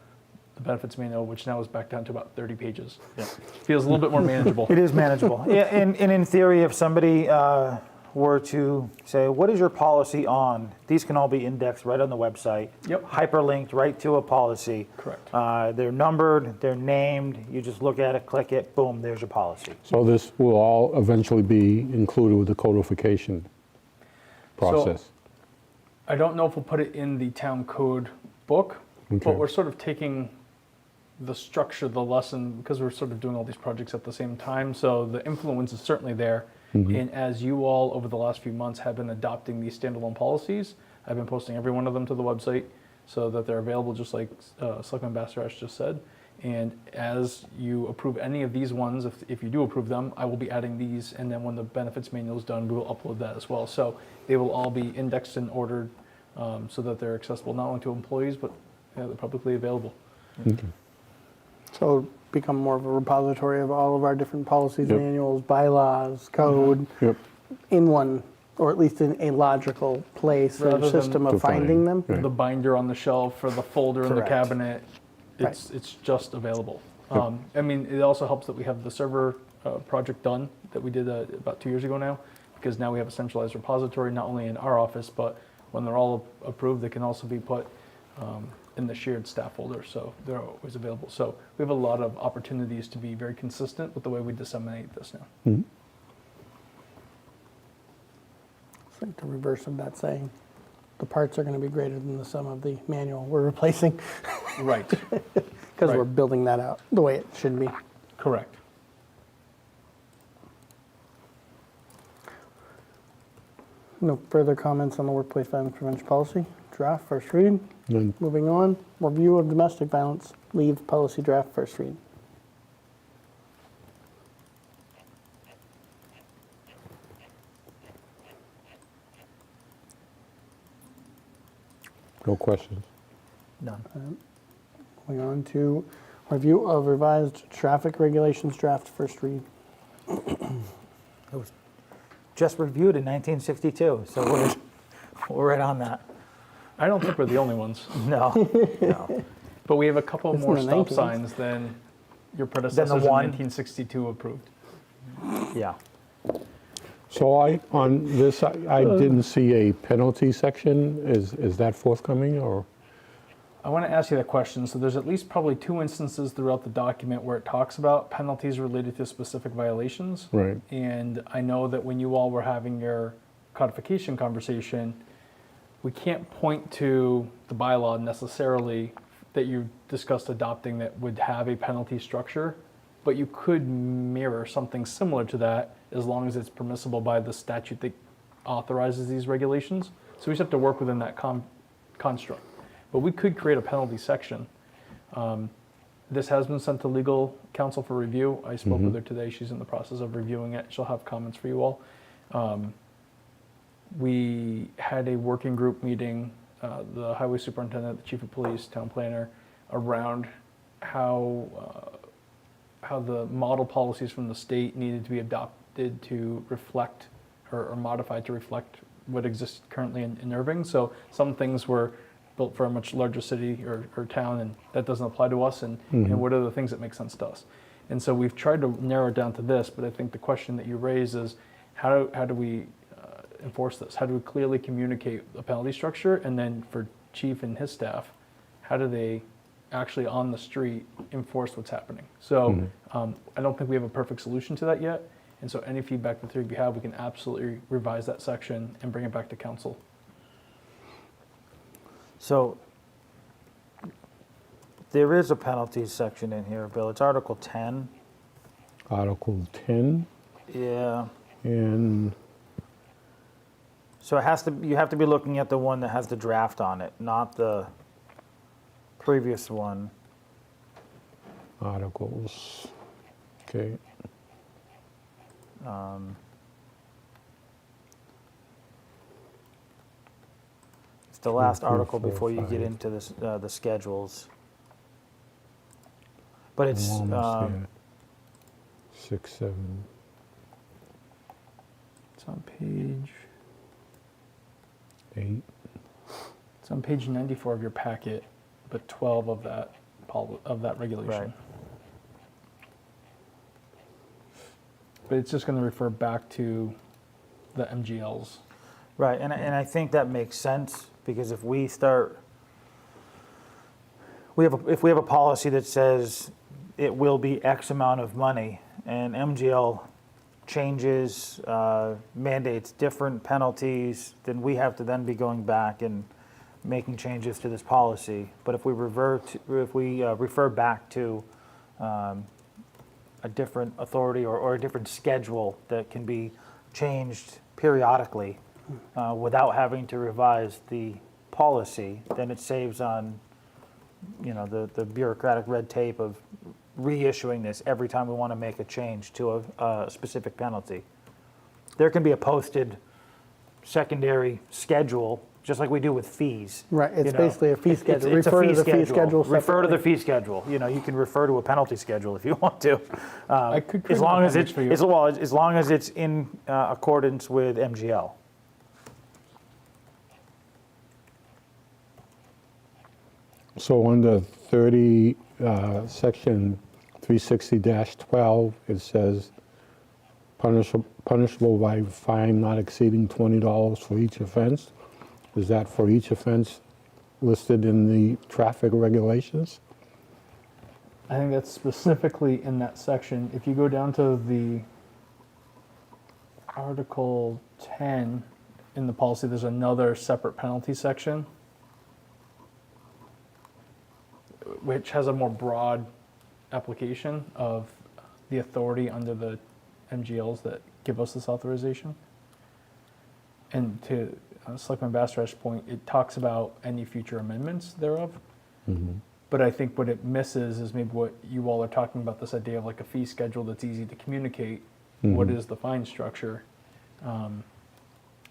Speaker 4: benefits manual, which now is back down to about 30 pages.
Speaker 2: Yeah.
Speaker 4: Feels a little bit more manageable.
Speaker 2: It is manageable. Yeah, and in theory, if somebody were to say, what is your policy on? These can all be indexed right on the website.
Speaker 4: Yep.
Speaker 2: Hyperlinked right to a policy.
Speaker 4: Correct.
Speaker 2: They're numbered, they're named. You just look at it, click it, boom, there's your policy.
Speaker 3: So this will all eventually be included with the codification process?
Speaker 4: I don't know if we'll put it in the town code book,
Speaker 3: Okay.
Speaker 4: but we're sort of taking the structure, the lesson, because we're sort of doing all these projects at the same time. So the influence is certainly there. And as you all over the last few months have been adopting these standalone policies, I've been posting every one of them to the website so that they're available, just like Selectman Bastarash just said. And as you approve any of these ones, if you do approve them, I will be adding these. And then when the benefits manual is done, we will upload that as well. So they will all be indexed and ordered so that they're accessible not only to employees, but they're publicly available.
Speaker 1: So become more of a repository of all of our different policies,
Speaker 3: Yep.
Speaker 1: manuals, bylaws, code,
Speaker 3: Yep.
Speaker 1: in one, or at least in a logical place
Speaker 4: Rather
Speaker 1: or
Speaker 4: than
Speaker 1: system
Speaker 3: to
Speaker 1: of finding
Speaker 3: find,
Speaker 1: them.
Speaker 3: right.
Speaker 4: The binder on the shelf or the folder in the
Speaker 2: Correct.
Speaker 4: cabinet, it's just available. I mean, it also helps that we have the server project done that we did about 2 years ago now, because now we have a centralized repository, not only in our office, but when they're all approved, they can also be put in the shared staff folder, so they're always available. So we have a lot of opportunities to be very consistent with the way we disseminate this now.
Speaker 1: It's like the reverse of that saying. The parts are going to be greater than the sum of the manual we're replacing,
Speaker 4: Right,
Speaker 1: because we're
Speaker 4: Right.
Speaker 1: building that out the way it should be.
Speaker 4: correct.
Speaker 1: No further comments on the workplace violence prevention policy draft, first read.
Speaker 3: None.
Speaker 1: Moving on, review of domestic violence leave policy draft, first read.
Speaker 3: No questions?
Speaker 2: None.
Speaker 1: Moving on to review of revised traffic regulations draft, first read.
Speaker 2: It was just reviewed in 1962, so we're right on that.
Speaker 4: I don't think we're the only ones,
Speaker 2: No, no.
Speaker 4: but we have a couple
Speaker 1: It's in
Speaker 4: more
Speaker 1: the
Speaker 4: stop
Speaker 1: 19s.
Speaker 4: signs than your predecessors in
Speaker 2: one?
Speaker 4: 1962 approved.
Speaker 2: Yeah.
Speaker 3: So on this, I didn't see a penalty section. Is that forthcoming, or?
Speaker 4: I want to ask you that question. So there's at least probably 2 instances throughout the document where it talks about penalties related to specific violations.
Speaker 3: Right.
Speaker 4: And I know that when you all were having your codification conversation, we can't point to the bylaw necessarily that you discussed adopting that would have a penalty structure, but you could mirror something similar to that as long as it's permissible by the statute that authorizes these regulations. So we just have to work within that construct. But we could create a penalty section. This has been sent to legal counsel for review. I spoke with her today. She's in the process of reviewing it. She'll have comments for you all. We had a working group meeting, the highway superintendent, the chief of police, town planner, around how the model policies from the state needed to be adopted to reflect or modified to reflect what exists currently in Erving. So some things were built for a much larger city or town, and that doesn't apply to us, and what are the things that make sense to us. And so we've tried to narrow it down to this, but I think the question that you raise is how do we enforce this? How do we clearly communicate a penalty structure? And then for chief and his staff, how do they actually on the street enforce what's happening? So I don't think we have a perfect solution to that yet. And so any feedback the three of you have, we can absolutely revise that section and bring it back to council.
Speaker 2: So there is a penalties section in here, Bill. It's Article 10.
Speaker 3: Article 10,
Speaker 2: Yeah.
Speaker 3: and
Speaker 2: So it has to. You have to be looking at the one that has the draft on it, not the previous one.
Speaker 3: articles, okay.
Speaker 2: It's the last
Speaker 3: 3, 4,
Speaker 2: article
Speaker 3: 4,
Speaker 2: before you get
Speaker 3: 5.
Speaker 2: into this, the schedules. But it's,
Speaker 3: Almost there. 6, 7.
Speaker 4: It's on page,
Speaker 3: 8.
Speaker 4: it's on page 94 of your packet, but 12 of that, of that regulation.
Speaker 2: Right.
Speaker 4: But it's just going to refer back to the MGLs.
Speaker 2: right, and I think that makes sense, because if we start, if we have a policy that says it will be X amount of money, and MGL changes, mandates different penalties, then we have to then be going back and making changes to this policy. But if we refer back to a different authority or a different schedule that can be changed periodically without having to revise the policy, then it saves on, the bureaucratic red tape of reissuing this every time we want to make a change to a specific penalty. There can be a posted secondary schedule, just like we do with fees.
Speaker 1: Right, it's basically a fee schedule.
Speaker 2: It's a
Speaker 1: Refer
Speaker 2: fee
Speaker 1: to the fee schedule
Speaker 2: Refer to the
Speaker 1: separately.
Speaker 2: fee schedule. You can refer to a penalty schedule if you want to.
Speaker 4: I could create
Speaker 2: As
Speaker 4: an
Speaker 2: long as
Speaker 4: appendix
Speaker 2: it's,
Speaker 4: for you.
Speaker 2: as long as it's in accordance with MGL.
Speaker 3: So under 30, section 360-12, it says punishable by fine not exceeding $20 for each offense. Is that for each offense listed in the traffic regulations?
Speaker 4: I think that's specifically in that section. If you go down to the Article 10 in the policy, there's another separate penalty section, which has a more broad application of the authority under the MGLs that give us this authorization. And to Selectman Bastarash's point, it talks about any future amendments thereof. But I think what it misses is maybe what you all are talking about, this idea of like a fee schedule that's easy to communicate. What is the fine structure?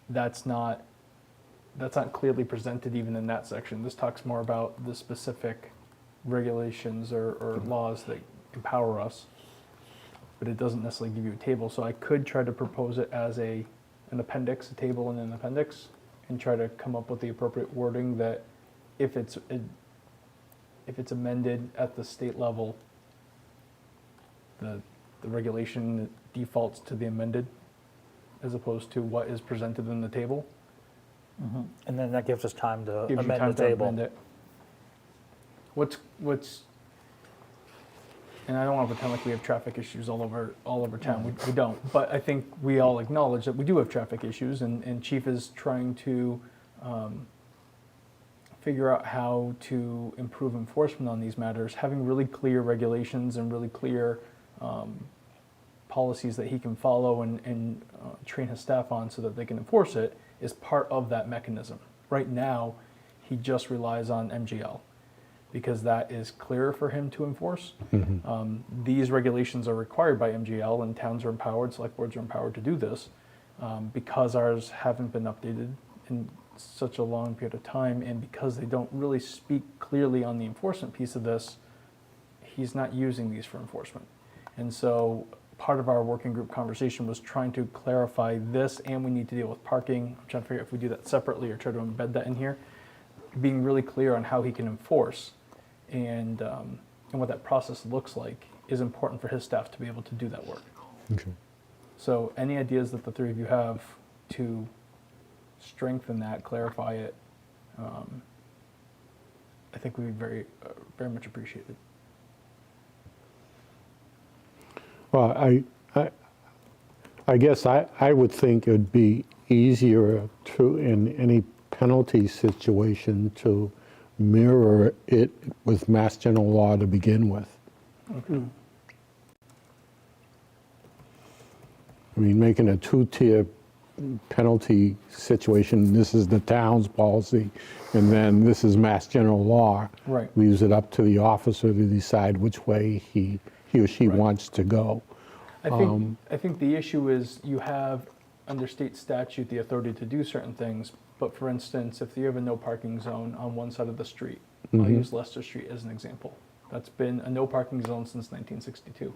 Speaker 4: That's not clearly presented even in that section. This talks more about the specific regulations or laws that empower us, but it doesn't necessarily give you a table. So I could try to propose it as an appendix, a table and an appendix, and try to come up with the appropriate wording that if it's amended at the state level, the regulation defaults to the amended as opposed to what is presented in the table.
Speaker 2: And then that gives us time to
Speaker 4: Gives you
Speaker 2: amend
Speaker 4: time
Speaker 2: the
Speaker 4: to
Speaker 2: table.
Speaker 4: amend it. What's and I don't want to pretend like we have traffic issues all over town. We don't. But I think we all acknowledge that we do have traffic issues, and Chief is trying to figure out how to improve enforcement on these matters. Having really clear regulations and really clear policies that he can follow and train his staff on so that they can enforce it is part of that mechanism. Right now, he just relies on MGL, because that is clearer for him to enforce. These regulations are required by MGL, and towns are empowered, select boards are empowered to do this, because ours haven't been updated in such a long period of time, and because they don't really speak clearly on the enforcement piece of this, he's not using these for enforcement. And so part of our working group conversation was trying to clarify this, and we need to deal with parking. I'm trying to figure out if we do that separately or try to embed that in here. Being really clear on how he can enforce and what that process looks like is important for his staff to be able to do that work.
Speaker 3: Okay.
Speaker 4: So any ideas that the three of you have to strengthen that, clarify it, I think would be very, very much appreciated.
Speaker 3: Well, I guess I would think it'd be easier to, in any penalty situation, to mirror it with Mass General Law to begin with.
Speaker 4: Okay.
Speaker 3: I mean, making a two-tier penalty situation, this is the town's policy, and then this is Mass General Law.
Speaker 4: Right.
Speaker 3: Leaves it up to the officer to decide which way he or she wants to go.
Speaker 4: I think the issue is you have, under state statute, the authority to do certain things. But for instance, if you have a no parking zone on one side of the street, I'll use Leicester Street as an example. That's been a no parking zone since 1962.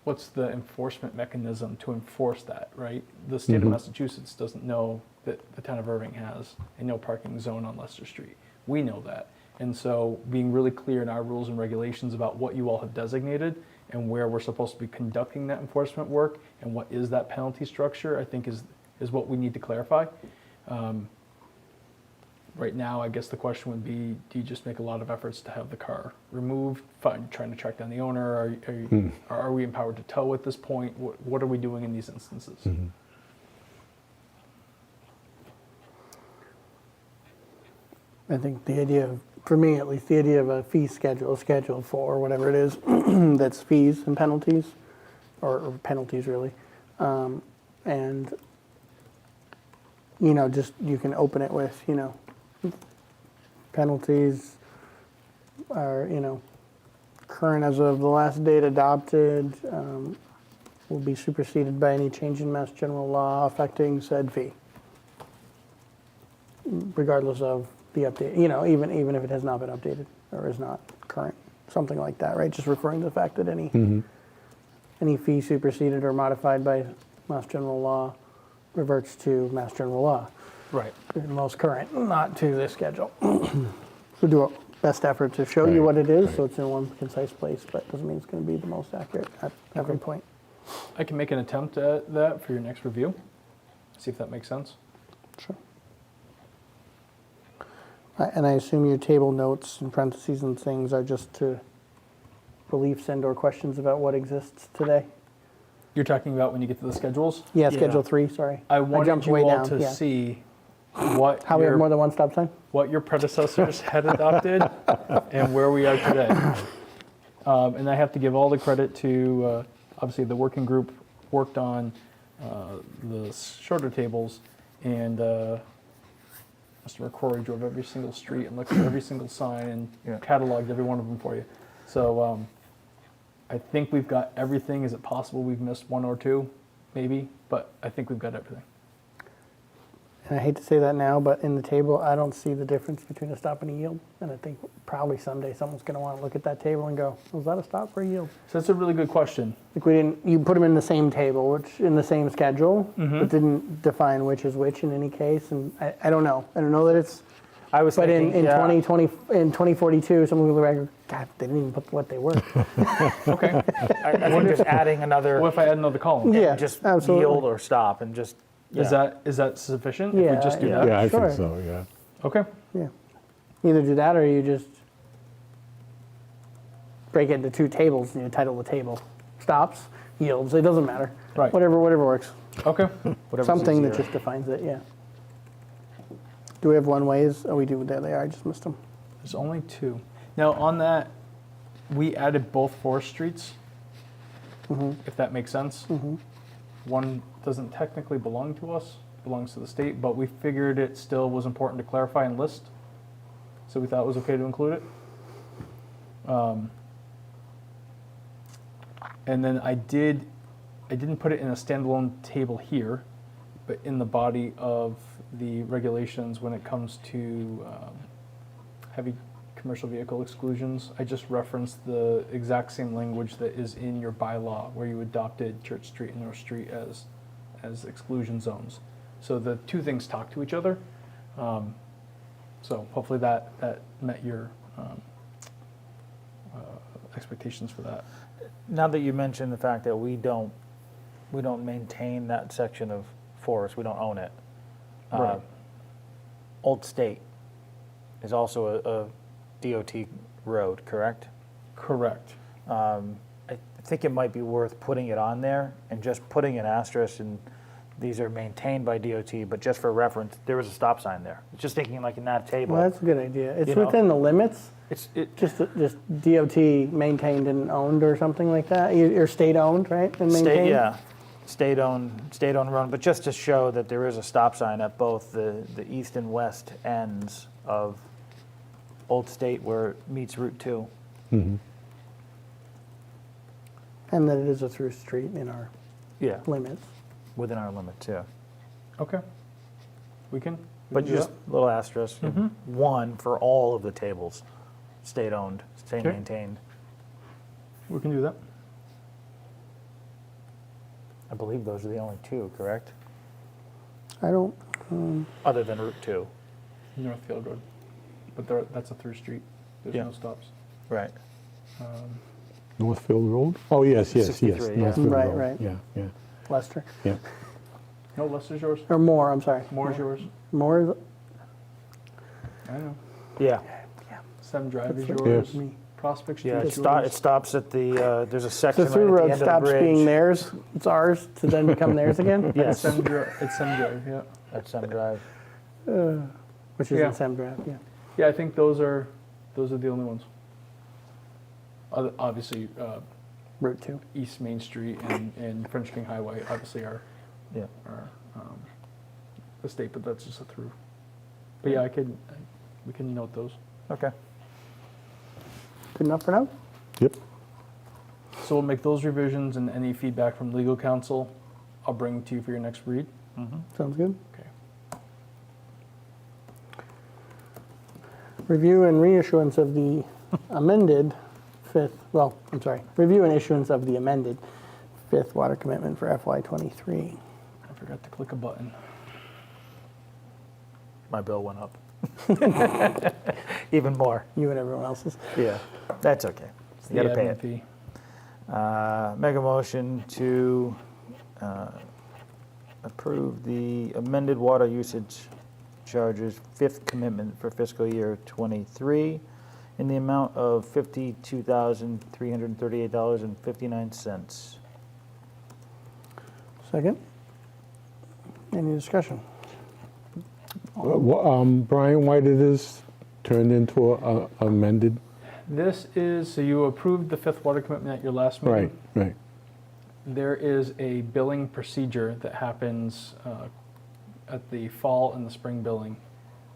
Speaker 4: What's the enforcement mechanism to enforce that, right? The state of Massachusetts doesn't know that the town of Erving has a no parking zone on Leicester Street. We know that. And so being really clear in our rules and regulations about what you all have designated and where we're supposed to be conducting that enforcement work and what is that penalty structure, I think is what we need to clarify. Right now, I guess the question would be, do you just make a lot of efforts to have the car removed, trying to track down the owner? Are we empowered to tow at this point? What are we doing in these instances?
Speaker 1: I think the idea of, for me at least, the idea of a fee schedule, Schedule 4, whatever it is, that's fees and penalties, or penalties really. And, just, you can open it with, penalties are, current as of the last date adopted, will be superseded by any change in Mass General Law affecting said fee, regardless of the update, even if it has not been updated or is not current, something like that, right? Just referring to the fact that any fee superseded or modified by Mass General Law reverts to Mass General Law.
Speaker 4: Right.
Speaker 1: The most current, not to this schedule. So do our best effort to show you what it is, so it's in one concise place, but doesn't mean it's going to be the most accurate at every point.
Speaker 4: I can make an attempt at that for your next review. See if that makes sense.
Speaker 1: Sure. And I assume your table notes and parentheses and things are just to beliefs and or questions about what exists today?
Speaker 4: You're talking about when you get to the schedules?
Speaker 1: Yeah, Schedule 3, sorry.
Speaker 4: I wanted
Speaker 1: jumped
Speaker 4: you
Speaker 1: way
Speaker 4: all
Speaker 1: down,
Speaker 4: to
Speaker 1: yeah.
Speaker 4: see what
Speaker 1: How we have more than one stop sign?
Speaker 4: what your predecessors had adopted and where we are today. And I have to give all the credit to, obviously, the working group worked on the shorter tables, and Mr. McCrory drove every single street and looked at every single sign and cataloged every one of them for you. So I think we've got everything. Is it possible we've missed one or two? Maybe, but I think we've got everything.
Speaker 1: And I hate to say that now, but in the table, I don't see the difference between a stop and a yield. And I think probably someday someone's going to want to look at that table and go, was that a stop or a yield?
Speaker 4: So that's a really good question.
Speaker 1: Like you put them in the same table, which in the same schedule, but didn't define which is which in any case. And I don't know. I don't know that it's,
Speaker 2: I was
Speaker 1: but
Speaker 2: thinking,
Speaker 1: in 2042, someone will be like, God, they didn't even put what they were.
Speaker 4: Okay.
Speaker 2: I think just adding another,
Speaker 4: What if I add another column?
Speaker 1: Yeah,
Speaker 2: just
Speaker 1: absolutely.
Speaker 2: yield or stop and just,
Speaker 4: Is that sufficient? If
Speaker 1: Yeah,
Speaker 4: we just do
Speaker 1: yeah.
Speaker 4: that?
Speaker 3: Yeah, I
Speaker 1: Sure.
Speaker 3: think so, yeah.
Speaker 4: Okay.
Speaker 1: Yeah. Either do that or you just break it into two tables and you title the table. Stops, yields, it doesn't matter.
Speaker 4: Right.
Speaker 1: Whatever works.
Speaker 4: Okay.
Speaker 2: whatever's
Speaker 1: Something that
Speaker 2: easier.
Speaker 1: just defines it, yeah. Do we have one ways? Oh, we do. There they are. I just missed them.
Speaker 4: There's only two. Now on that, we added both Forest Streets, if that makes sense. One doesn't technically belong to us, belongs to the state, but we figured it still was important to clarify and list. So we thought it was okay to include it. And then I didn't put it in a standalone table here, but in the body of the regulations when it comes to heavy commercial vehicle exclusions. I just referenced the exact same language that is in your bylaw where you adopted Church Street and North Street as exclusion zones. So the two things talk to each other. So hopefully that met your expectations for that.
Speaker 2: Now that you mentioned the fact that we don't maintain that section of forest, we don't own it.
Speaker 4: Right.
Speaker 2: Old State is also a DOT road, correct?
Speaker 4: Correct.
Speaker 2: I think it might be worth putting it on there and just putting an asterisk, and these are maintained by DOT, but just for reference, there was a stop sign there. Just thinking like in that table.
Speaker 1: Well, that's a good idea. It's
Speaker 2: You know.
Speaker 1: within the limits,
Speaker 2: It
Speaker 1: just DOT maintained and owned or something like that. Or state-owned, right? And maintained?
Speaker 2: state-owned road, but just to show that there is a stop sign at both the east and west ends of Old State where it meets Route 2.
Speaker 1: And that it is a through street in our
Speaker 2: Yeah,
Speaker 1: limits.
Speaker 2: within our limits, yeah.
Speaker 4: Okay. We can
Speaker 2: But
Speaker 4: do
Speaker 2: just
Speaker 4: that.
Speaker 2: little asterisk, one for all of the tables. state-owned,
Speaker 4: Okay.
Speaker 2: state-maintained.
Speaker 4: We can do that.
Speaker 2: I believe those are the only two, correct?
Speaker 1: I don't,
Speaker 2: Other than Route 2.
Speaker 4: Northfield Road. But that's a through street. There's
Speaker 2: Yeah.
Speaker 4: no stops.
Speaker 2: Right.
Speaker 3: Northfield Road? Oh, yes, yes, yes.
Speaker 2: 63, yeah.
Speaker 3: Northfield
Speaker 1: Right,
Speaker 3: Road.
Speaker 1: right.
Speaker 3: Yeah, yeah,
Speaker 1: Lester.
Speaker 3: yeah.
Speaker 4: No, Lester's yours.
Speaker 1: Or Moore, I'm sorry.
Speaker 4: Moore's yours.
Speaker 1: Moore,
Speaker 4: I know.
Speaker 2: Yeah.
Speaker 4: Seven Drive is
Speaker 1: That's
Speaker 4: yours.
Speaker 1: me.
Speaker 4: Prospect Street
Speaker 2: Yeah,
Speaker 4: is
Speaker 2: it
Speaker 4: yours.
Speaker 2: stops at the, there's a section
Speaker 1: the
Speaker 2: right
Speaker 1: through
Speaker 2: at the
Speaker 1: road
Speaker 2: end of the
Speaker 1: stops being
Speaker 2: bridge.
Speaker 1: theirs, it's ours, to then become theirs again?
Speaker 2: Yes,
Speaker 4: Sem Drive, yeah.
Speaker 2: at Sem Drive.
Speaker 1: Which is
Speaker 4: Yeah.
Speaker 1: in Sam Drive, yeah.
Speaker 4: Yeah, I think those are the only ones. Obviously,
Speaker 1: Route 2.
Speaker 4: East Main Street and French King Highway obviously are
Speaker 2: Yeah.
Speaker 4: the state, but that's just a through. But yeah, we can note those.
Speaker 2: Okay.
Speaker 1: Good enough for now?
Speaker 3: Yep.
Speaker 4: So we'll make those revisions, and any feedback from legal counsel, I'll bring to you for your next read.
Speaker 1: Sounds good.
Speaker 4: Okay.
Speaker 1: Review and reissuance of the amended review and issuance of the amended fifth water commitment for FY '23.
Speaker 4: I forgot to click a button.
Speaker 2: My bill went up. Even more.
Speaker 1: You and everyone else's.
Speaker 2: Yeah. That's okay. You gotta
Speaker 4: The
Speaker 2: pay
Speaker 4: admin
Speaker 2: it.
Speaker 4: fee.
Speaker 2: Make a motion to approve the amended water usage charges fifth commitment for fiscal year '23 in the amount of $52,338.59.
Speaker 1: Second. Any discussion?
Speaker 3: Brian, why did this turn into a amended?
Speaker 4: This is, so you approved the fifth water commitment at your last meeting.
Speaker 3: Right, right.
Speaker 4: There is a billing procedure that happens at the fall and the spring billing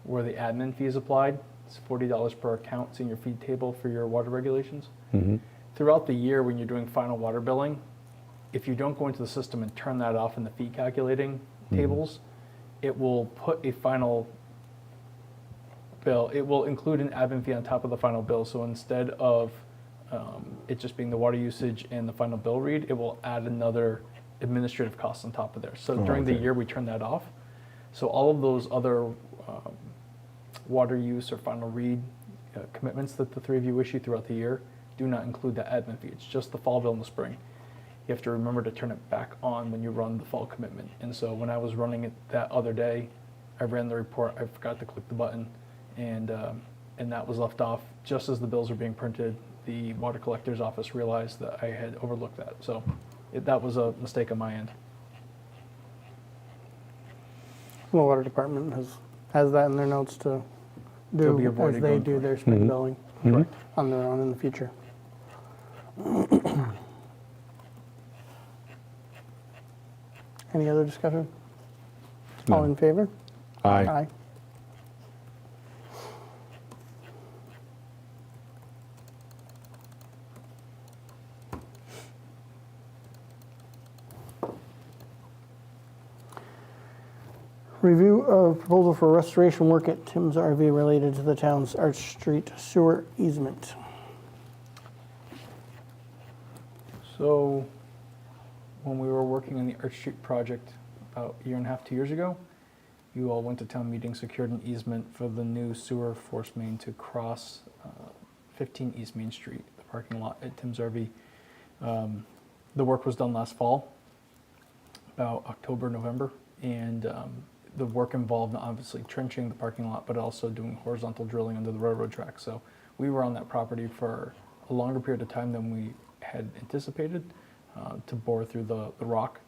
Speaker 4: where the admin fee is applied. It's $40 per account. It's in your fee table for your water regulations. Throughout the year when you're doing final water billing, if you don't go into the system and turn that off in the fee calculating tables, it will put a final bill. It will include an admin fee on top of the final bill. So instead of it just being the water usage and the final bill read, it will add another administrative cost on top of there. So during the
Speaker 3: okay.
Speaker 4: year, we turn that off. So all of those other water use or final read commitments that the three of you issue throughout the year do not include that admin fee. It's just the fall bill and the spring. You have to remember to turn it back on when you run the fall commitment. And so when I was running it that other day, I ran the report, I forgot to click the button, and that was left off just as the bills were being printed. The water collector's office realized that I had overlooked that. So that was a mistake on my end.
Speaker 1: The water department has that in their notes to
Speaker 4: They'll be
Speaker 1: do
Speaker 4: avoided
Speaker 1: as they
Speaker 4: going
Speaker 1: do
Speaker 4: forward.
Speaker 1: their spring billing
Speaker 4: Correct.
Speaker 1: on their own in the future. Any other discussion? All in favor?
Speaker 3: Aye.
Speaker 1: Review of proposal for restoration work at Tim's RV related to the town's Arch Street sewer easement.
Speaker 4: So when we were working on the Arch Street project about a year and a half, 2 years ago, you all went to town meeting, secured an easement for the new sewer force main to cross 15 East Main Street, the parking lot at Tim's RV. The work was done last fall, about October, November, and the work involved obviously trenching the parking lot, but also doing horizontal drilling under the railroad track. So we were on that property for a longer period of time than we had anticipated to bore through the rock.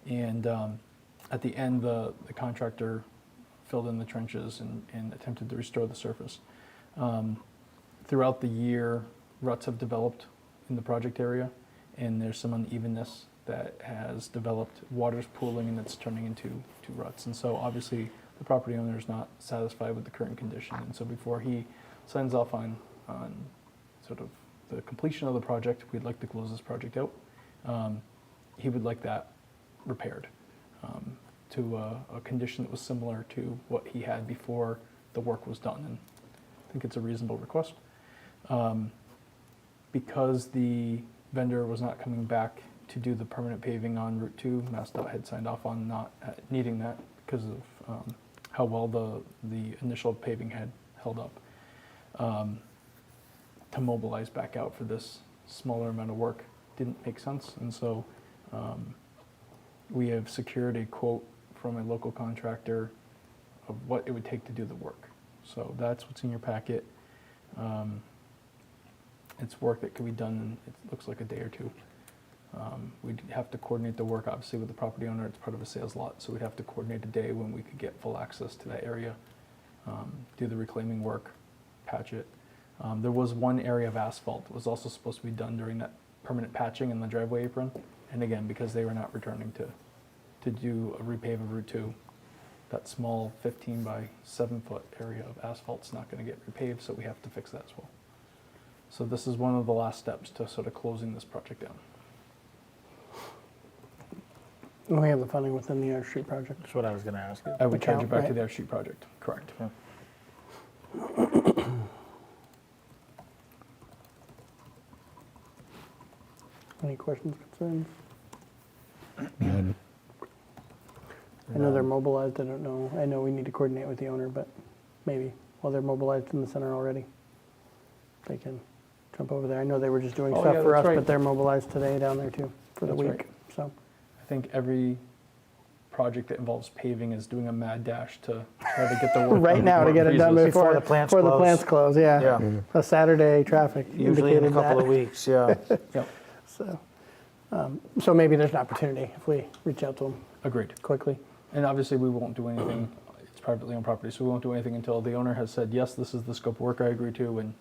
Speaker 4: And at the end, the contractor filled in the trenches and attempted to restore the surface. Throughout the year, ruts have developed in the project area, and there's some unevenness that has developed. Water's pooling and it's turning into ruts. And so obviously the property owner is not satisfied with the current condition. And so before he signs off on sort of the completion of the project, we'd like to close this project out. He would like that repaired to a condition that was similar to what he had before the work was done. And I think it's a reasonable request. Because the vendor was not coming back to do the permanent paving on Route 2, MassDOT had signed off on not needing that because of how well the initial paving had held up. To mobilize back out for this smaller amount of work didn't make sense, and so we have secured a quote from a local contractor of what it would take to do the work. So that's what's in your packet. It's work that could be done in, it looks like, a day or two. We'd have to coordinate the work, obviously, with the property owner. It's part of a sales lot, so we'd have to coordinate a day when we could get full access to that area, do the reclaiming work, patch it. There was one area of asphalt that was also supposed to be done during that permanent patching in the driveway apron. And again, because they were not returning to do a repave of Route 2, that small 15 by 7 foot area of asphalt's not going to get repaved, so we have to fix that as well. So this is one of the last steps to sort of closing this project down.
Speaker 1: And we have the funding within the Air Street project.
Speaker 2: That's what I was going to ask you.
Speaker 4: I would charge it
Speaker 1: Account,
Speaker 4: back to
Speaker 1: right?
Speaker 4: the Air Street project, correct.
Speaker 2: Yeah.
Speaker 1: Any questions, concerns?
Speaker 3: And
Speaker 1: I know they're mobilized, I don't know, I know we need to coordinate with the owner, but maybe while they're mobilized in the center already, they can jump over there. I know they were just doing
Speaker 4: Oh,
Speaker 1: stuff
Speaker 4: yeah,
Speaker 1: for us,
Speaker 4: that's right.
Speaker 1: but they're mobilized today down there too, for the
Speaker 4: That's
Speaker 1: week,
Speaker 4: right.
Speaker 1: so.
Speaker 4: I think every project that involves paving is doing a mad dash to try to get the work
Speaker 1: Right
Speaker 4: done
Speaker 1: now, to
Speaker 4: before
Speaker 1: get it done
Speaker 4: freezes.
Speaker 1: before
Speaker 2: the plants
Speaker 1: before the
Speaker 2: close.
Speaker 1: plants close, yeah.
Speaker 2: Yeah.
Speaker 1: A Saturday traffic
Speaker 2: Usually in a
Speaker 1: indicated
Speaker 2: couple
Speaker 1: that.
Speaker 2: of weeks, yeah.
Speaker 4: Yep,
Speaker 1: So maybe there's an opportunity if we reach out to them
Speaker 4: agreed.
Speaker 1: quickly.
Speaker 4: And obviously, we won't do anything, it's privately owned property, so we won't do anything until the owner has said, yes, this is the scope of work I agree to, and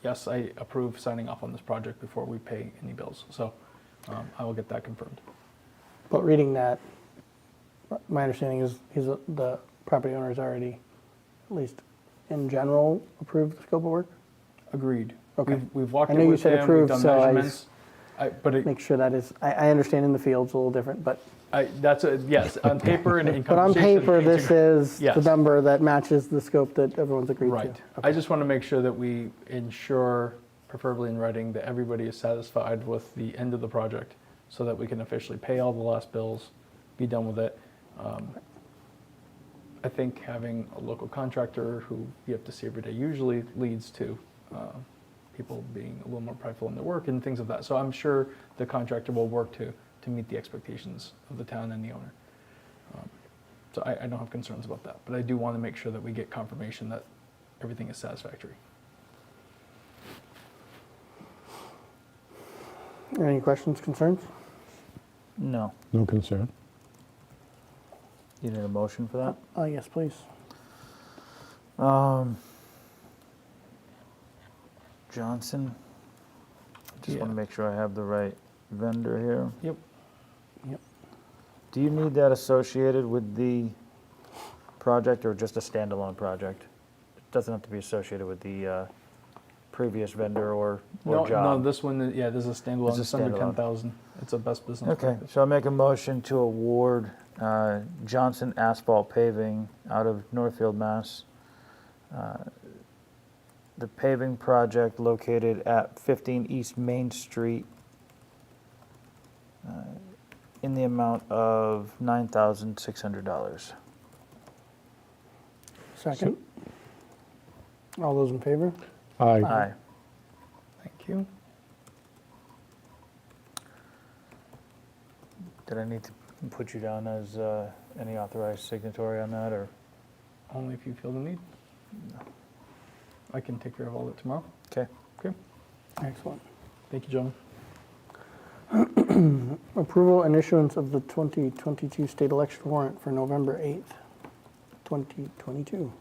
Speaker 4: yes, I approve signing off on this project before we pay any bills. So I will get that confirmed.
Speaker 1: But reading that, my understanding is the property owner has already, at least in general, approved the scope of work.
Speaker 4: Agreed.
Speaker 1: Okay.
Speaker 4: We've walked
Speaker 1: I
Speaker 4: it
Speaker 1: know you
Speaker 4: with
Speaker 1: said
Speaker 4: him, we've
Speaker 1: approved,
Speaker 4: done
Speaker 1: so
Speaker 4: measurements. But it,
Speaker 1: Make sure that is, I understand in the field's a little different, but
Speaker 4: that's a, yes, on paper and in
Speaker 1: But on
Speaker 4: conversation.
Speaker 1: paper,
Speaker 4: it's
Speaker 1: this is the
Speaker 4: Yes.
Speaker 1: number that matches the scope that everyone's agreed to.
Speaker 4: Right. I just want to make sure that we ensure, preferably in writing, that everybody is satisfied with the end of the project so that we can officially pay all the last bills, be done with it. I think having a local contractor who you have to see every day usually leads to people being a little more prideful in their work and things of that. So I'm sure the contractor will work to meet the expectations of the town and the owner. So I don't have concerns about that, but I do want to make sure that we get confirmation that everything is satisfactory.
Speaker 1: Any questions, concerns?
Speaker 2: No.
Speaker 3: no concern.
Speaker 2: You need a motion for that?
Speaker 1: Yes, please.
Speaker 2: Johnson. Just
Speaker 4: Yeah.
Speaker 2: want to make sure I have the right vendor here.
Speaker 4: Yep.
Speaker 1: Yep.
Speaker 2: Do you need that associated with the project or just a standalone project? It doesn't have to be associated with the previous vendor or
Speaker 4: No,
Speaker 2: job.
Speaker 4: this one, yeah, this is a standalone.
Speaker 2: It's a
Speaker 4: It's under
Speaker 2: standalone.
Speaker 4: 10,000. It's a best business
Speaker 2: Okay,
Speaker 4: practice.
Speaker 2: so I make a motion to award Johnson Asphalt Paving out of Northfield, Mass. The paving project located at 15 East Main Street in the amount of $9,600.
Speaker 1: Second. All those in favor?
Speaker 3: Aye.
Speaker 2: Aye.
Speaker 4: Thank you.
Speaker 2: Did I need to put you down as any authorized signatory on that, or?
Speaker 4: Only if you feel the need. I can take care of all that tomorrow.
Speaker 2: Okay.
Speaker 4: Okay.
Speaker 1: Excellent.
Speaker 4: Thank you, gentlemen.
Speaker 1: Approval and issuance of the 2022 state election warrant for November 8th, 2022.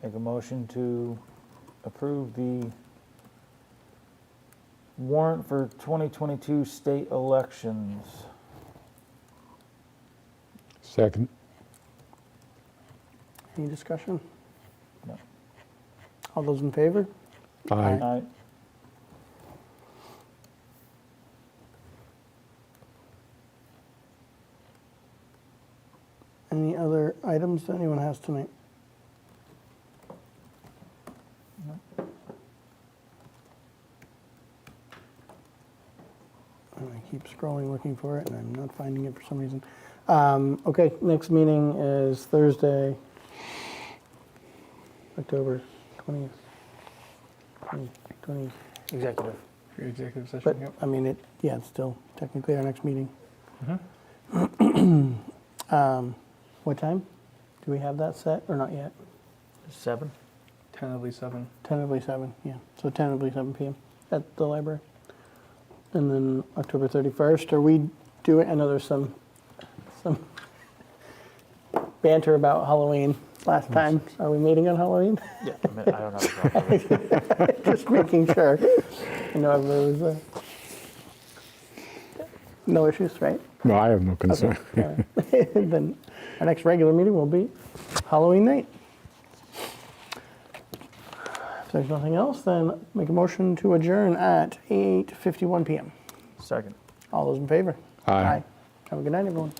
Speaker 2: Make a motion to approve the warrant for 2022 state elections.
Speaker 3: Second.
Speaker 1: Any discussion?
Speaker 2: No.
Speaker 1: All those in favor?
Speaker 3: Aye.
Speaker 2: Aye.
Speaker 1: Any other items that anyone has tonight? scrolling looking for it, and I'm not finding it for some reason. Okay, next meeting is Thursday, October 20th. 20.
Speaker 2: Executive.
Speaker 4: For your executive session,
Speaker 1: But,
Speaker 4: yep.
Speaker 1: I mean, it's still technically our next meeting. What time? Do we have that set or not yet?
Speaker 2: 7?
Speaker 4: Tentatively 7.
Speaker 1: Tentatively 7, yeah. So tentatively 7 PM at the library. And then October 31st, are we doing, I know there's some banter about Halloween last time. Are we meeting on Halloween?
Speaker 2: Yeah. I don't know. About that.
Speaker 1: Just making sure. I know everybody was there. No issues, right?
Speaker 3: No, I have no concern.
Speaker 1: All right. Then our next regular meeting will be Halloween night. If there's nothing else, then make a motion to adjourn at 8:51 PM.
Speaker 2: Second.
Speaker 1: All those in favor?
Speaker 3: Aye.
Speaker 1: Have a good night, everyone.